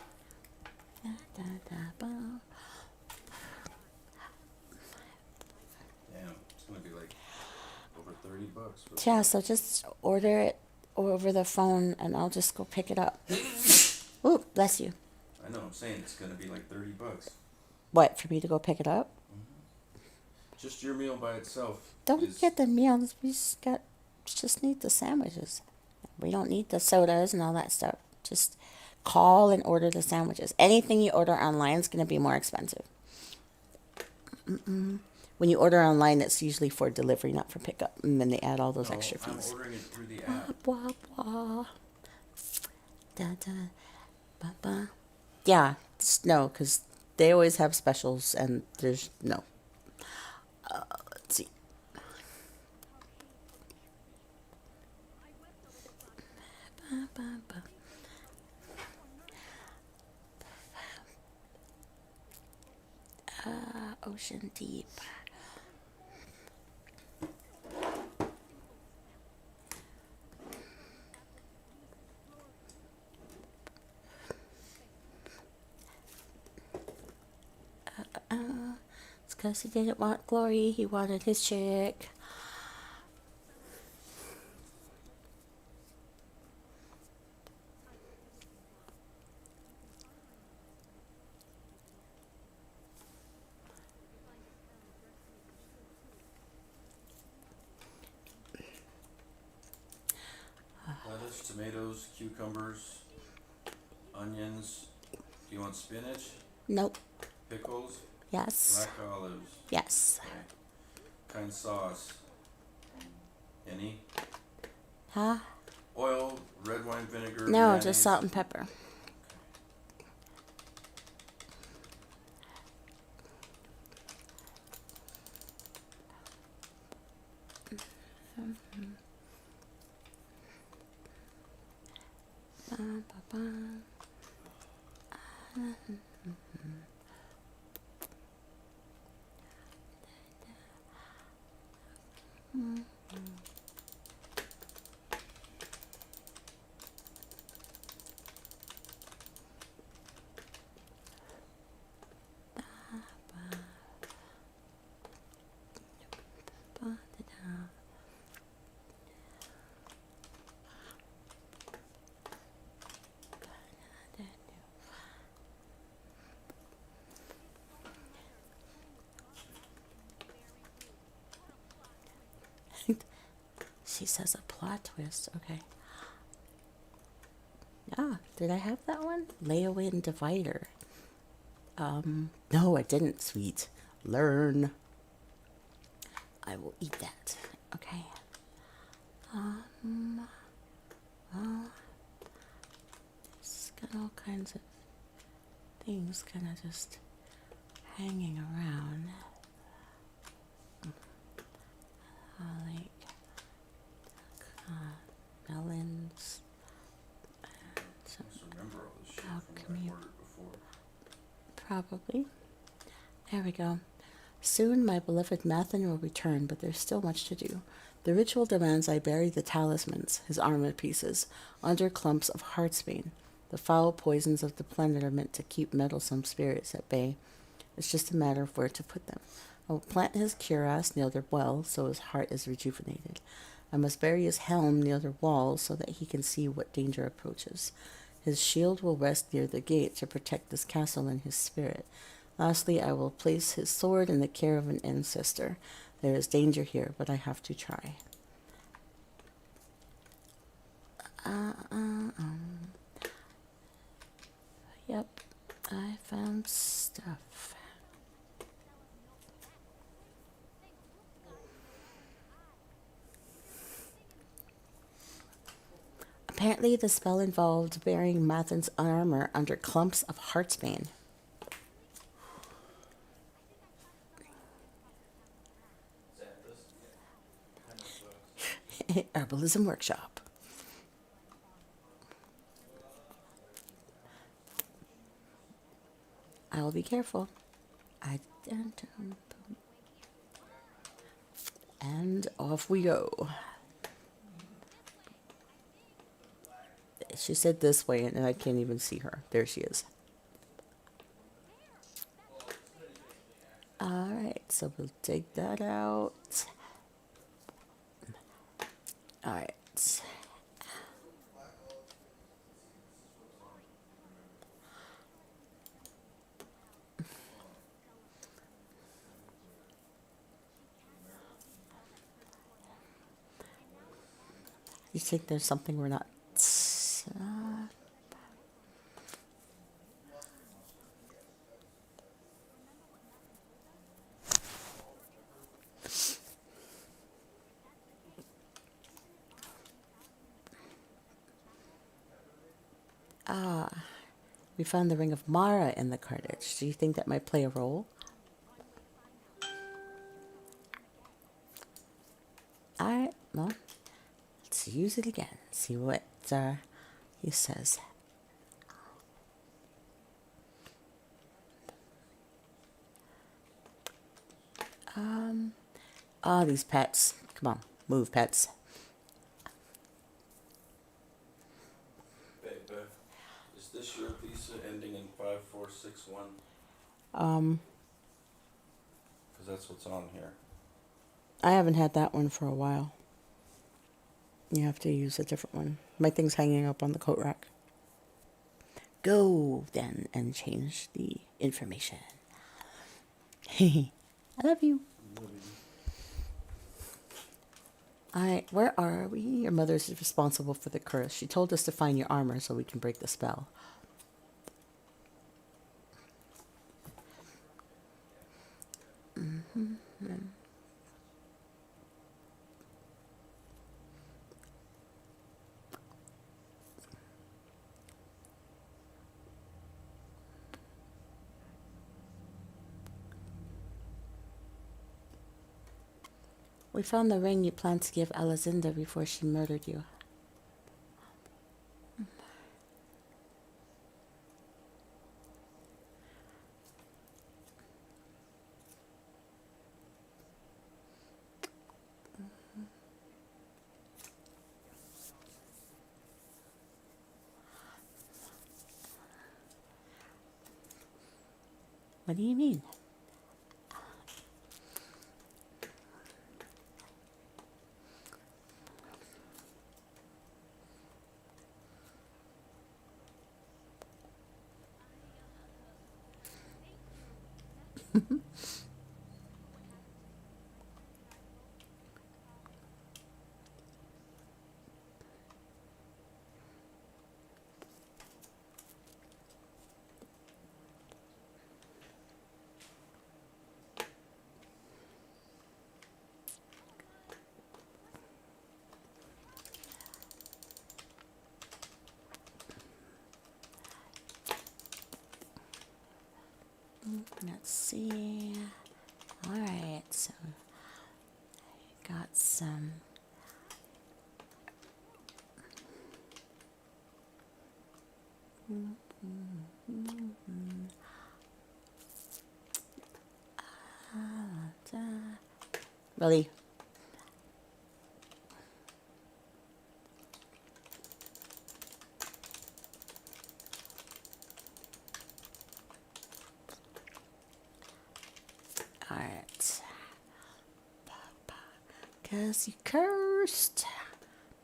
H: it's gonna be like over $30.
A: Yeah, so just order it over the phone and I'll just go pick it up. Ooh, bless you.
H: I know, I'm saying it's gonna be like $30.
A: What, for me to go pick it up?
H: Just your meal by itself.
A: Don't get the meals. We just need the sandwiches. We don't need the sodas and all that stuff. Just call and order the sandwiches. Anything you order online is going to be more expensive. When you order online, it's usually for delivery, not for pickup. And then they add all those extra fees.
H: I'm ordering it through the app.
A: Blah, blah. Da, da, ba, ba. Yeah, no, because they always have specials and there's no. Let's see. Ba, ba, ba. Ocean Deep. It's because he didn't want glory. He wanted his chick.
H: Lettuce, tomatoes, cucumbers, onions. Do you want spinach?
A: Nope.
H: Pickles?
A: Yes.
H: Black olives?
A: Yes.
H: Okay. Kind sauce? Any?
A: Huh?
H: Oil, red wine vinegar?
A: No,
H: mayonnaise?
A: just salt and pepper. She says a plot twist. Okay. Did I have that one? Layaway and divider. No, I didn't, sweet. Learn. I will eat that. Okay. Well, it's got all kinds of things kind of just hanging around. Like melons.
H: I just remember all this shit from when
A: alchemy.
H: I ordered before.
A: Probably. There we go. Soon my beloved Mathan will return, but there's still much to do. The ritual demands I bury the talismans, his armor pieces, under clumps of heartsbane. The foul poisons of the planet are meant to keep meddlesome spirits at bay. It's just a matter of where to put them. I will plant his cuirass near their well, so his heart is rejuvenated. I must bury his helm near their walls, so that he can see what danger approaches. His shield will rest near the gate to protect this castle and his spirit. Lastly, I will place his sword in the care of an ancestor. There is danger here, but I have to try. Yep, I found stuff. Apparently, the spell involved burying Mathan's armor under clumps of heartsbane. Herbalism workshop. I will be careful. And off we go. She said this way, and I can't even see her. There she is. All right, so we'll take that out. All right. You think there's something we're not... we found the Ring of Mara in the cartage. Do you think that might play a role? Alright, well, let's use it again. See what he says. These pets. Come on, move, pets.
H: Babe, is this your visa ending in 5461? Because that's what's on here.
A: I haven't had that one for a while. You have to use a different one. My thing's hanging up on the coat rack. Go, then, and change the information. I love you. Alright, where are we? Your mother's responsible for the curse. She told us to find your armor so we can break the spell. We found the ring you planned to give Alazinda before she murdered you. What do you mean? see. All right, so I got some. Really? All right. Because you cursed.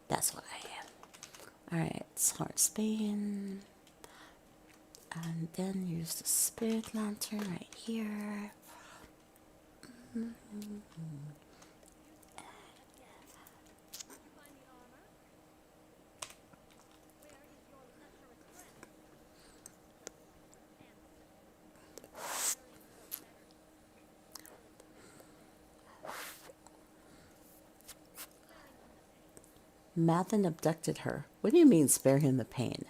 A: That's why. All right, Heart Spain. And then use the Spirit Lantern right here. Mathen abducted her. What do you mean, spare him the pain?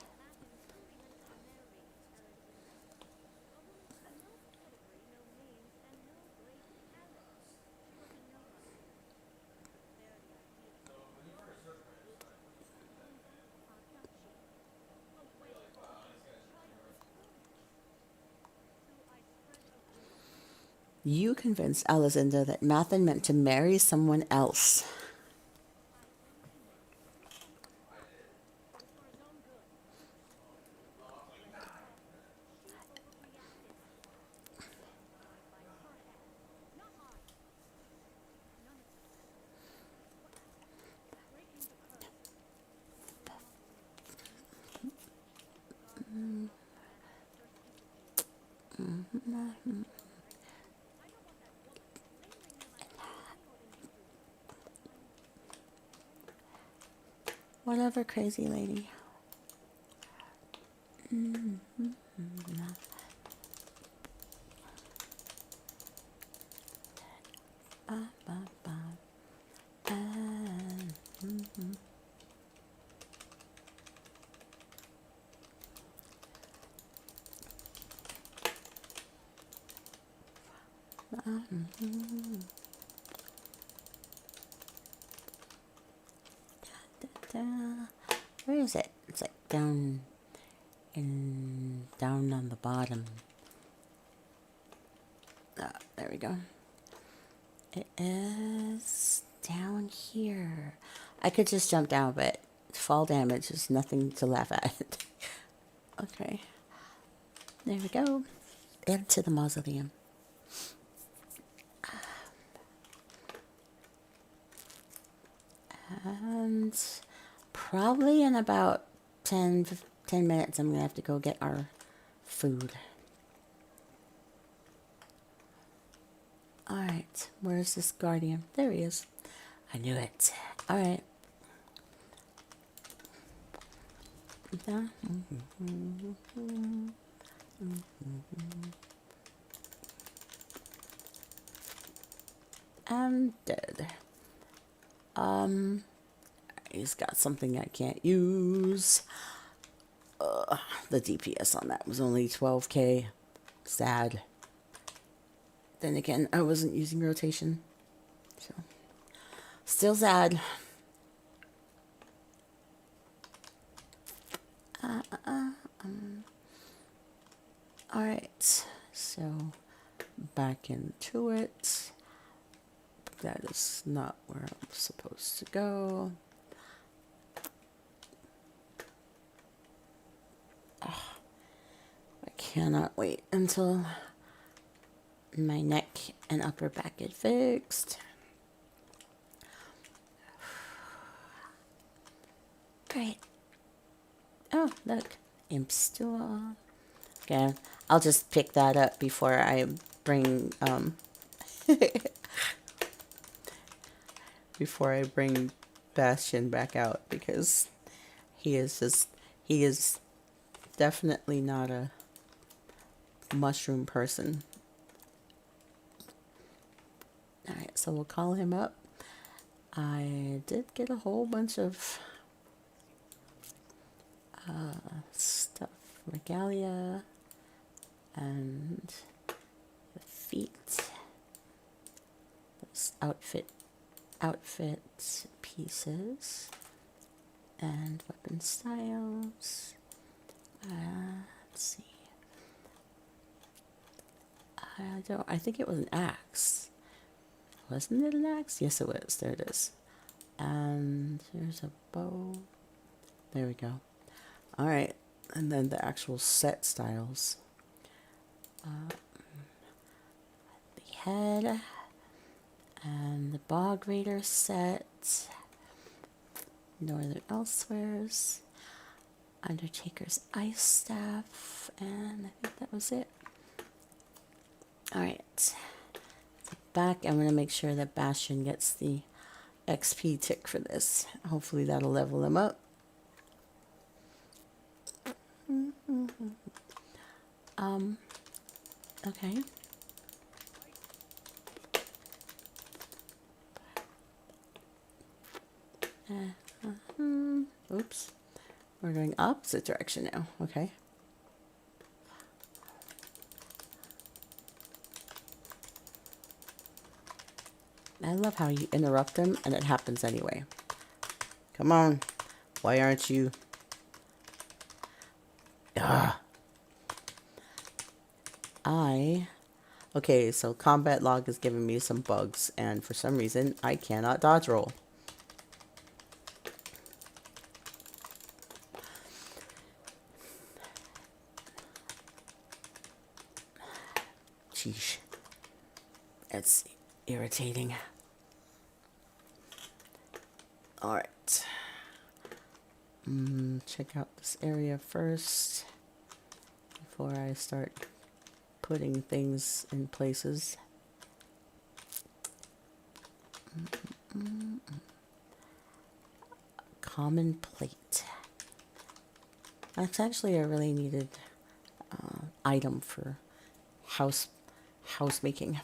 A: You convinced Alizinda that Mathen meant to marry someone else. Whatever, crazy lady. Where is it? It's like down on the bottom. There we go. It is down here. I could just jump down, but fall damage is nothing to laugh at. Okay. There we go. Into the mausoleum. And probably in about 10 minutes, I'm going to have to go get our food. All right. Where's this guardian? There he is. I knew it. All right. I'm dead. He's got something I can't use. The DPS on that was only 12k. Sad. Then again, I wasn't using rotation. So, still sad. Alright, so back into it. That is not where I'm supposed to go. I cannot wait until my neck and upper back get fixed. Great. Oh, look. Imp stool. Okay, I'll just pick that up before I bring, before I bring Bastion back out, because he is definitely not a mushroom person. Alright, so we'll call him up. I did get a whole bunch of stuff, regalia, and the feet. This outfit pieces and weapon styles. Let's see. I think it was an axe. Wasn't it an axe? Yes, it was. There it is. And there's a bow. There we go. All right. And then the actual set styles. The head. And the Bog Raider set. Northern Elsewheres. Undertaker's Ice Staff. And I think that was it. All right. Back, I'm going to make sure that Bastion gets the XP tick for this. Hopefully that'll level him up. Okay. Oops. We're going opposite direction now. Okay. I love how you interrupt them and it happens anyway. Come on. Why aren't you? Okay, so combat log is giving me some bugs and for some reason I cannot dodge roll. Sheesh. It's irritating. All right. Check out this area first before I start putting things in places. Common plate. That's actually a really needed item for housemaking.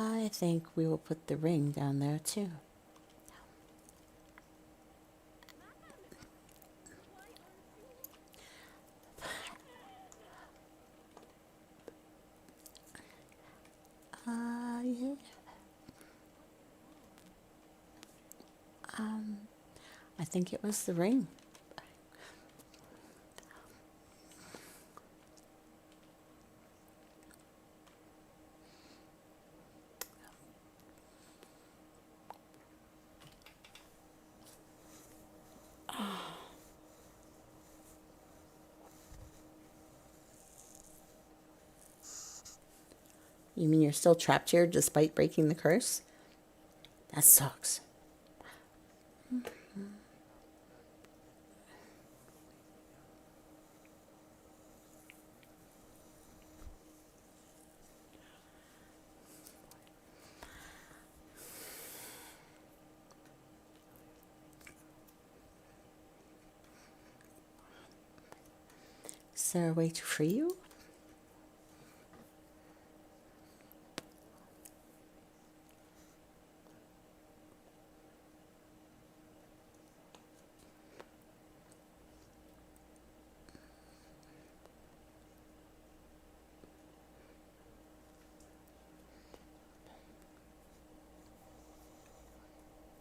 A: I think we will put the ring down there too. Yeah. I think it was the ring. You mean you're still trapped here despite breaking the curse? That sucks. Is there a way to free you?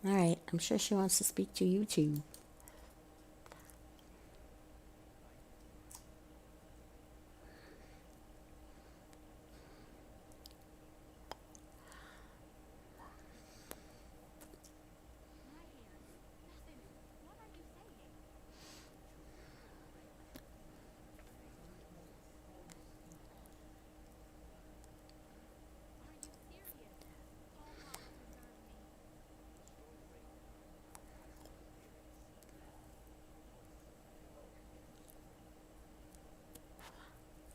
A: All right, I'm sure she wants to speak to you too.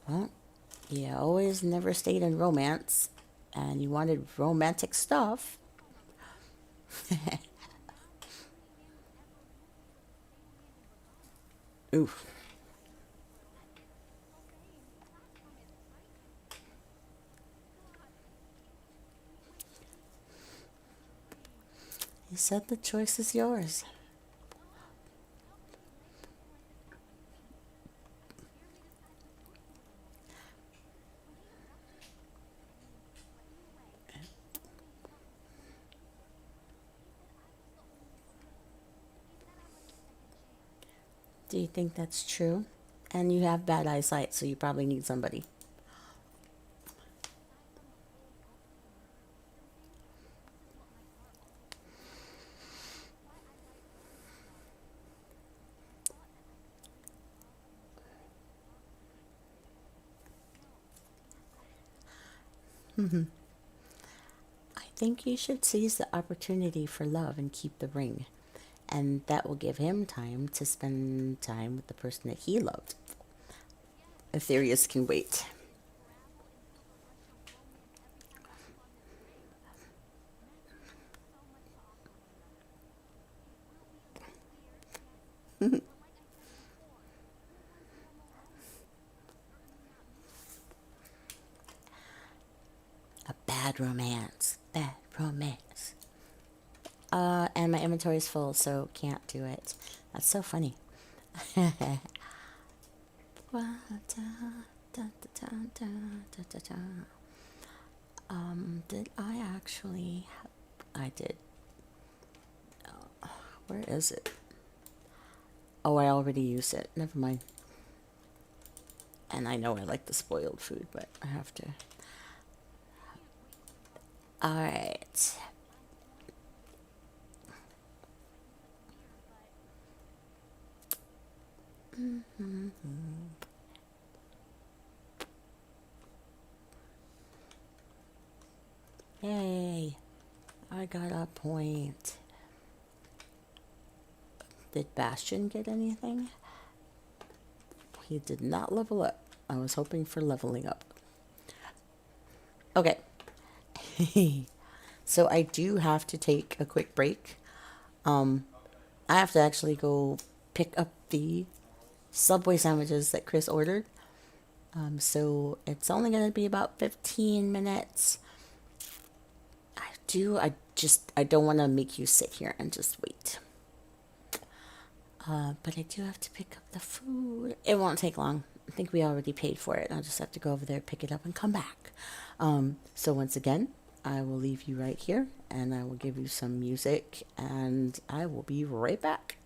A: Well, you always never stayed in romance, and you wanted romantic stuff. Oof. You said the choice is yours. Do you think that's true? And you have bad eyesight, so you probably need somebody. I think you should seize the opportunity for love and keep the ring. And that will give him time to spend time with the person that he loved. Aetherius can wait. A bad romance. Bad romance. And my inventory is full, so can't do it. That's so funny. Did I actually? I did. Where is it? Oh, I already used it. Never mind. And I know I like the spoiled food, but I have to. All right. Yay. I got a point. Did Bastion get anything? He did not level up. I was hoping for leveling up. Okay. So I do have to take a quick break. I have to actually go pick up the Subway sandwiches that Chris ordered. So it's only going to be about 15 minutes. I don't want to make you sit here and just wait. But I do have to pick up the food. It won't take long. I think we already paid for it. I'll just have to go over there, pick it up, and come back. So once again, I will leave you right here, and I will give you some music, and I will be right back.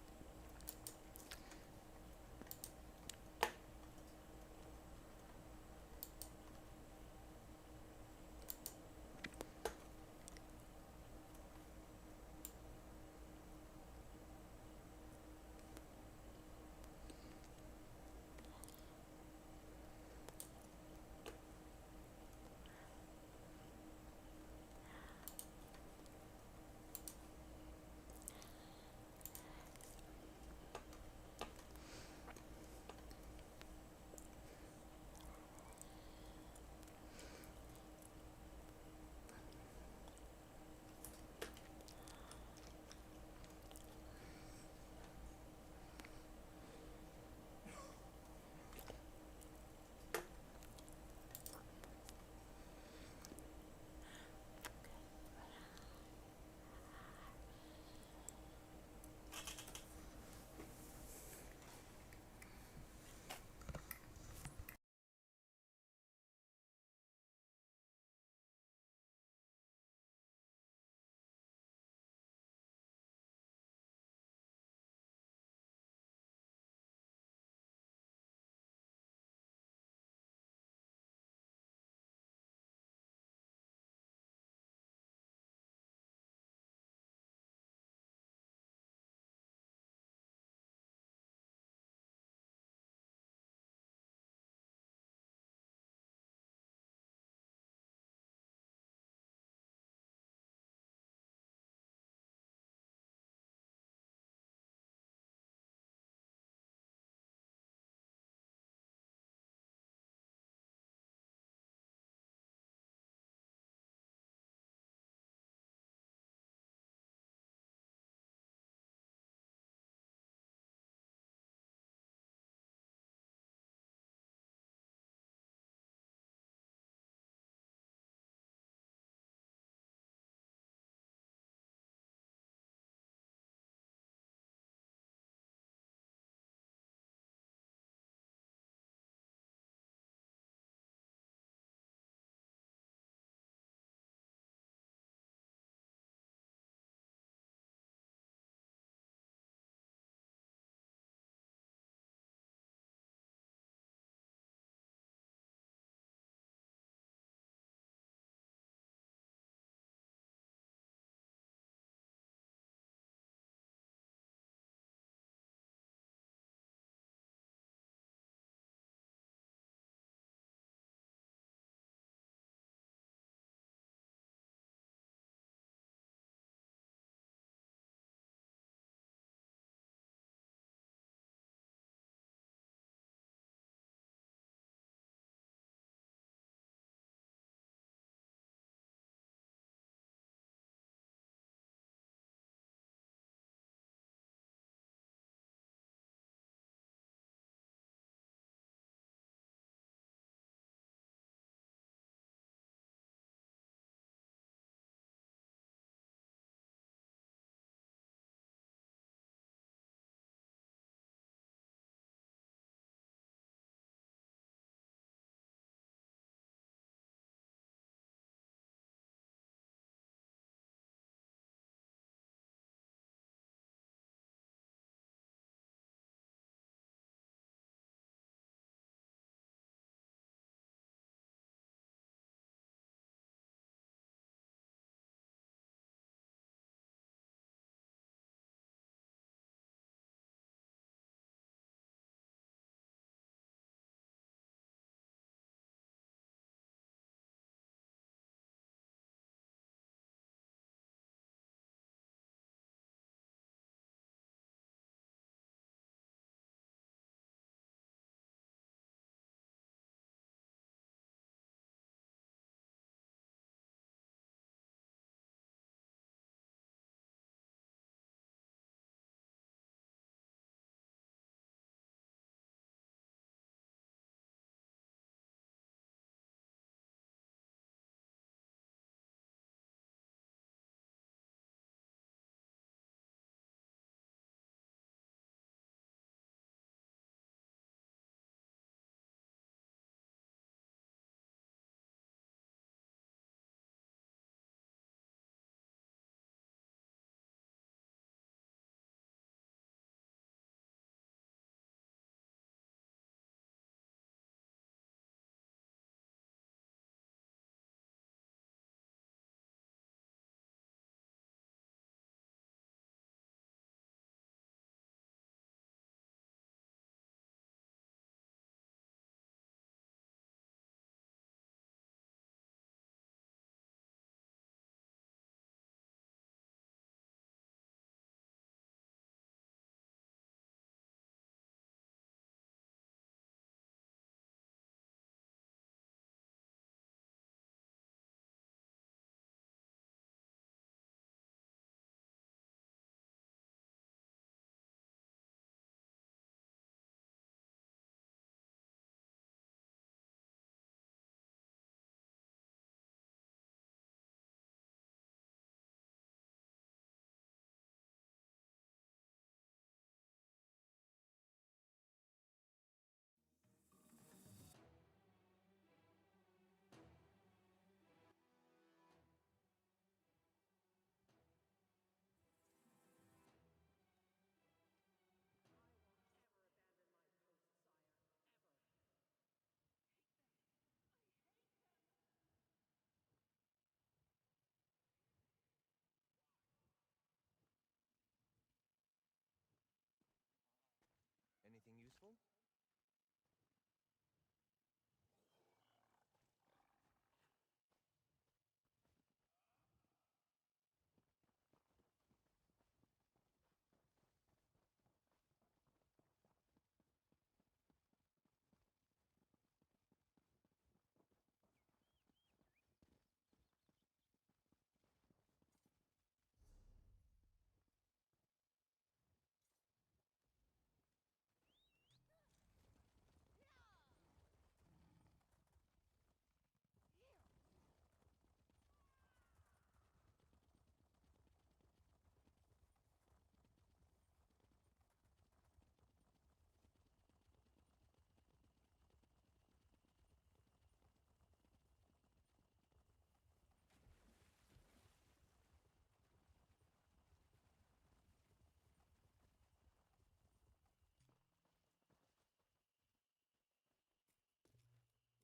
D: useful?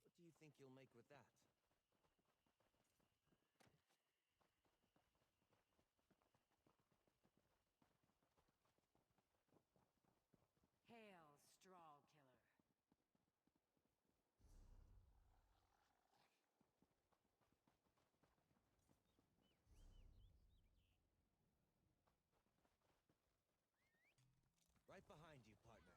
D: What do you think you'll make with that?
C: Hail, straw killer.
D: Right behind you, partner.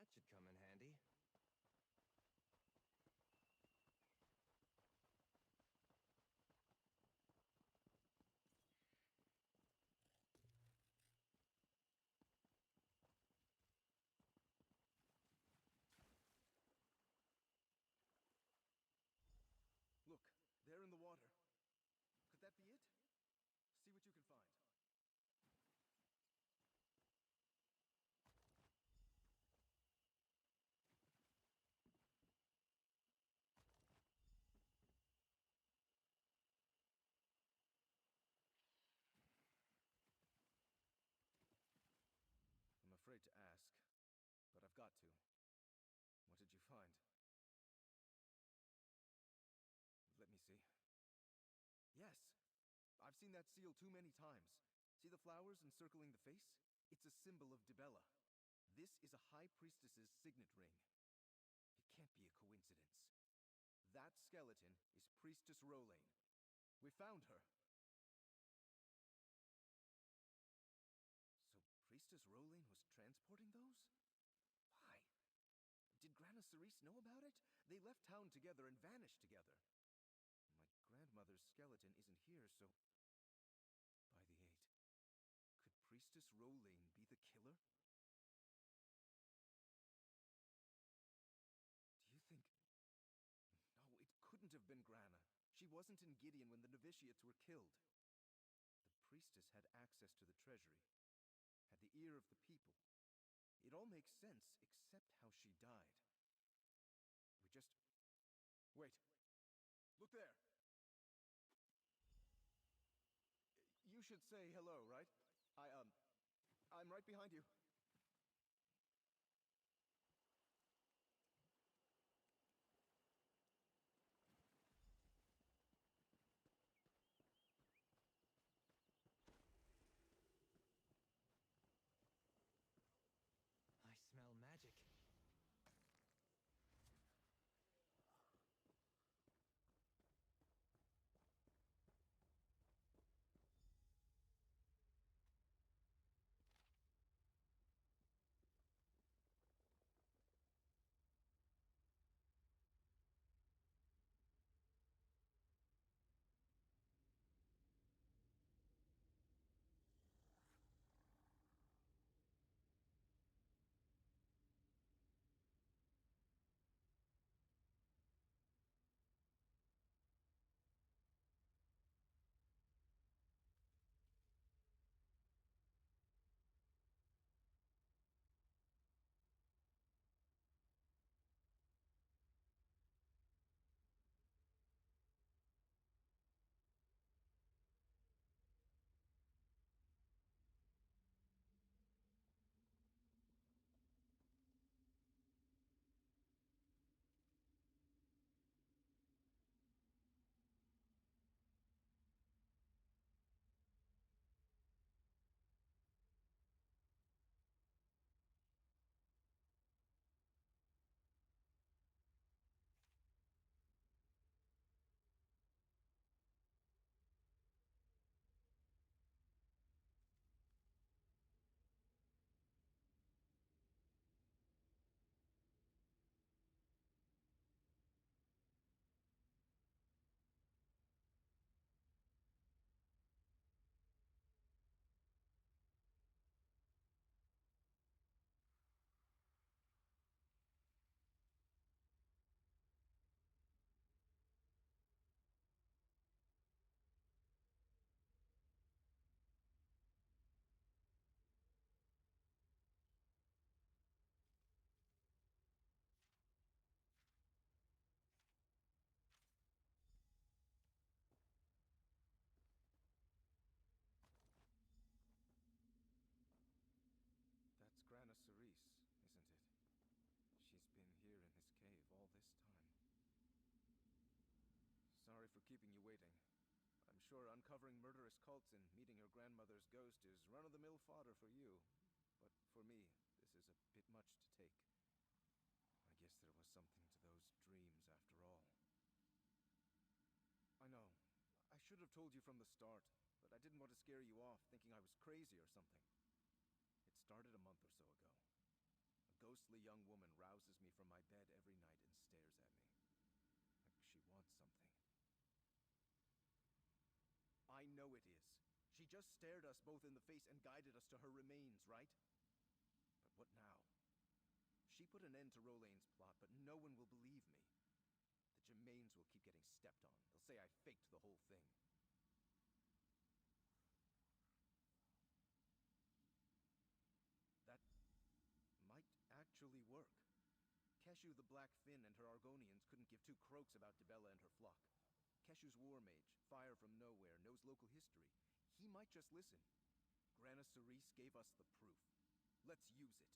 D: That should come in handy. Look, there in the water. Could that be it? See what you can find. I'm afraid to ask, but I've got to. What did you find? Let me see. Yes! I've seen that seal too many times. See the flowers encircling the face? It's a symbol of Dibella. This is a High Priestess's signet ring. It can't be a coincidence. That skeleton is Priestess Rolain. We found her. So Priestess Rolain was transporting those? Why? Did Grana Cerise know about it? They left town together and vanished together. My grandmother's skeleton isn't here, so... By the eight. Could Priestess Rolain be the killer? Do you think... No, it couldn't have been Grana. She wasn't in Gideon when the novitiates were killed. The Priestess had access to the treasury, had the ear of the people. It all makes sense, except how she died. We just... Wait. Look there! You should say hello, right? I'm right behind you. I smell magic. sure uncovering murderous cults and meeting your grandmother's ghost is run-of-the-mill fodder for you. But for me, this is a bit much to take. I guess there was something to those dreams after all. I know. I should have told you from the start, but I didn't want to scare you off, thinking I was crazy or something. It started a month or so ago. A ghostly young woman rouses me from my bed every night and stares at me. Like she wants something. I know it is. She just stared us both in the face and guided us to her remains, right? But what now? She put an end to Rolaine's plot, but no one will believe me. The Germains will keep getting stepped on. They'll say I faked the whole thing. That might actually work. Keshu the Black Fin and her Argonians couldn't give two croaks about Dibella and her flock. Keshu's war mage, Fire from Nowhere, knows local history. He might just listen. Grana Cerise gave us the proof. Let's use it.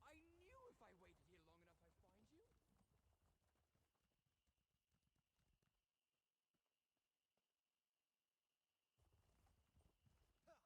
F: I knew if I waited here long enough I'd find you. Ha! Hup.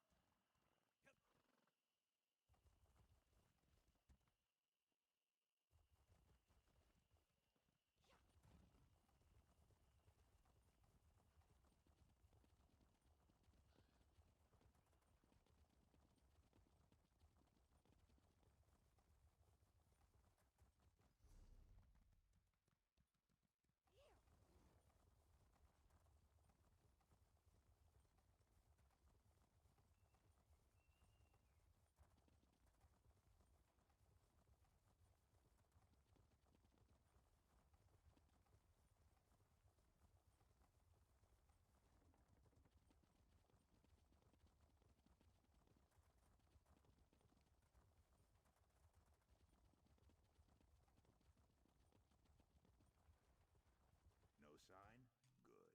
I: No sign? Good.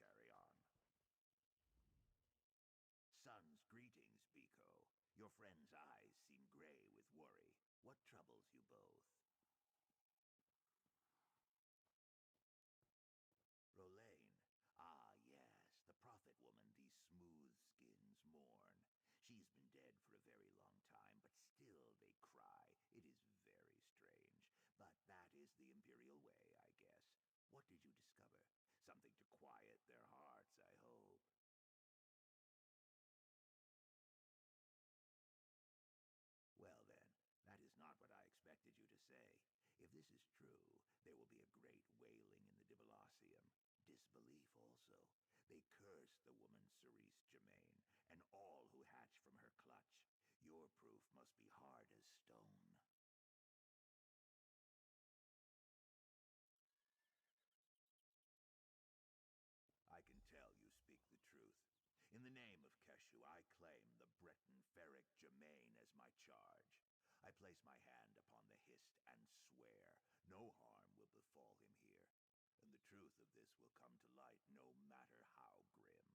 I: Carry on. Sun's greetings, Biko. Your friend's eyes seem gray with worry. What troubles you both? Rolaine. Ah, yes, the prophet woman these smooth skins mourn. She's been dead for a very long time, but still they cry. It is very strange. But that is the Imperial way, I guess. What did you discover? Something to quiet their hearts, I hope. Well then, that is not what I expected you to say. If this is true, there will be a great wailing in the Dibolosium. Disbelief also. They curse the woman Cerise Germain, and all who hatch from her clutch. Your proof must be hard as stone. I can tell you speak the truth. In the name of Keshu, I claim the Breton Ferric Germain as my charge. I place my hand upon the hist and swear no harm will befall him here, and the truth of this will come to light no matter how grim.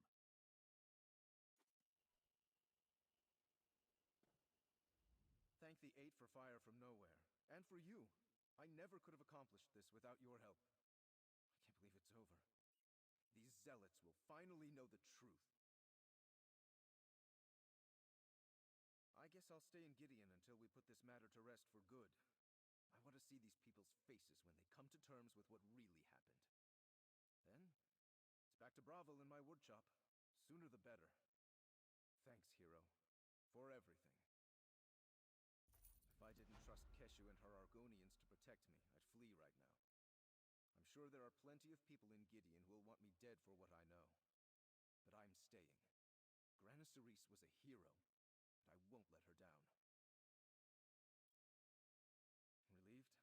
D: Thank the Eight for Fire from Nowhere, and for you. I never could have accomplished this without your help. I can't believe it's over. These zealots will finally know the truth. I guess I'll stay in Gideon until we put this matter to rest for good. I want to see these people's faces when they come to terms with what really happened. Then, it's back to Bravo in my woodshop. Sooner the better. Thanks, hero, for everything. If I didn't trust Keshu and her Argonians to protect me, I'd flee right now. I'm sure there are plenty of people in Gideon who will want me dead for what I know. But I'm staying. Grana Cerise was a hero, and I won't let her down. Relieved?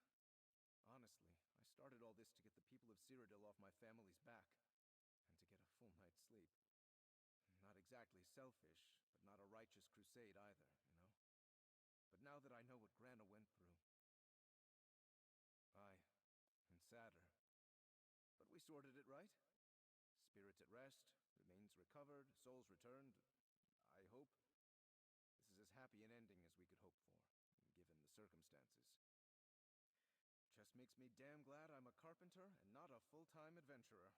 D: Honestly, I started all this to get the Cyrodiil off my family's back, and to get a full night's sleep. Not exactly selfish, but not a righteous crusade either, you know? But now that I know what Grana went through, I am sadder. But we sorted it right. Spirits at rest, remains recovered, souls returned, I hope. This is as happy an ending as we could hope for, given the circumstances. Just makes me damn glad I'm a carpenter and not a full-time adventurer.